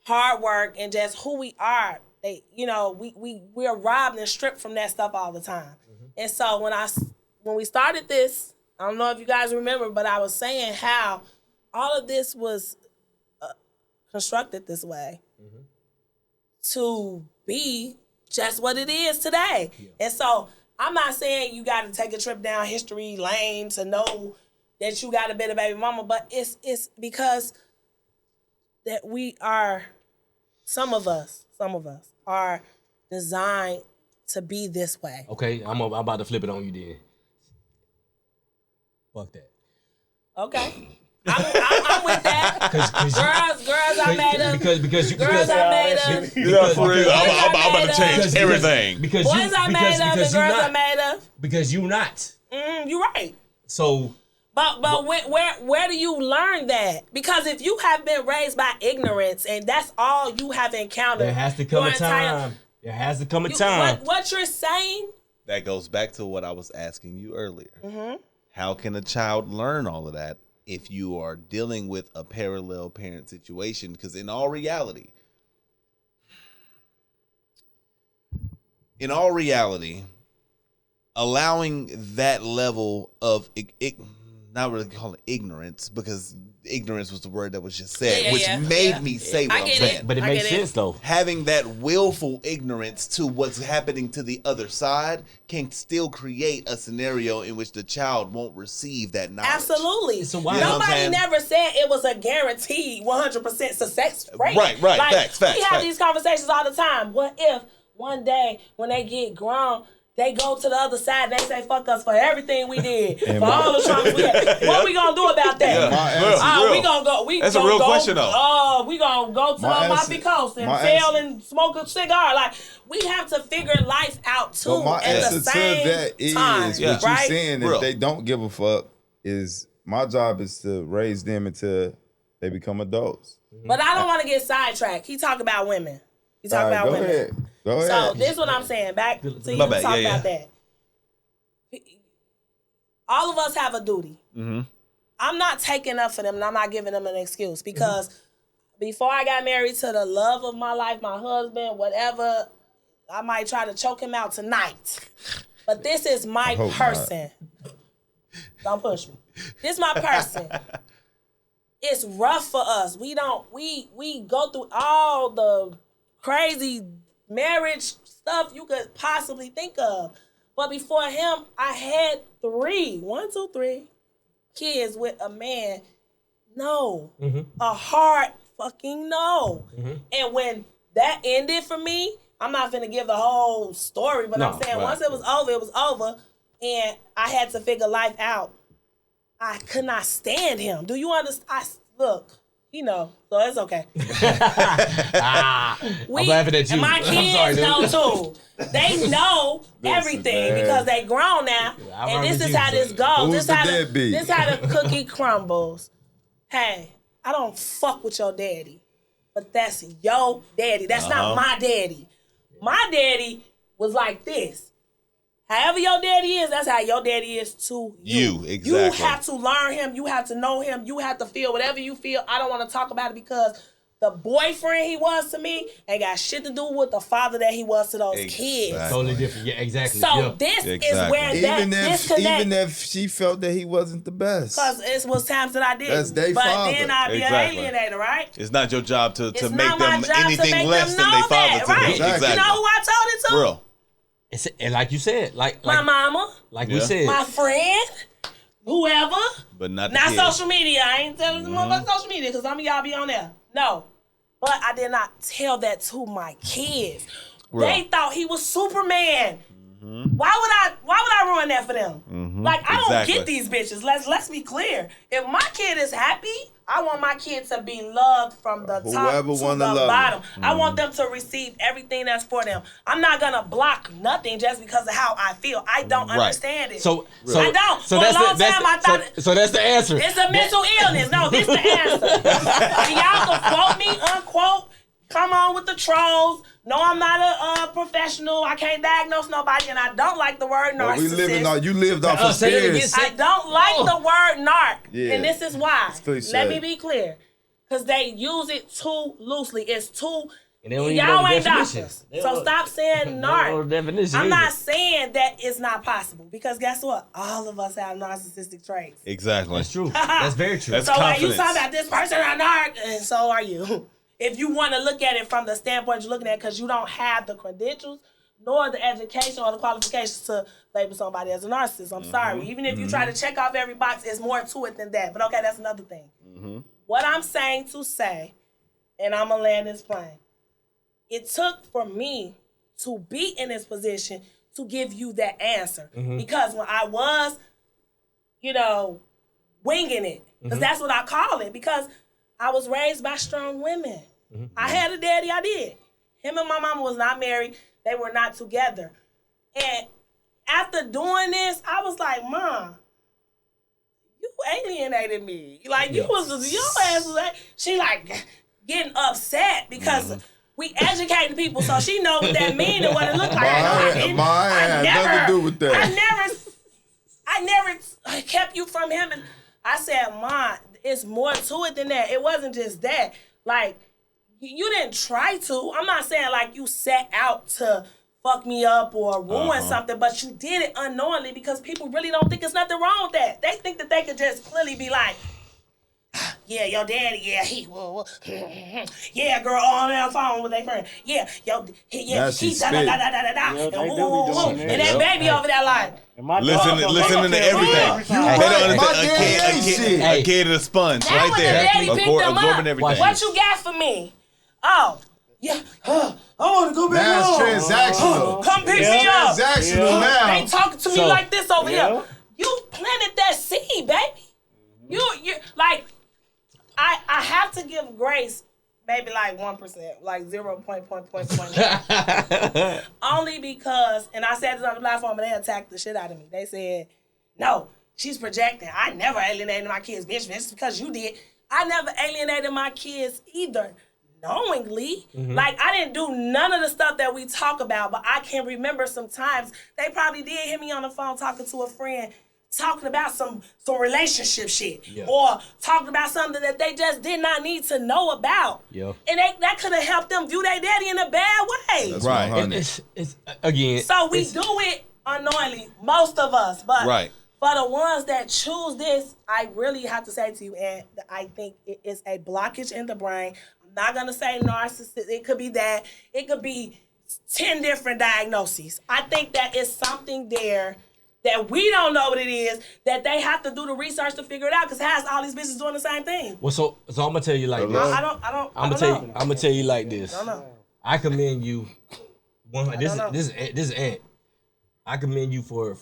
hard work and just who we are. We're robbed and stripped from that stuff all the time. And so when we started this, I don't know if you guys remember, but I was saying how all of this was constructed this way to be just what it is today. Yeah. And so I'm not saying you got to take a trip down history lane to know that you got a better baby mama, but it's because that we are, some of us are designed to be this way. Okay, I'm about to flip it on you then. Fuck that. Okay. I'm with that. Girls are made of. Because are made of. For real, I'm about to change everything. Boys are made of and girls are made of. Because you not. You're right. So. But where do you learn that? Because if you have been raised by ignorance and that's all you have encountered, there has to come a time. There has to come a time. What you're saying? That goes back to what I was asking you earlier. How can a child learn all of that if you are dealing with a parallel parent situation? Because in all reality, allowing that level of not really call it ignorance, because ignorance was the word that was just said, which made me say what I'm saying. But it makes sense though. Having that willful ignorance to what's happening to the other side can still create a scenario in which the child won't receive that knowledge. Absolutely. So why? Nobody never said it was a guaranteed 100% success rate. Right. Like, Facts. We have these conversations all the time. What if one day when they get grown, they go to the other side and they say, fuck us for everything we did, for all the traumas we had. What we gonna do about that? We gonna go. That's a real question, though. We gonna go to the Amalfi Coast and sail and smoke a cigar. Like, we have to figure life out too. But my answer to that is what you're saying. If they don't give a fuck, is my job is to raise them until they become adults. But I don't want to get sidetracked. He talk about women. He talk about women. Go ahead. So this is what I'm saying. Back to you to talk about that. All of us have a duty. I'm not taking up for them and I'm not giving them an excuse because before I got married to the love of my life, my husband, whatever, I might try to choke him out tonight. But this is my hope person. Don't push me. This is my person. It's rough for us. We go through all the crazy marriage stuff you could possibly think of. But before him, I had 3 kids with a man. No. A hard fucking no. And when that ended for me, I'm not finna give the whole story, but I'm saying once it was over, and I had to figure life out. I could not stand him. Do you understand? Look, so it's okay. I'm laughing at you. And my kids know too. They know everything because they grown now. And this is how this goes. Who's the deadbeat? This how the cookie crumbles. Hey, I don't fuck with your daddy, but that's your daddy. That's not my daddy. My daddy was like this. However your daddy is, that's how your daddy is to you. Exactly. You have to learn him. You have to know him. You have to feel whatever you feel. I don't want to talk about it because the boyfriend he was to me ain't got shit to do with the father that he was to those kids. Totally different. Yeah, exactly. So this is where that disconnect. Even if she felt that he wasn't the best. Because it was times that I didn't. That's their but father. then I'd be an alienator, right? It's not your job to It's make not my them job to anything make less them than they know father that, to them. right? Exactly. You know who I told it to? Real. And like you said, like My mama, like we said, my friend, whoever. But not Not kids. social media. I ain't telling them about social media because some of y'all be on there. No. But I did not tell that to my kids. Real. They thought he was Superman. Why would I ruin that for them? Like, I don't get these bitches. Let's be clear. If my kid is happy, I want my kid to be loved from the top Whoever to wanna the love bottom. I want them to receive everything that's for them. I'm not gonna block nothing just because of how I feel. I don't understand it. So I don't. So For a that's long the, time, I thought so that's the answer. it's a mental illness. No, this the answer. And y'all can quote me, unquote. Come on with the trolls. No, I'm not a professional. I can't diagnose nobody, and I don't like the word narcissist. You lived off of say it again. Spears. I don't like the word narc, Yeah. and this is why. cliche. Let me be clear, because they use it too loosely. It's too. And they don't even Y'all know the ain't definition. doctors, They so don't- stop saying they don't know narc. the definition I'm either. not saying that it's not possible, because guess what? All of us have narcissistic traits. Exactly. That's true. That's very true. That's So when you confidence. talk about this person a narc, and so are you. If you want to look at it from the standpoint you're looking at, because you don't have the credentials, nor the education or the qualifications to label somebody as a narcissist. I'm sorry. Even if you try to check off every box, there's more to it than that. But okay, that's another thing. What I'm saying to say, and I'm going to land this plane, it took for me to be in this position to give you that answer. Because when I was, winging it, because that's what I call it, because I was raised by strong women. I had a daddy, I did. Him and my mama was not married. They were not together. And after doing this, I was like, Mom, you alienated me. Like, your ass was like, she like getting upset because we educating people so she know what that mean and what it look like. Mine had nothing to do with that. I never kept you from him. And I said, Mom, it's more to it than that. It wasn't just that. Like, you didn't try to. I'm not saying like you set out to fuck me up or ruin something, but you did it unknowingly because people really don't think there's nothing wrong with that. They think that they could just clearly be like, yeah, your daddy, yeah, yeah, girl, on that phone with their friend. Yeah, Now he she da-da-da-da-da-da. Yeah, they do be doing that. And that baby over there like, And my Listening to everything. You They don't my understand. daddy ain't shit. A kid is a sponge now right when there. the daddy picked them Absorbing up, everything. what you got for me? Oh, yeah, I want to go back Now home. it's transactional. Come pick me up. Transactional now. They talking to me So- like this over Yeah. here. You planted that seed, baby. You like, I have to give grace, maybe like 1%, like 0.1. Only because, and I said this on the platform, and they attacked the shit out of me. They said, no, she's projecting. I never alienated my kids, bitch. It's because you did. I never alienated my kids either. Knowingly. Like, I didn't do none of the stuff that we talk about, but I can remember sometimes they probably did hear me on the phone talking to a friend talking about some relationship shit, Yeah. or talking about something that they just did not need to know about. Yeah. And that could have helped them view their daddy in a bad way. That's Right. 100. It's again. So we do it unknowingly, most of us, but Right. for the ones that choose this, I really have to say to you, and I think it is a blockage in the brain. I'm not gonna say narcissist. It could be that. It could be 10 different diagnoses. I think that is something there that we don't know what it is, that they have to do the research to figure it out, because has all these bitches doing the same thing. Well, so I'm gonna tell you like this. I don't know. I'm gonna tell you like this. I don't know. I commend you. This know. is Ant. I commend you for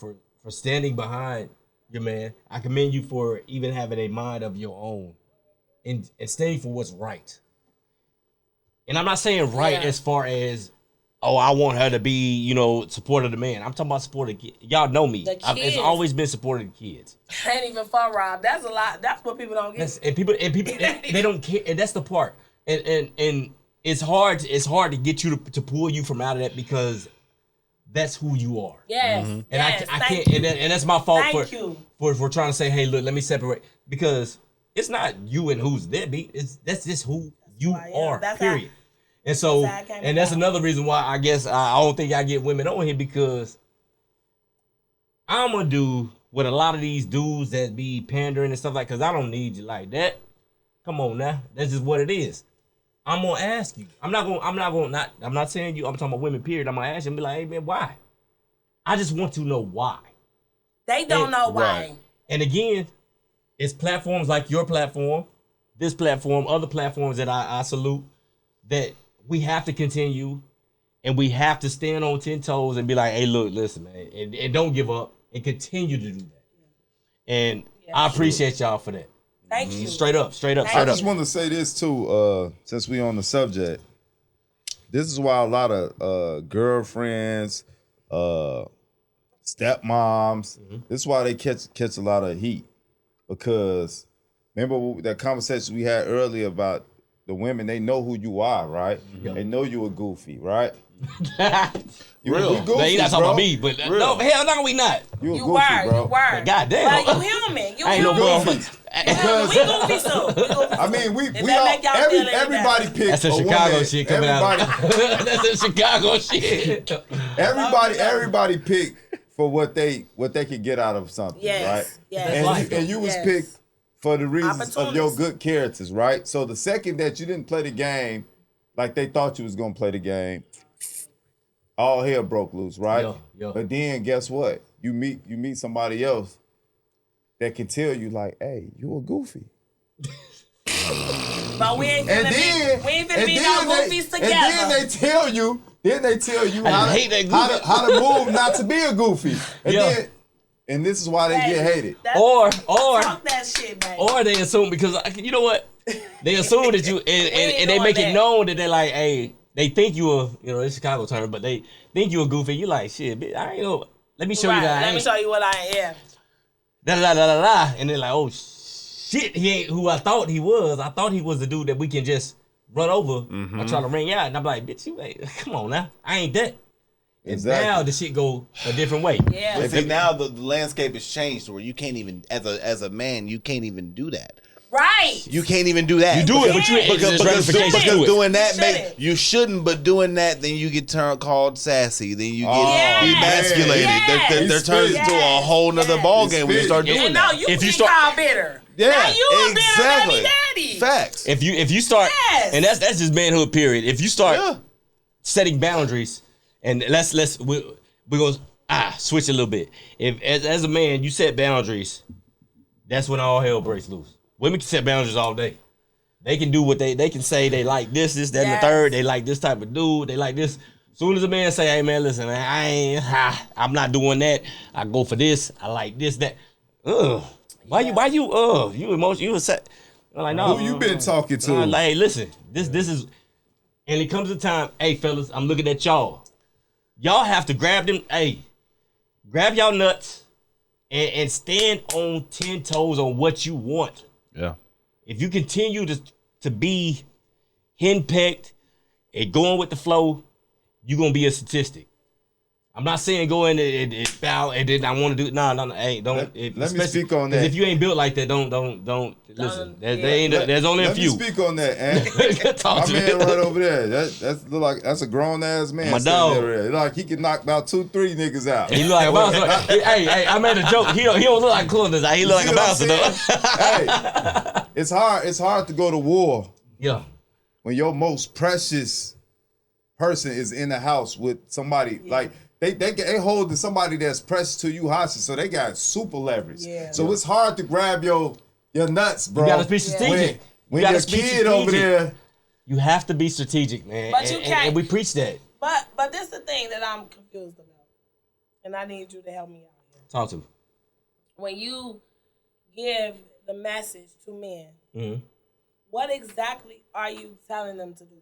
standing behind your man. I commend you for even having a mind of your own and standing for what's right. And I'm not saying right as far as, oh, I want her to be, support of the man. I'm talking about support of kids. Y'all know me. The It's kids. always been support of the kids. Ain't even fun, Rob. That's a lot. That's what people don't get. And people they don't care, and that's the part. And it's hard to get you to pull you from out of that, because that's who you are. Yes. And yes, I thank can't, you. and that's my fault Thank you. for trying to say, hey, look, let me separate, because it's not you and who's deadbeat. That's just who you who I am. are. That's period. And so, that's how I came and that's about. another reason why I guess I don't think I get women on here, because I'm gonna do what a lot of these dudes that be pandering and stuff like, because I don't need you like that. Come on now, that's just what it is. I'm gonna ask you. I'm not saying you. I'm talking about women. Period. I'm gonna ask you and be like, hey man, why? I just want to know why. They don't know why. right. And again, it's platforms like your platform, this platform, other platforms that I salute, that we have to continue, and we have to stand on 10 toes and be like, hey, look, listen, man, and don't give up, and continue to do that. And I appreciate y'all for that. Thank you. Straight up. I just want to say this too, since we on the subject. This is why a lot of girlfriends, stepmoms, this is why they catch a lot of heat. Because remember that conversation we had earlier about the women, they know who you are, right? They know you a goofy, right? You Real. we goofy, Now, you're not talking bro. about me, but Real. no, hell no, we not. You a You goofy, were. bro. You were. God damn. But you human. You I ain't no human. goofy. Because We goofy too. We goofy I mean, we that all, make y'all feel any everybody better? pick That's a a Chicago woman. shit coming out. That's a Chicago shit. Everybody pick for what they could get out of something, Yes, right? yes. And, That's life, and you was yes. picked for the reasons of your Opportunities. good characters, right? So the second that you didn't play the game like they thought you was gonna play the game, all hell broke loose, right? Yeah. But then guess what? You meet somebody else that can tell you like, hey, you a goofy. But we ain't And finna then be no goofies together. And then they tell you I hate that goofy. how to move not to be a goofy. And Yeah. then and this is why they get hated. Or talk that shit, baby. or they assume, because you know what? They assume that you and they make it known that they're like, hey, they think you a, it's Chicago term, but they think you a goofy. You like, shit, bitch, I ain't know. Let me show you that I Let ain't. me show you what I am. Da da da da da. And they're like, oh shit, he ain't who I thought he was. I thought he was the dude that we can just run over or try to ring out. And I'm like, bitch, you ain't, come on now. I ain't that. And Exactly. now the shit go a different way. Yeah. But see, now the landscape has changed to where you can't even, as a man, you can't even do that. Right. You can't even do that. You do it, but you because ramifications to it. doing that shouldn't. you shouldn't, but doing that, then you get called sassy, then you get Yes. emasculated. Yes. That turns Yes. into a whole nother Yes. ball game when you start It's doing And that. no, you If can you get start- called bitter. Yeah, Now you a exactly. bitter baby daddy. Facts. If you start, Yes. and that's just manhood period. If you start Yeah. setting boundaries, and we're gonna switch a little bit. If as a man you set boundaries, that's when all hell breaks loose. Women can set boundaries all day. They can do what they can say. They like this, that, and the Yes. third. They like this type of dude. They like this. As soon as a man say, "Hey man, listen, man, I'm not doing that. I go for this. I like this, that." Why you emotional? You upset? I'm like, no. Who you been talking to? Like, hey, listen, this is, and it comes a time. Hey, fellas, I'm looking at y'all. Y'all have to grab y'all nuts, and stand on 10 toes on what you want. Yeah. If you continue to be henpecked and going with the flow, you're gonna be a statistic. I'm not saying go in and foul and then I want to do no. Hey, don't. Let me speak on that. If you ain't built like that, don't listen. There's only a few. Let me speak on that, and Talk my to man me. right over there. That's look like that's a grown ass man. My sitting dog. there. Like he can knock about 2-3 niggas out. He look like a bouncer. Hey, I made a joke. He don't look like Clovis. He look like a bouncer though. Hey, it's hard to go to war Yeah. when your most precious person is in the house with somebody like. They holding somebody that's precious to you hostage, so they got super leverage. Yeah. So it's hard to grab your nuts, bro. You gotta be strategic. When your kid over there, you have to be strategic, man. But you can't. And we preach that. But this is the thing that I'm confused about, and I need you to help me out here. Talk to me. When you give the message to men, Mm-hmm. what exactly are you telling them to do?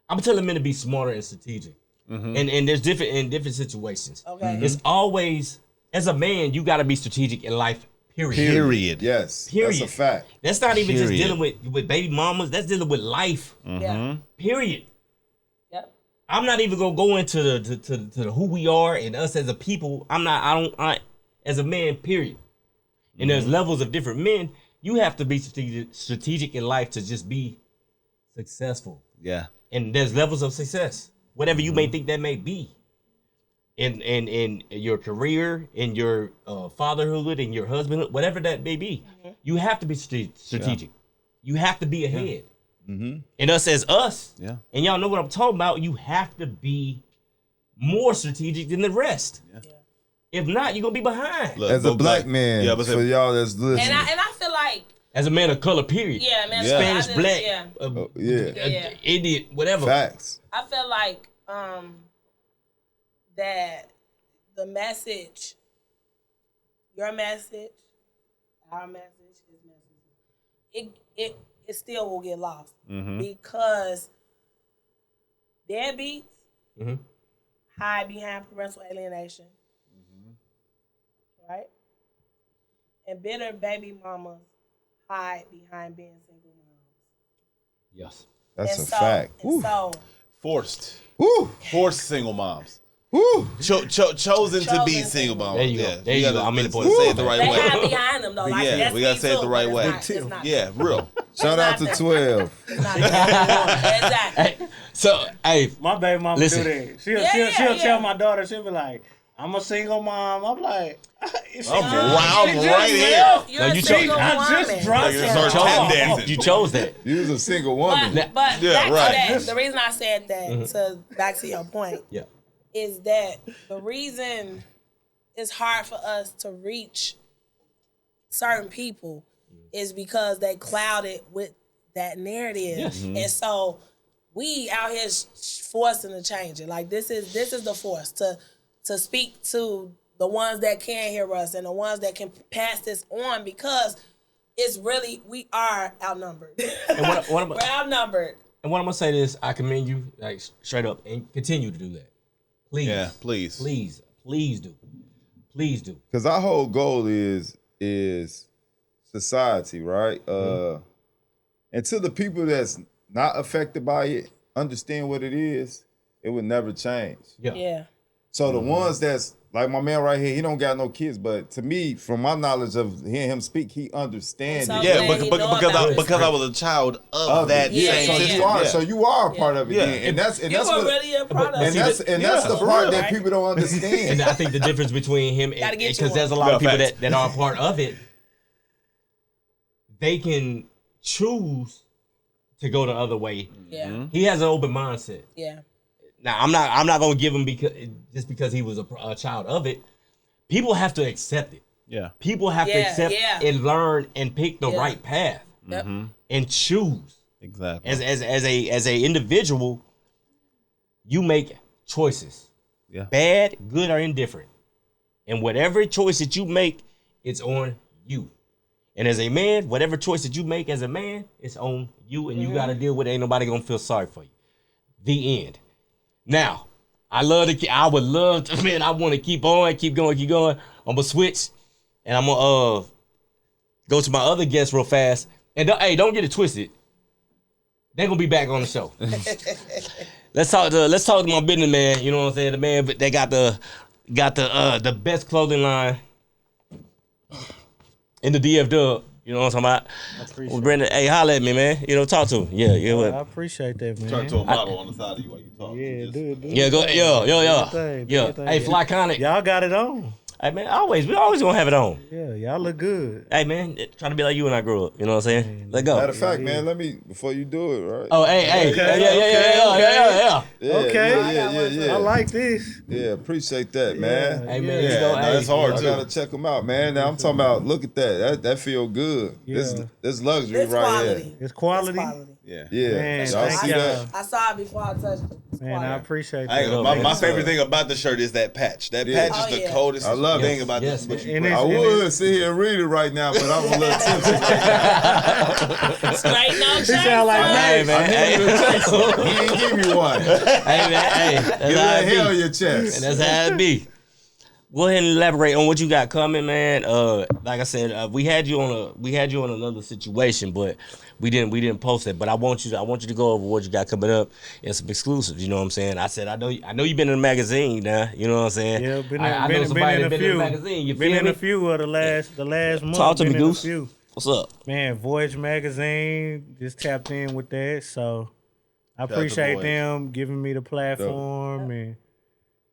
I'm telling men to be smarter and strategic. Mm-hmm. And there's different situations. Okay. It's always, as a man, you got to be strategic in life. Period. yes, Period. that's a fact. That's not even just Period. dealing with baby mamas. That's dealing with life. Yeah. Period. Yep. I'm not even gonna go into the who we are and us as a people. I as a man. Period. And there's levels of different men. You have to be strategic in life to just be successful. Yeah. And there's levels of success, whatever you may think that may be. In your career, in your fatherhood, in your husbandhood, whatever that may be, you have to be strategic. You have to be ahead. And us as us, and y'all know what I'm talking about, you have to be more strategic than the rest. If not, you're gonna be behind. As a black man, for y'all that's listening, And I feel like, As a man of color, period. yeah, man, Spanish, I black, yeah. Indian, whatever. facts. I feel like that the message, your message, our message, his message, it still will get lost because deadbeats hide behind parental alienation, right? And bitter baby mamas hide behind being single moms. Yes. That's And a fact. And so Forced Woo, single moms. woo. Chosen to be Chosen single moms. There you go. Yeah. There you go. I'm in the point. Say it the right they way. hide behind them though. Like, Yeah, that's we gotta me say it too, the right but way. it's not Yeah, real. Shout out to not 12. It's not that. Exactly. Hey, so, hey, My baby mama Listen. do that. Yeah, She'll yeah. tell my daughter, she'll be like, I'm a single mom. I'm like, I'm right here. You're No, a you single chose- I woman. just dropped Niggas her start tap off. dancing. you chose that. You was a single woman. But back Yeah, to right. that, the reason I said that, back to your point, Yeah. is that the reason it's hard for us to reach certain people is because they cloud it with that narrative. Yes. And so we out here forcing to change it. Like this is the force to speak to the ones that can hear us and the ones that can pass this on, because it's really, we are outnumbered. And what We're outnumbered. And what I'm gonna say is, I commend you, like, straight up, and continue to do that. Please. Yeah, please. Please do. Please do. Because our whole goal is society, right? And to the people that's not affected by it, understand what it is, it would never change. Yeah. Yeah. So the ones that's like my man right here, he don't got no kids, but to me, from my knowledge of hearing him speak, he understands So it. Yeah, glad he know about because I was a child of that yeah, same so yeah, you yeah. are, so you are a part of it, Yeah. then. and that's You what, were really a product. and that's the for part real. that people don't understand. And I think the difference between him Gotta and, get you because one. there's a lot of Yeah, people facts. that are a part of it, they can choose to go the other way. Yeah. He has an open mindset. Yeah. Now, I'm not gonna give him because he was a child of it. People have to accept it. Yeah. People have to Yeah, accept yeah. and learn and pick the Yeah. right path Yep. and choose. Exactly. As a individual, you make choices. Yeah. Bad, good, or indifferent. And whatever choice that you make, it's on you. And as a man, whatever choice that you make as a man, it's on you, and you got to deal with it. Ain't nobody gonna feel sorry for you. The end. Now, I would love to, man, I want to keep going. I'm gonna switch, and I'm gonna go to my other guest real fast. And hey, don't get it twisted. They're gonna be back on the show. let's talk to my business man. You know what I'm saying? The man, but they got the best clothing line in the DFW. You know what I'm talking about? Well, Brendan, hey, holla at me, man. You know, talk to him. Yeah. I appreciate that, man. Turn to a model on the side of you while you talk. Yeah, do it. Yeah, go, yo. Hey, Flykonic. Y'all got it on. Hey, man, we always gonna have it on. Yeah, y'all look good. Hey, man, trying to be like you when I grow up. You know what I'm saying? Let go. Matter of fact, man, let me before you do it, right? Oh, hey, yeah. Yeah. I like this. Yeah, appreciate that, man. Hey, man, Yeah, you know, that's hard I too. gotta check them out, man. Now I'm talking about. Look at that. That feel good. Yeah. This luxury It's right quality. here. It's quality. It's quality. Yeah. Yeah, Man, y'all thank see y'all. that? I saw it before I touched it. It's Man, I quality. appreciate I ain't that. gonna, my favorite thing about the shirt is that patch. That Yeah. patch is Oh, the yeah. coldest I love thing it. about Yes, this. And I would sit here and read it right now, but I'm a little tipsy. Straight no He sound like Hey, Max. man, hey, He ain't give me one. hey, man, hey. That's Give how a it be. hell your chest. And that's how it be. Go ahead and elaborate on what you got coming, man. Like I said, we had you on another situation, but we didn't post it. But I want you to go over what you got coming up and some exclusives. You know what I'm saying? I said I know you've been in the magazine now. You know what I'm saying? Yeah, I know somebody that been in the magazine. You been feel in me? a few of the last month. Talk to me, been in a Goose. few. What's up? Man, Voyage Magazine just tapped in with that, so I out to appreciate Voyage. them giving me the platform, and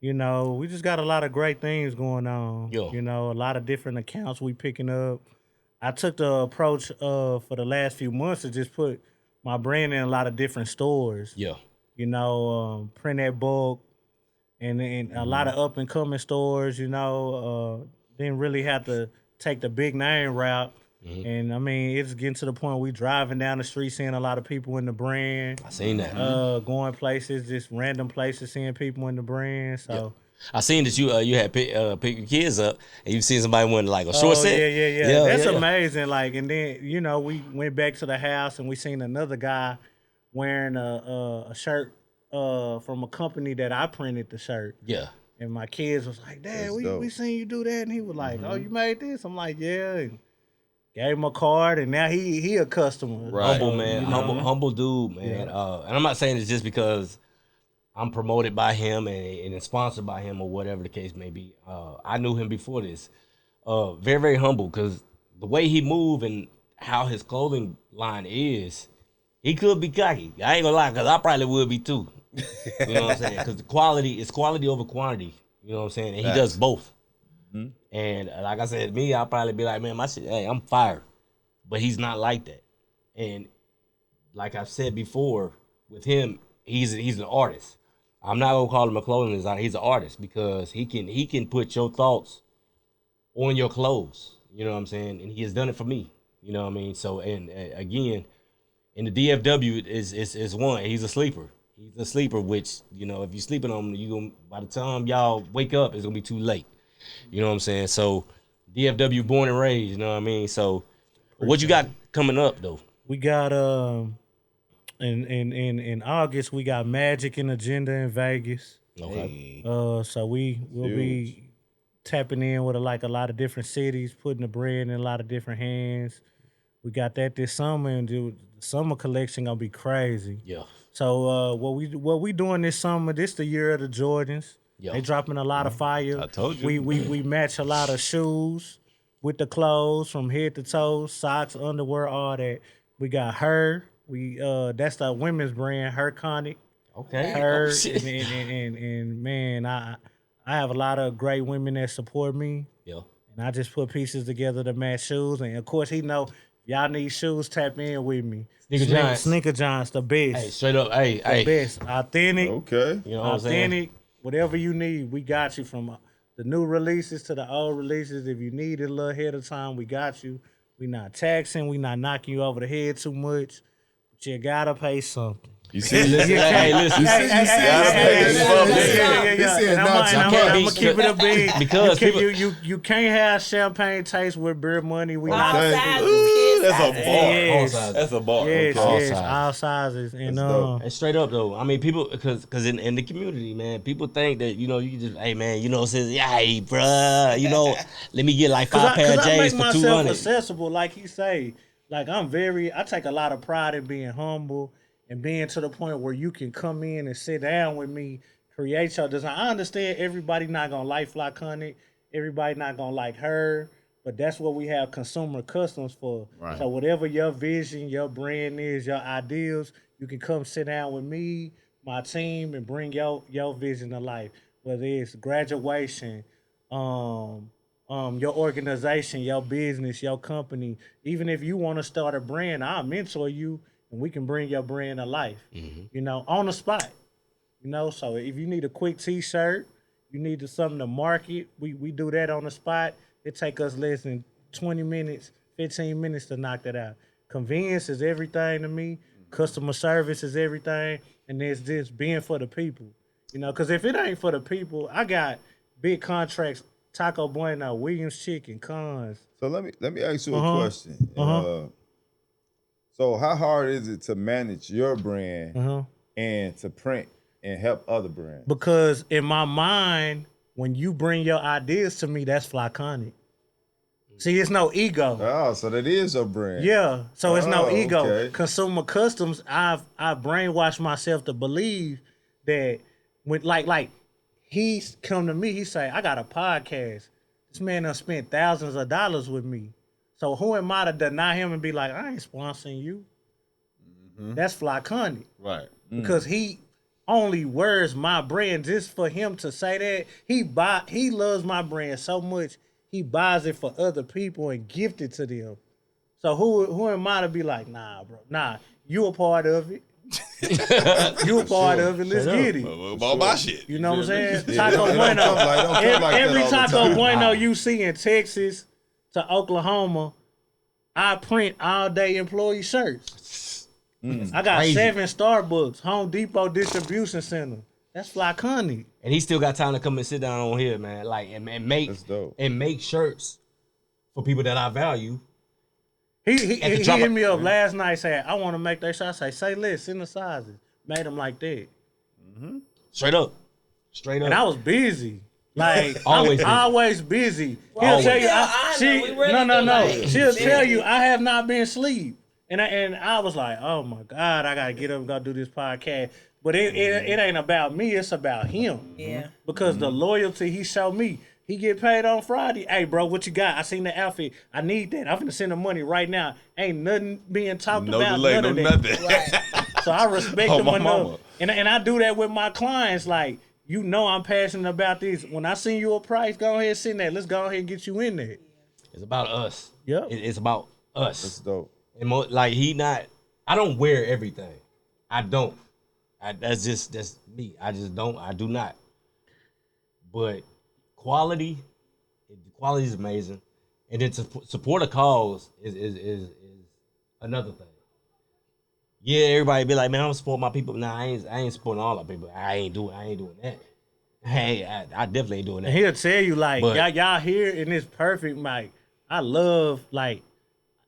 you know, we just got a lot of great things going on. Yeah. You know, a lot of different accounts we picking up. I took the approach for the last few months to just put my brand in a lot of different stores. Yeah. You know, print at bulk, and a lot of up and coming stores. You know, didn't really have to take the big name route. And I mean, it's getting to the point we driving down the street, seeing a lot of people in the brand. I seen that. Going places, just random places, seeing people in the brand. So I seen that you had pick your kids up and you seen somebody went like a short set. Yeah. That's amazing. Like, and then you know we went back to the house and we seen another guy wearing a shirt from a company that I printed the shirt. Yeah. And my kids was like, Dad, That's we dope. seen you do that, and he was like, Oh, you made this? I'm like, Yeah. And gave him a card, and now he a customer. Right. Humble man, You know? humble dude, man. And I'm not saying it's just because I'm promoted by him and sponsored by him or whatever the case may be. I knew him before this. Very, very humble because the way he move and how his clothing line is, he could be cocky. I ain't gonna lie, because I probably would be too. You know what I'm saying? Because the quality is quality over quantity. You know what I'm saying? And he does both. And like I said, me, I'll probably be like, man, my shit, hey, I'm fired. But he's not like that. And like I've said before, with him, he's an artist. I'm not gonna call him a clothing designer. He's an artist because he can put your thoughts on your clothes. You know what I'm saying? And he has done it for me. You know what I mean? So and again, in the DFW is one. He's a sleeper. He's a sleeper, which, you know, if you're sleeping on him, you gonna, by the time y'all wake up, it's gonna be too late. You know what I'm saying? So DFW born and raised, you know what I mean? So what you got coming up though? We got in August we got Magic and Agenda in Vegas. Okay. So we will be tapping in with a lot of different cities, putting the brand in a lot of different hands. We got that this summer, and the summer collection gonna be crazy. Yeah. So what we doing this summer? This the year of the Jordans. Yeah. They dropping a lot of fire. I told you. We match a lot of shoes with the clothes from head to toe, socks, underwear, all that. We got her. We that's the women's brand, Flykonic. Okay. Her Oh, shit. and man, I have a lot of great women that support me, Yeah. and I just put pieces together to match shoes. And of course, he know y'all need shoes. Tap in with me. Sneaker Giants. Sneaker Giants, the best. Hey, straight up, hey, The hey. best, authentic, Okay. You know what I'm saying? authentic. Whatever you need, we got you. From the new releases to the old releases. If you need it a little ahead of time, we got you. We not taxing. We not knocking you over the head too much. But you gotta pay something. You see, Listen, hey, listen. You see, Gotta pay this fuck. He said not too I'm much. gonna keep it a beat Because you can't have champagne taste with beer money. We All not. Okay. sizes, kids That's a sizes. bar. Yes. That's a bar. Yes, All yes, sizes. all sizes, and That's dope. And straight up though, I mean, people, because in the community, man, people think that, you know, you can just, hey man, you know, says, yeah, hey, bruh, you know, let me get like 5 pair of I make J's for myself 200. accessible, like he say. Like I take a lot of pride in being humble and being to the point where you can come in and sit down with me, create your design. I understand everybody not gonna like Flykonic, everybody not gonna like her, but that's what we have consumer customs for. Right. So whatever your vision, your brand is, your ideals, you can come sit down with me, my team, and bring your vision to life. Whether it's graduation, your organization, your business, your company. Even if you want to start a brand, I'll mentor you, and we can bring your brand to life. You know, on the spot. You know, so if you need a quick T-shirt, you need something to market, we do that on the spot. It take us less than 20 minutes, 15 minutes to knock that out. Convenience is everything to me. Customer service is everything. And there's this being for the people. You know, because if it ain't for the people, I got big contracts, Taco Bueno, Williams Chicken, Cons. So let me ask you a question. So how hard is it to manage your brand and to print and help other brands? Because in my mind, when you bring your ideas to me, that's Flykonic. See, it's no ego. Oh, so that is your brand. Yeah, so it's no ego. Okay. Consumer Customs, I've brainwashed myself to believe that when like he's come to me, he say, I got a podcast. This man done spent thousands of dollars with me. So who am I to deny him and be like, I ain't sponsoring you? That's Flykonic. Right. Because he only wears my brand just for him to say that. He loves my brand so much, he buys it for other people and gift it to them. So who am I to be like, nah, bro, nah, you a part of it. You a part of it. Let's get it. About my shit. You know what I'm saying? Yeah, Taco don't Bueno. come like Every that all the Taco time. Bueno you see in Texas to Oklahoma, I print all day employee shirts. I got Crazy. 7 Starbucks, Home Depot distribution center. That's Flykonic. And he still got time to come and sit down on here, man. Like and make That's dope. and make shirts for people that I value. He At the drop hit of- me up last night saying, I want to make that shirt. I say less, send the sizes. Made them like that. Straight up. Straight up. And I was busy. Like Always I'm busy. always busy. Well, He'll tell we you, feel honored. We really no. do, like, She'll busy. tell you I have not been asleep. And I was like, oh my God, I gotta get up and go do this podcast. But it ain't about me, it's about him. Yeah. Because the loyalty he showed me. He get paid on Friday. Hey, bro, what you got? I seen the outfit. I need that. I'm finna send the money right now. Ain't nothing being talked No about. delay, none no of that. nothing. Right. So I respect Oh, him my enough. mama. And I do that with my clients. Like, you know I'm passionate about this. When I send you a price, go ahead and send that. Let's go ahead and get you in there. It's about us. Yep. It's about us. That's dope. And like I don't wear everything. I don't. That's me. I just don't. I do not. But quality is amazing, and then to support a cause is another thing. Yeah, everybody be like, man, I'm support my people. Nah, I ain't supporting all our people. I ain't doing that. Hey, I definitely ain't doing And that. he'll tell you, like, But- y'all here and it's perfect. Like, I love, like,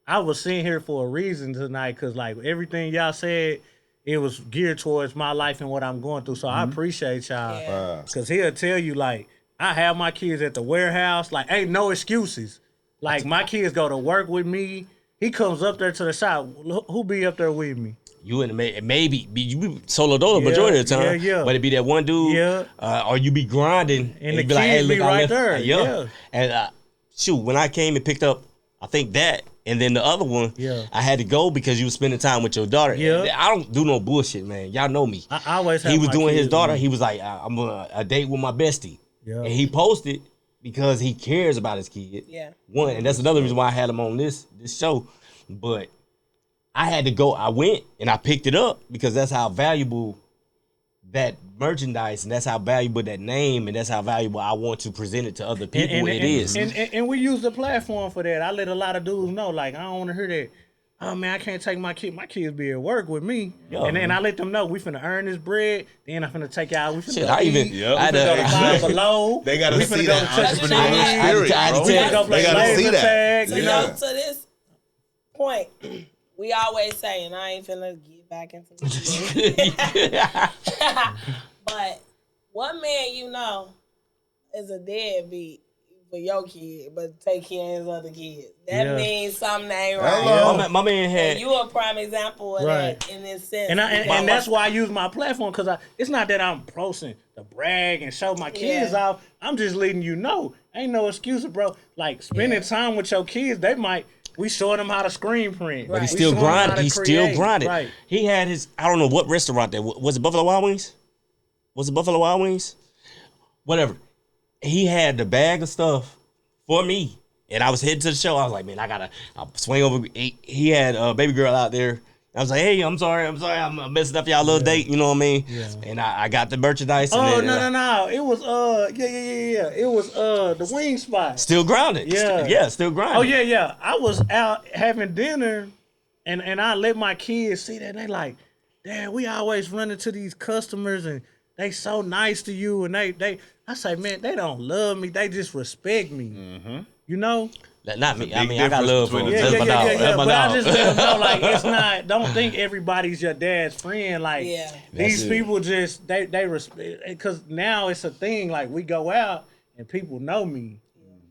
I was sitting here for a reason tonight because, like, everything y'all said, it was geared towards my life and what I'm going through. So I appreciate y'all. Yeah. Because he'll tell you, like, I have my kids at the warehouse. Like, ain't no excuses. Like, my kids go to work with me. He comes up there to the shop. Who be up there with me? You and maybe you be solo dolo majority of the time, yeah. but it be that one dude, Yeah. or you be grinding And the you be like, hey, kids look, be I right left. there, yeah. And shoot, when I came and picked up, I think that, and then the other one, Yeah. I had to go because you was spending time with your daughter. Yeah. And I don't do no bullshit, man. Y'all know me. I always have He was my doing his kids daughter. with me. He was like, I'm on a date with my bestie, Yeah. and he posted because he cares about his kid. Yeah. One, and that's another reason why I had him on this show, but. I had to go. I went and I picked it up because that's how valuable that merchandise and that's how valuable that name and that's how valuable I want to present it to other people. It is. And we use the platform for that. I let a lot of dudes know, like, I don't want to hear that. Oh man, I can't take my kid. My kids be at work with me, Yeah. and then I let them know we finna earn this bread. Then I'm finna take y'all. We finna Shit, go I even- eat. Yep. We I finna go to done- Five Below. They gotta We see finna go that to Touch entrepreneurial I- spirit, I- I- bro. I- We finna go play They gotta see laser that. tag. So You you know, know, to this point, we always say, and I ain't finna get back into this. But what man you know is a deadbeat for for your kid, but take care of his other kids. That means something ain't right. Hello. My man had. And you a prime example of that in this sense. And that's why I use my platform, because it's not that I'm posting to brag and show my kids off. I'm just letting you know. Ain't no excuse, bro. Like, spending time with your kids, we showing them how to screen print. But he still grinded. He still grinded. Right. He had his, I don't know what restaurant that was. It Buffalo Wild Wings? Was it Buffalo Wild Wings? Whatever. He had the bag of stuff for me. And I was heading to the show. I was like, man, I'll swing over. He had a baby girl out there. I was like, hey, I'm sorry, I'm messing up y'all little date, you know what I mean? Yeah. And I got the merchandise. Oh, no. It was, It was, the wing spot. Still grounded. Yeah, still grinding. Oh, yeah. I was out having dinner, and I let my kids see that. And they like, Dad, we always run into these customers, and they so nice to you. And I say, man, they don't love me. They just respect me. Mm-hmm. You know? Not me. I mean, I got love for him. Yeah. But I just let them know, like, it's not. Don't think everybody's your dad's friend. Like, these people just they respect, because now it's a thing. Like, we go out and people know me,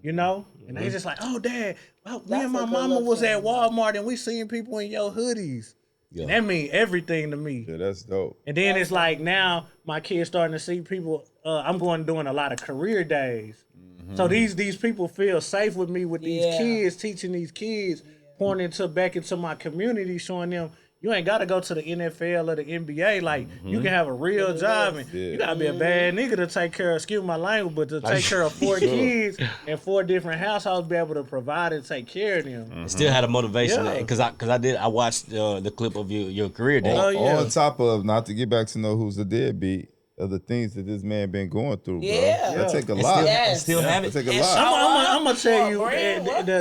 you know, and they just like, oh, Dad, me and my mama was at Walmart and we seeing people in your hoodies. Yeah. And that mean everything to me. Yeah, that's dope. And then it's like now my kids starting to see people. I'm doing a lot of career days. So these people feel safe with me with these kids, teaching these kids, pointing back into my community, showing them you ain't got to go to the NFL or the NBA. Like, you can have a real job, and you got to be a bad nigga to take care of, excuse my language, but to take care of 4 kids and 4 different households, be able to provide and take care of them. Still had a motivation, because I watched the clip of your career day. On top of, not to get back to know who's the deadbeat, of the things that this man been going through, bro. That take a lot. Still have it. Take a lot. I'm gonna tell you,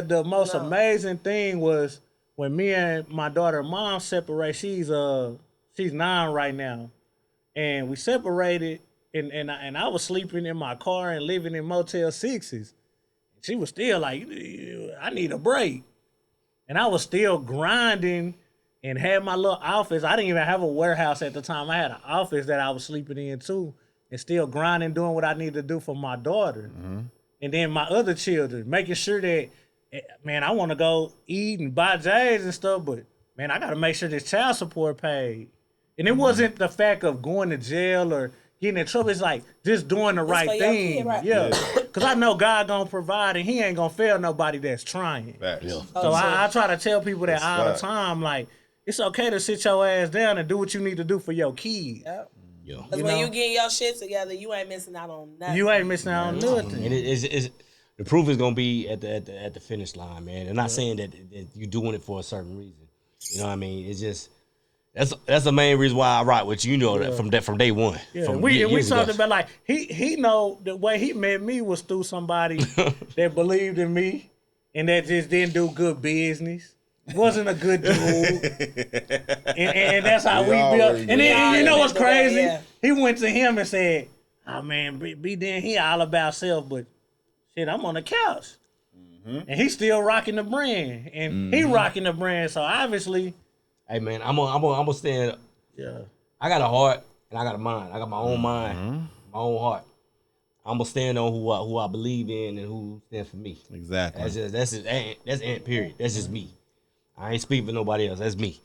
the most amazing thing was when me and my daughter mom separated. She's 9 right now, and we separated, and I was sleeping in my car and living in Motel 6s. She was still like, I need a break, and I was still grinding. And had my little office. I didn't even have a warehouse at the time. I had an office that I was sleeping in too, and still grinding, doing what I needed to do for my daughter. And then my other children, making sure that, man, I want to go eat and buy J's and stuff, but man, I got to make sure this child support paid. And it wasn't the fact of going to jail or getting in trouble. It's like just doing the right thing. Kid, right? Yeah. Because I know God gonna provide, and he ain't gonna fail nobody that's trying. So I try to tell people that all the time, like, it's okay to sit your ass down and do what you need to do for your kids. Because when you get your shit together, you ain't missing out on nothing. You ain't missing out on nothing. And the proof is gonna be at the finish line, man. I'm not saying that you're doing it for a certain reason. You know what I mean? It's just that's the main reason why I rock with you. You know that from day one. Yeah, we talked about, like, he know the way he met me was through somebody that believed in me and that just didn't do good business. Wasn't a good dude, and that's how we built. And then you know what's crazy? Yeah. He went to him and said, "Oh man, B then he all about self, but shit, I'm on the couch." And he's still rocking the brand, and he rocking the brand. So obviously, hey man, I'm gonna stand. Yeah, I got a heart and I got a mind. I got my own mind, my own heart. I'm gonna stand on who I believe in and who stands for me. Exactly. That's Ant. Period. That's just me. I ain't speaking for nobody else. That's me.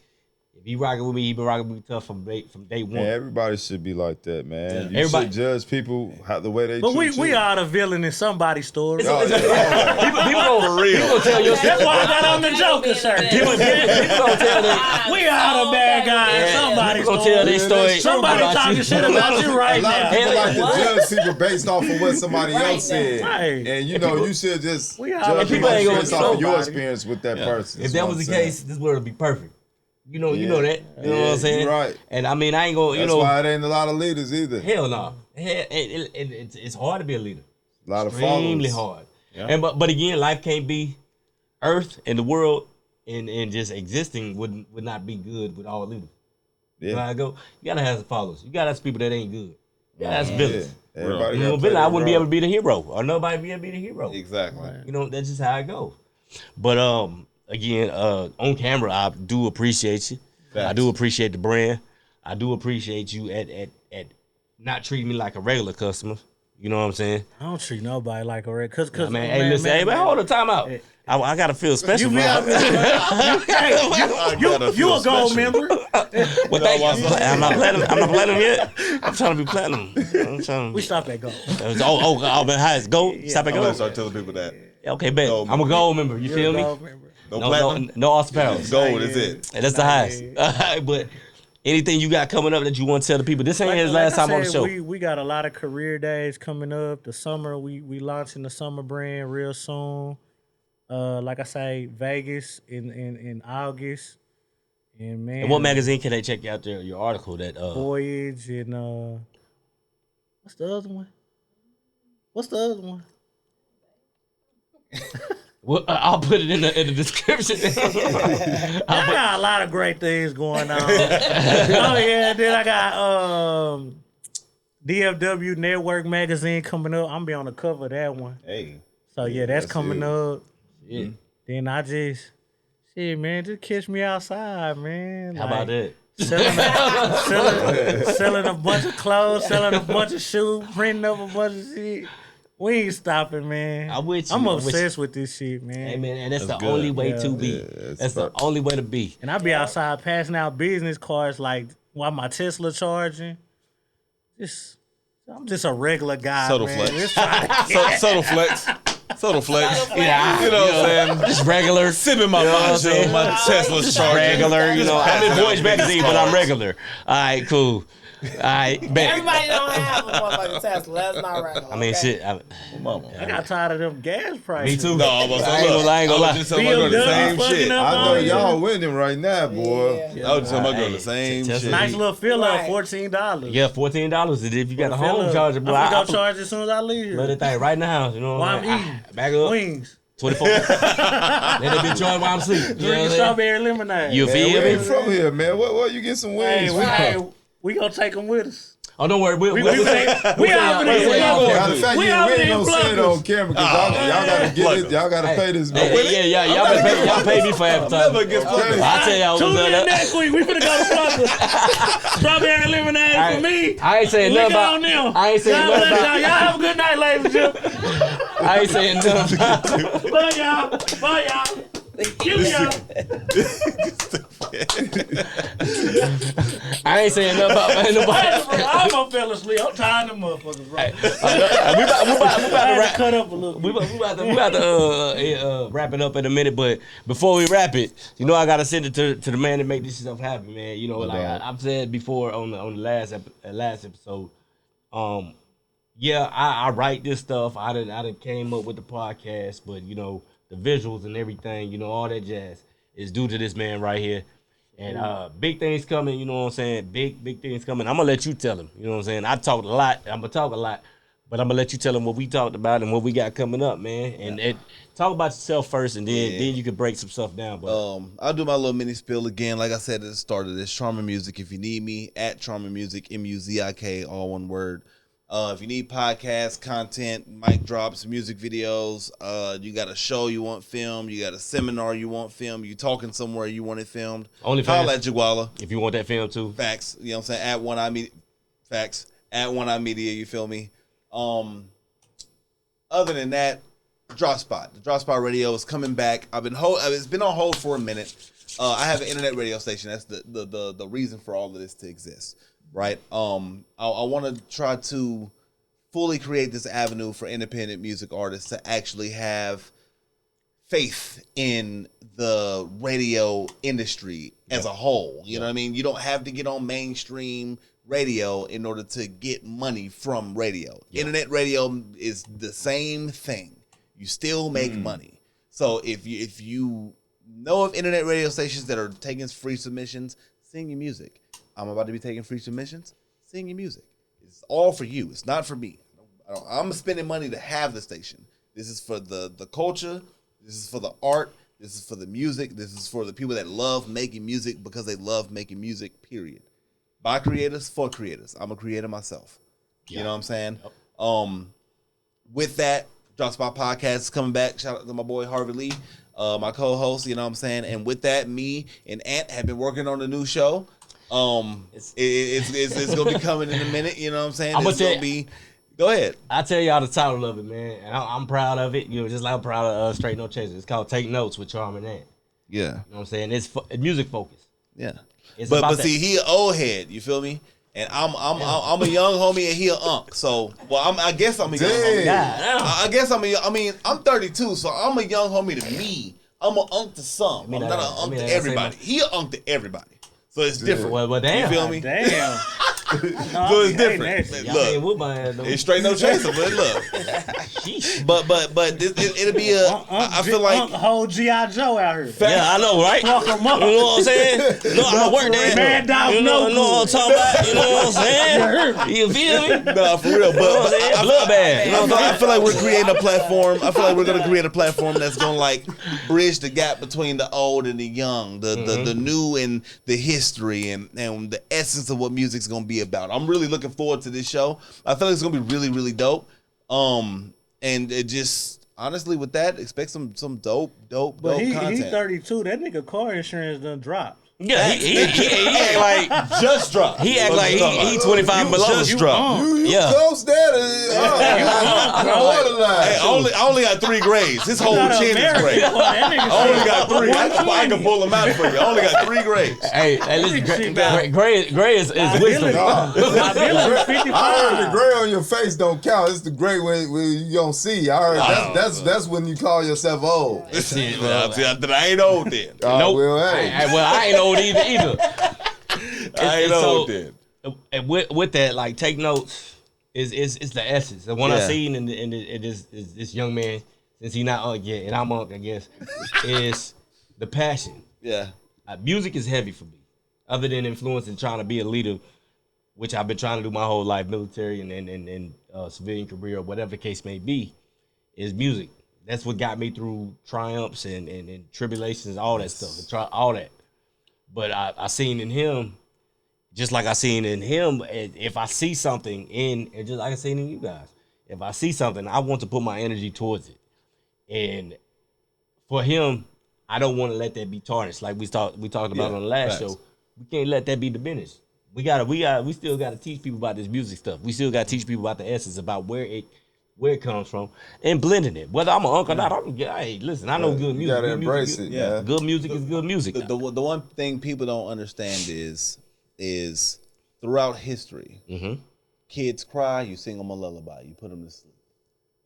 If he rocking with me, he been rocking with me tough from day one. Yeah, everybody should be like that, man. You should judge people the way they treat you. But we are the villain in somebody's story. People for real. People tell you. That's why I got on the Joker shirt. People gonna tell them. We are the bad guy in somebody's story. People tell their story. Somebody talking shit about you right now. A lot of people like to judge people based off of what somebody else said. Right. And you should just judge people based off of your experience with that person. If that was the case, this world would be perfect. You know that. You know what I'm saying? Right. And I mean, I ain't gonna. That's why it ain't a lot of leaders either. Hell no. It's hard to be a leader. A lot of followers. Extremely hard. Yeah. And but again, life can't be. Earth and the world and just existing would not be good with all leaders. Yeah. You know how I go. You gotta have some followers. You gotta have people that ain't good. Yeah, that's villains. Yeah. Villain, I wouldn't be able to be the hero, or nobody be able to be the hero. Exactly. You know, that's just how it goes. But again, on camera, I do appreciate you. Facts. I do appreciate the brand. I do appreciate you at not treating me like a regular customer. You know what I'm saying? I don't treat nobody like a red. Cause Man, hey, listen, hey, man, hold on, time out. I gotta feel special. You a gold member. Well, thank you. I'm not platinum yet. I'm trying to be platinum. We stopped at gold. Oh, man, how is gold? Stop at I'm gonna gold. start telling people that. Okay, bet. Gold I'm a gold member. You feel me? No platinum. No Austin Powers. Gold is it. And that's the highest. But anything you got coming up that you want to tell the people? This ain't his last time on the show. We got a lot of career days coming up. The summer, we launching the summer brand real soon. Like I say, Vegas in August. And man, And what magazine can they check out there? Your article that Voyage and what's the other one? Well, I'll put it in the description. I got a lot of great things going on. Oh yeah, then I got DFW Network magazine coming up. I'm gonna be on the cover of that one. Hey. So yeah, that's coming up. Yeah. Then I just man, just catch me outside, man. How about that? Selling a bunch of clothes, selling a bunch of shoes, printing up a bunch of shit. We ain't stopping, man. I'm with you. I'm obsessed with this shit, man. Hey, man, and that's the good. only way to be. Yeah, that's the only way to be. And I be outside passing out business cards like while my Tesla charging. I'm just a regular guy, Subtle man. flex. Subtle flex. Yeah, You know what I'm saying? Just regular. Sipping my macho, my Tesla's charging. Regular, you know. I'm in Voyage magazine, but I'm regular. All right, cool. All right, bet. Everybody don't have a motherfucking Tesla. That's not regular. I mean, okay? shit. Mama. I got tired of them gas prices. Me too. No, I was I ain't gonna lie. just telling my girl the same BMW shit. fucking up. I know Oh, yeah. y'all winning right now, boy. Yeah. I was just telling my girl the same Tesla. shit. Nice little filler Right. of $14. Yeah, $14. And if you got a home charger, boy, I'm I gonna charge as soon as I leave let here. it thing right now. You know what While I'm I'm saying? eating Back up. wings, 24. Let it be charged while I'm asleep. You know what drinking I'm saying? strawberry lemonade. You Man, feel we me? ain't from here, man. Where you get some wings Hey, from? we gonna take them with us. Oh, don't worry. We out Matter of fact, We you out ain't here gonna say it on camera because y'all gotta get it. Y'all gotta pay this bill. Yeah, y'all pay me for advertising. Never gets plugged. I tell y'all Tune what's in up. next week. We finna go to Florida. Strawberry lemonade for me. I ain't saying nothing Look on about. them. I ain't saying Y'all nothing about. have a good night, ladies and gentlemen. I ain't saying nothing about. Bye, y'all. Bye, y'all. Give me y'all. I ain't saying nothing about nobody. I'm gonna fell asleep. I'm tired of motherfuckers, bro. We about to wrap. Cut up a little We bit. about to wrap it up in a minute, but before we wrap it, you know I gotta send it to the man that make this stuff happen, man. You know, like I've said before on the last episode, yeah, I write this stuff. I done came up with the podcast, but you know the visuals and everything, you know all that jazz is due to this man right here. And big things coming, you know what I'm saying? Big things coming. I'm gonna let you tell him. You know what I'm saying? I talked a lot. I'm gonna talk a lot. But I'm gonna let you tell him what we talked about and what we got coming up, man. And talk about yourself first, and then you can break some stuff down. But I'll do my little mini spiel again. Like I said at the start of this, Charminmuzik. If you need me, at Charminmuzik, MUZIK, all one word. If you need podcast content, mic drops, music videos, you got a show you want filmed, you got a seminar you want filmed, you talking somewhere you want it filmed. Only holla at Jawala. If you want that film too. Facts. You know what I'm saying? At One Eye Media. Facts. At One Eye Media, you feel me? Other than that, Drop Spot. The Drop Spot Radio is coming back. It's been on hold for a minute. I have an internet radio station. That's the reason for all of this to exist. Right. I want to try to fully create this avenue for independent music artists to actually have faith in the radio industry as a whole. You know what I mean? You don't have to get on mainstream radio in order to get money from radio. Internet radio is the same thing. You still make money. So if you know of internet radio stations that are taking free submissions, sing your music. I'm about to be taking free submissions. Sing your music. It's all for you. It's not for me. I'm spending money to have the station. This is for the culture. This is for the art. This is for the music. This is for the people that love making music because they love making music, period. By creators, for creators. I'm a creator myself. You know what I'm saying? Yep. With that, Drop Spot Podcast is coming back. Shout out to my boy Harvey Lee, my co-host, you know what I'm saying? And with that, me and Ant have been working on a new show. It's gonna be coming in a minute, you know what I'm saying? It's gonna be Go ahead. I tell y'all the title of it, man, and I'm proud of it. You know, just like I'm proud of Straight No Chaser. It's called Take Notes with Charminmuzik. Yeah. You know what I'm saying? It's music focused. Yeah. It's But about that. see, he an old head. You feel me? And I'm a young homie and he an unk. So I guess I'm a young homie. God, I guess I'm 32, so I'm a young homie to me. I'm an unk to some. I'm not an unk to everybody. He an unk to everybody. So it's different. Well, damn. You feel me? Damn. So it's different. Y'all ain't Look, with my ass, though. it's straight no chaser, but look. Sheesh. But it'll be a. I feel like whole G.I. Joe out here. Yeah, I know, right? Fuck 'em up. You know what I'm saying? No, I'm work there. Mad Dog You know what I'm talking about? You know what I'm saying? You feel me? nah, for real. But Bloodbath. You know what I'm I feel like we're creating a platform. I feel like we're gonna create a platform that's gonna like bridge the gap between the old and the young, the new and the history and the essence of what music's gonna be about. I'm really looking forward to this show. I feel like it's gonna be really, really dope. And it just honestly with that, expect some dope But he content. 32. That nigga car insurance done dropped. Yeah, he act like just dropped. he act like he 25 below. Just dropped. You close there Hey, I only got 3 grades. His whole chin is gray. I only got 3. I can pull them out for you. I only got 3 grades. Hey, listen, gray is wisdom. Liability 55. I heard the gray on your face don't count. It's the gray when you don't see. I heard that's when you call yourself old. Then I ain't old then. Nope. Well, hey. I ain't old either. I ain't old then. And with that, like, take notes is the essence. The one I Yeah. seen in this young man, since he not unk yet, and I'm unk, I guess, is the passion. Yeah. Music is heavy for me. Other than influencing trying to be a leader, which I've been trying to do my whole life, military and civilian career, or whatever the case may be, is music. That's what got me through triumphs and tribulations, all that stuff, all that. But I seen in him, just like I seen in him, if I see something and just like I seen in you guys, if I see something, I want to put my energy towards it. And for him, I don't want to let that be tarnished. Like we talked about on the last show, we can't let that be diminished. We still gotta teach people about this music stuff. We still gotta teach people about the essence, about where it comes from, and blending it. Whether I'm an uncle or not, hey, listen, I know good music. You gotta Good embrace music, it. Yeah. Good music is good music. The one thing people don't understand is throughout history, kids cry, you sing them a lullaby, you put them to sleep.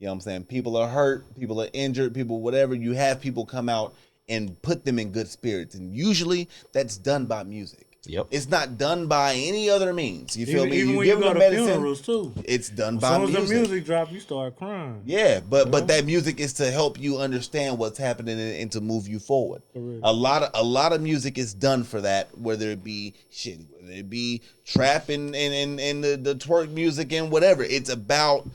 You know what I'm saying? People are hurt, people are injured, people whatever. You have people come out and put them in good spirits, and usually that's done by music. Yep. It's not done by any other means. You feel me? Even when give you go them to medicine, funerals too. it's done As by soon as music. the music drop, you start crying. Yeah, but that music is to help you understand what's happening and to move you forward. Correct. A lot of music is done for that, whether it be whether it be trap and the twerk music and whatever. It's about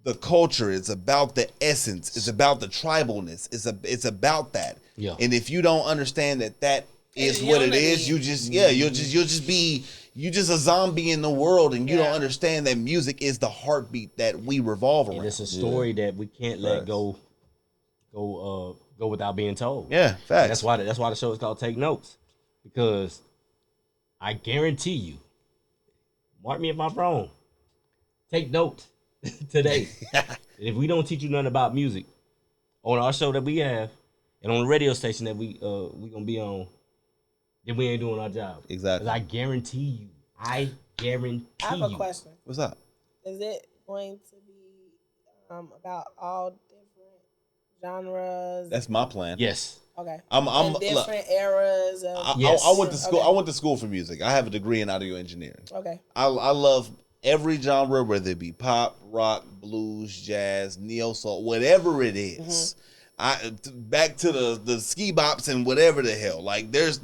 the culture. It's about the essence. It's about the tribalness. It's about that. Yeah. And if you don't understand that is It's what it unity. is, you'll just be a zombie in the world, and you don't understand that music is the heartbeat that we revolve around. And it's a story that we can't let go without being told. Yeah, facts. That's why the show is called Take Notes, because I guarantee you, mark me if I'm wrong, take notes today. And if we don't teach you nothing about music on our show that we have and on the radio station that we gonna be on, then we ain't doing our job. Exactly. 'Cause I guarantee you. I have a question. What's up? Is it going to be about all different genres? That's my plan. Yes. okay. I'm And look, different eras. Of, Yes. I went to school. Okay. I went to school for music. I have a degree in audio engineering. Okay. I love every genre, whether it be pop, rock, blues, jazz, neo soul, whatever it is. Back to the ski bops and whatever the hell. Like there's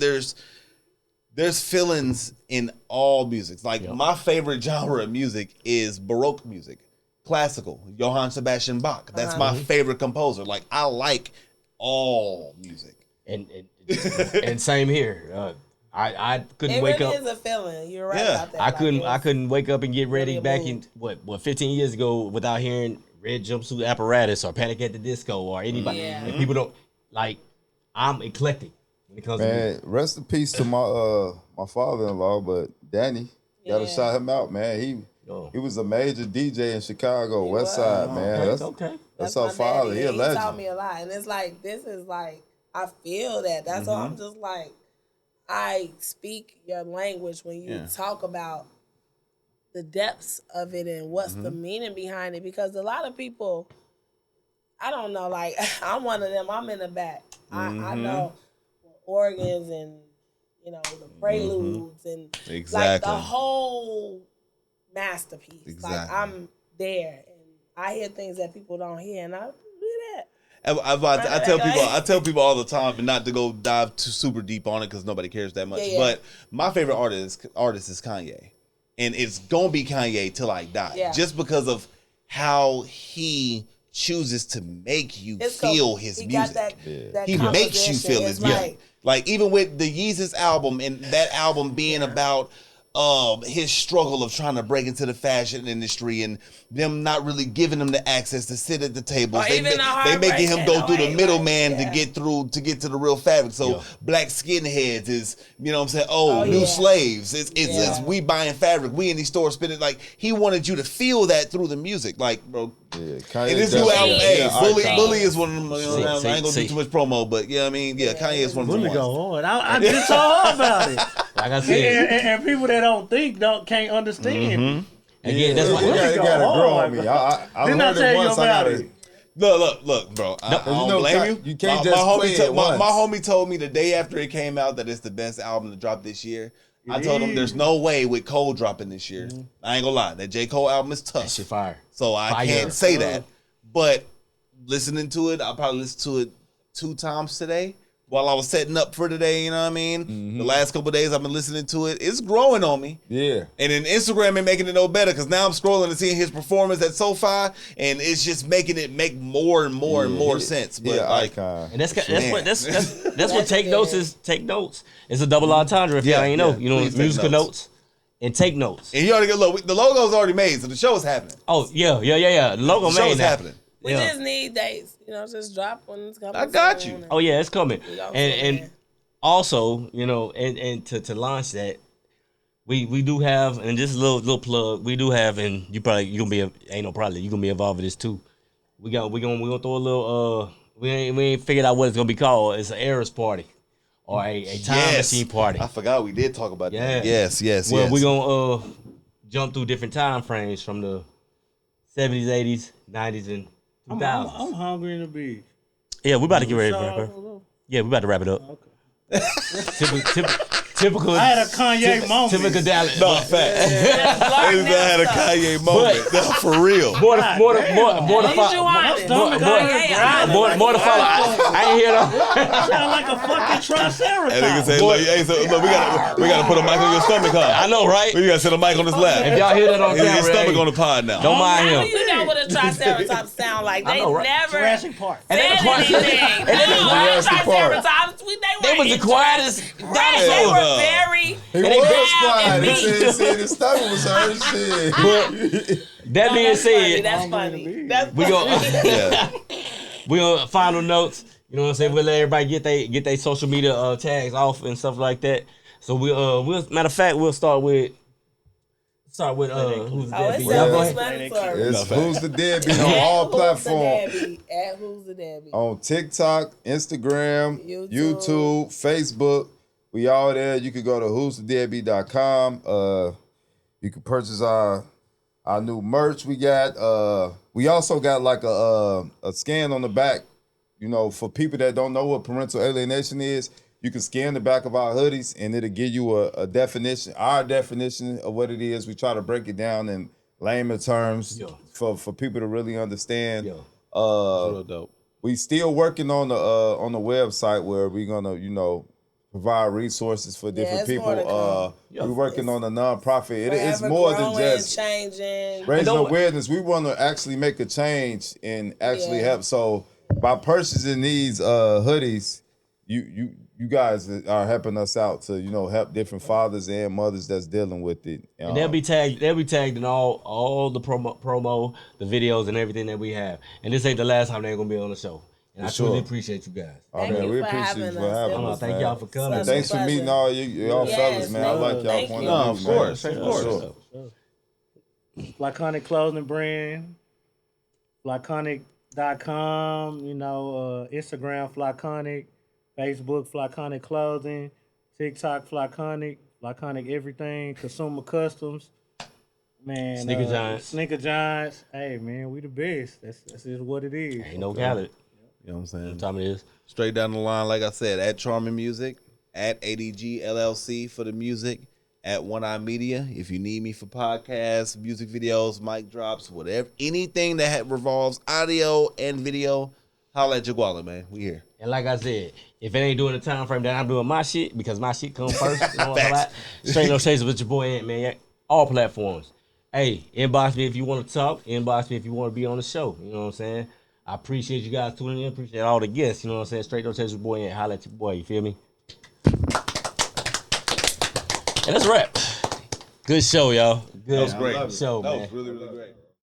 feelings in all music. Like my favorite genre of music is Baroque music, classical, Johann Sebastian Bach. That's my favorite composer. Like I like all music. And same here. I couldn't It wake really up. is a feeling. You're right Yeah. about that. I couldn't wake up and get ready really a back mood. in what 15 years ago without hearing Red Jumpsuit Apparatus or Panic at the Disco or anybody. Yeah. And people don't like. I'm eclectic when it comes to Man, music. rest in peace to my father-in-law, but Danny, gotta Yeah. shout him out, man. He was a major DJ in Chicago, West Side, man. Okay. That's my our father. daddy. He a He legend. taught me a lot, and it's like this is like I feel that. That's why I'm just like I speak your language when you talk about the depths of it and what's the meaning behind it. Because a lot of people, I don't know. Like I'm one of them. I'm in the back. I know organs and the preludes and like the whole masterpiece. Exactly. Like I'm there and I hear things that people don't hear, and I do that. I tell people all the time, and not to go dive too super deep on it because nobody cares that much. But my favorite artist is Kanye, and it's gonna be Kanye till I die, just because of how he chooses to make you feel his music. He makes you feel his music. Like even with the Yeezus album, and that album being about his struggle of trying to break into the fashion industry and them not really giving him the access to sit at the tables. They making him go through the middleman to get to the real fabric. So black skinheads is, what I'm saying, new slaves. It's we buying fabric. We in these stores spending, like, he wanted you to feel that through the music. Like, bro, and this new album, Bully is one of them. I ain't gonna do too much promo, but Kanye is one of them. Bully go hard. I just told her about it. Like I said, and people that don't think can't understand. Again, that's why it gotta grow on me. I learned it once. I gotta. Look, bro. I don't blame you. You can't just play it once. My homie told me the day after it came out that it's the best album to drop this year. I told him there's no way with Cole dropping this year. I ain't gonna lie. That J. Cole album is tough. that shit fire. So I can't say that. But listening to it, I'll probably listen to it 2 times today while I was setting up for today, you know what I mean? The last couple of days I've been listening to it. It's growing on me. Yeah. And then Instagram ain't making it no better because now I'm scrolling and seeing his performance at SoFi, and it's just making it make more and more and more sense. But and that's what take notes is. Take notes. It's a double entendre if y'all ain't know. Musical notes and take notes. And you already look, the logo's already made, so the show's happening. Oh yeah. The logo The made show's now. happening. We just need dates. Just drop when it's coming. I got you. Oh yeah, it's coming. And also, and to launch that, we do have, and just a little plug, we do have, and you're gonna be involved with this too. We gonna throw a little we ain't figured out what it's gonna be called. It's an Eras party or a time machine party. I forgot we did talk about that. Yes. Well, we're gonna jump through different time frames from the 70s, 80s, 90s, and 2000s. I'm hungry in the beach. Yeah, we about to get ready to wrap it up. Yeah, we about to wrap it up. Okay. Typical. I had a Kanye moment. Typical Dallas. No, fact. I had a Kanye moment. No, for real. More to follow. I ain't hear that. Sound like a fucking triceratops. And nigga say, look, we gotta put a mic on your stomach, huh? I know, right? We gotta set a mic on his lap. If y'all hear that on camera, his stomach on the pod now. Don't mind him. You know what a triceratops sound like. They never Jurassic Park. said anything. Triceratops, they was the quietest dinosaurs. They were very. He was quiet. He said his stomach was hurt. Shit. That being said, that's funny. we gonna final notes. You know what I'm saying? We'll let everybody get their social media tags off and stuff like that. So we'll matter of fact, we'll start with Who's the Deadbeat. It's Who's the Deadbeat on all platforms. At Who's the Deadbeat. On TikTok, Instagram, YouTube, Facebook. We all there. You can go to who'sthedeadbeat.com. You can purchase our new merch we got. We also got like a scan on the back, for people that don't know what parental alienation is. You can scan the back of our hoodies and it'll give you a definition, our definition of what it is. We try to break it down in layman terms for people to really understand. Real dope. We still working on the website where we're gonna, provide resources for different people. We're working on a nonprofit. It's more than just changing, raising awareness. We want to actually make a change and actually help. So by purchasing these hoodies, you guys are helping us out to help different fathers and mothers that's dealing with it. And they'll be tagged in all the promo, the videos and everything that we have. And this ain't the last time they're gonna be on the show. And I truly appreciate you guys. Thank you we for appreciate you for having us. Thank y'all for coming. And thanks for meeting all y'all fellas, man. I like y'all point of view. Of course. Flykonic Clothing Brand, Flykonic.com, Instagram Flykonic, Facebook Flykonic Clothing, TikTok Flykonic, Flykonic Everything, Consumer Customs. Man, Sneaker Giants. Sneaker Giants. Hey, man, we the best. That's just what it is. Ain't no gallet. You know what I'm saying? What time it is? Straight down the line, like I said, at Charminmuzik, at ADG LLC for the music, at One Eye Media. If you need me for podcasts, music videos, mic drops, whatever, anything that revolves audio and video, holla at Jaguala, man. We here. And like I said, if it ain't doing the time frame that I'm doing my shit, because my shit come first, you know what I'm saying? Straight No Chaser with your boy Ant, man. All platforms. Hey, inbox me if you want to talk. Inbox me if you want to be on the show. You know what I'm saying? I appreciate you guys tuning in. Appreciate all the guests. You know what I'm saying? Straight No Chaser with your boy Ant. Holla at your boy. You feel me? And that's a wrap. Good show, y'all. Good That was great. show, That man. was really, really great.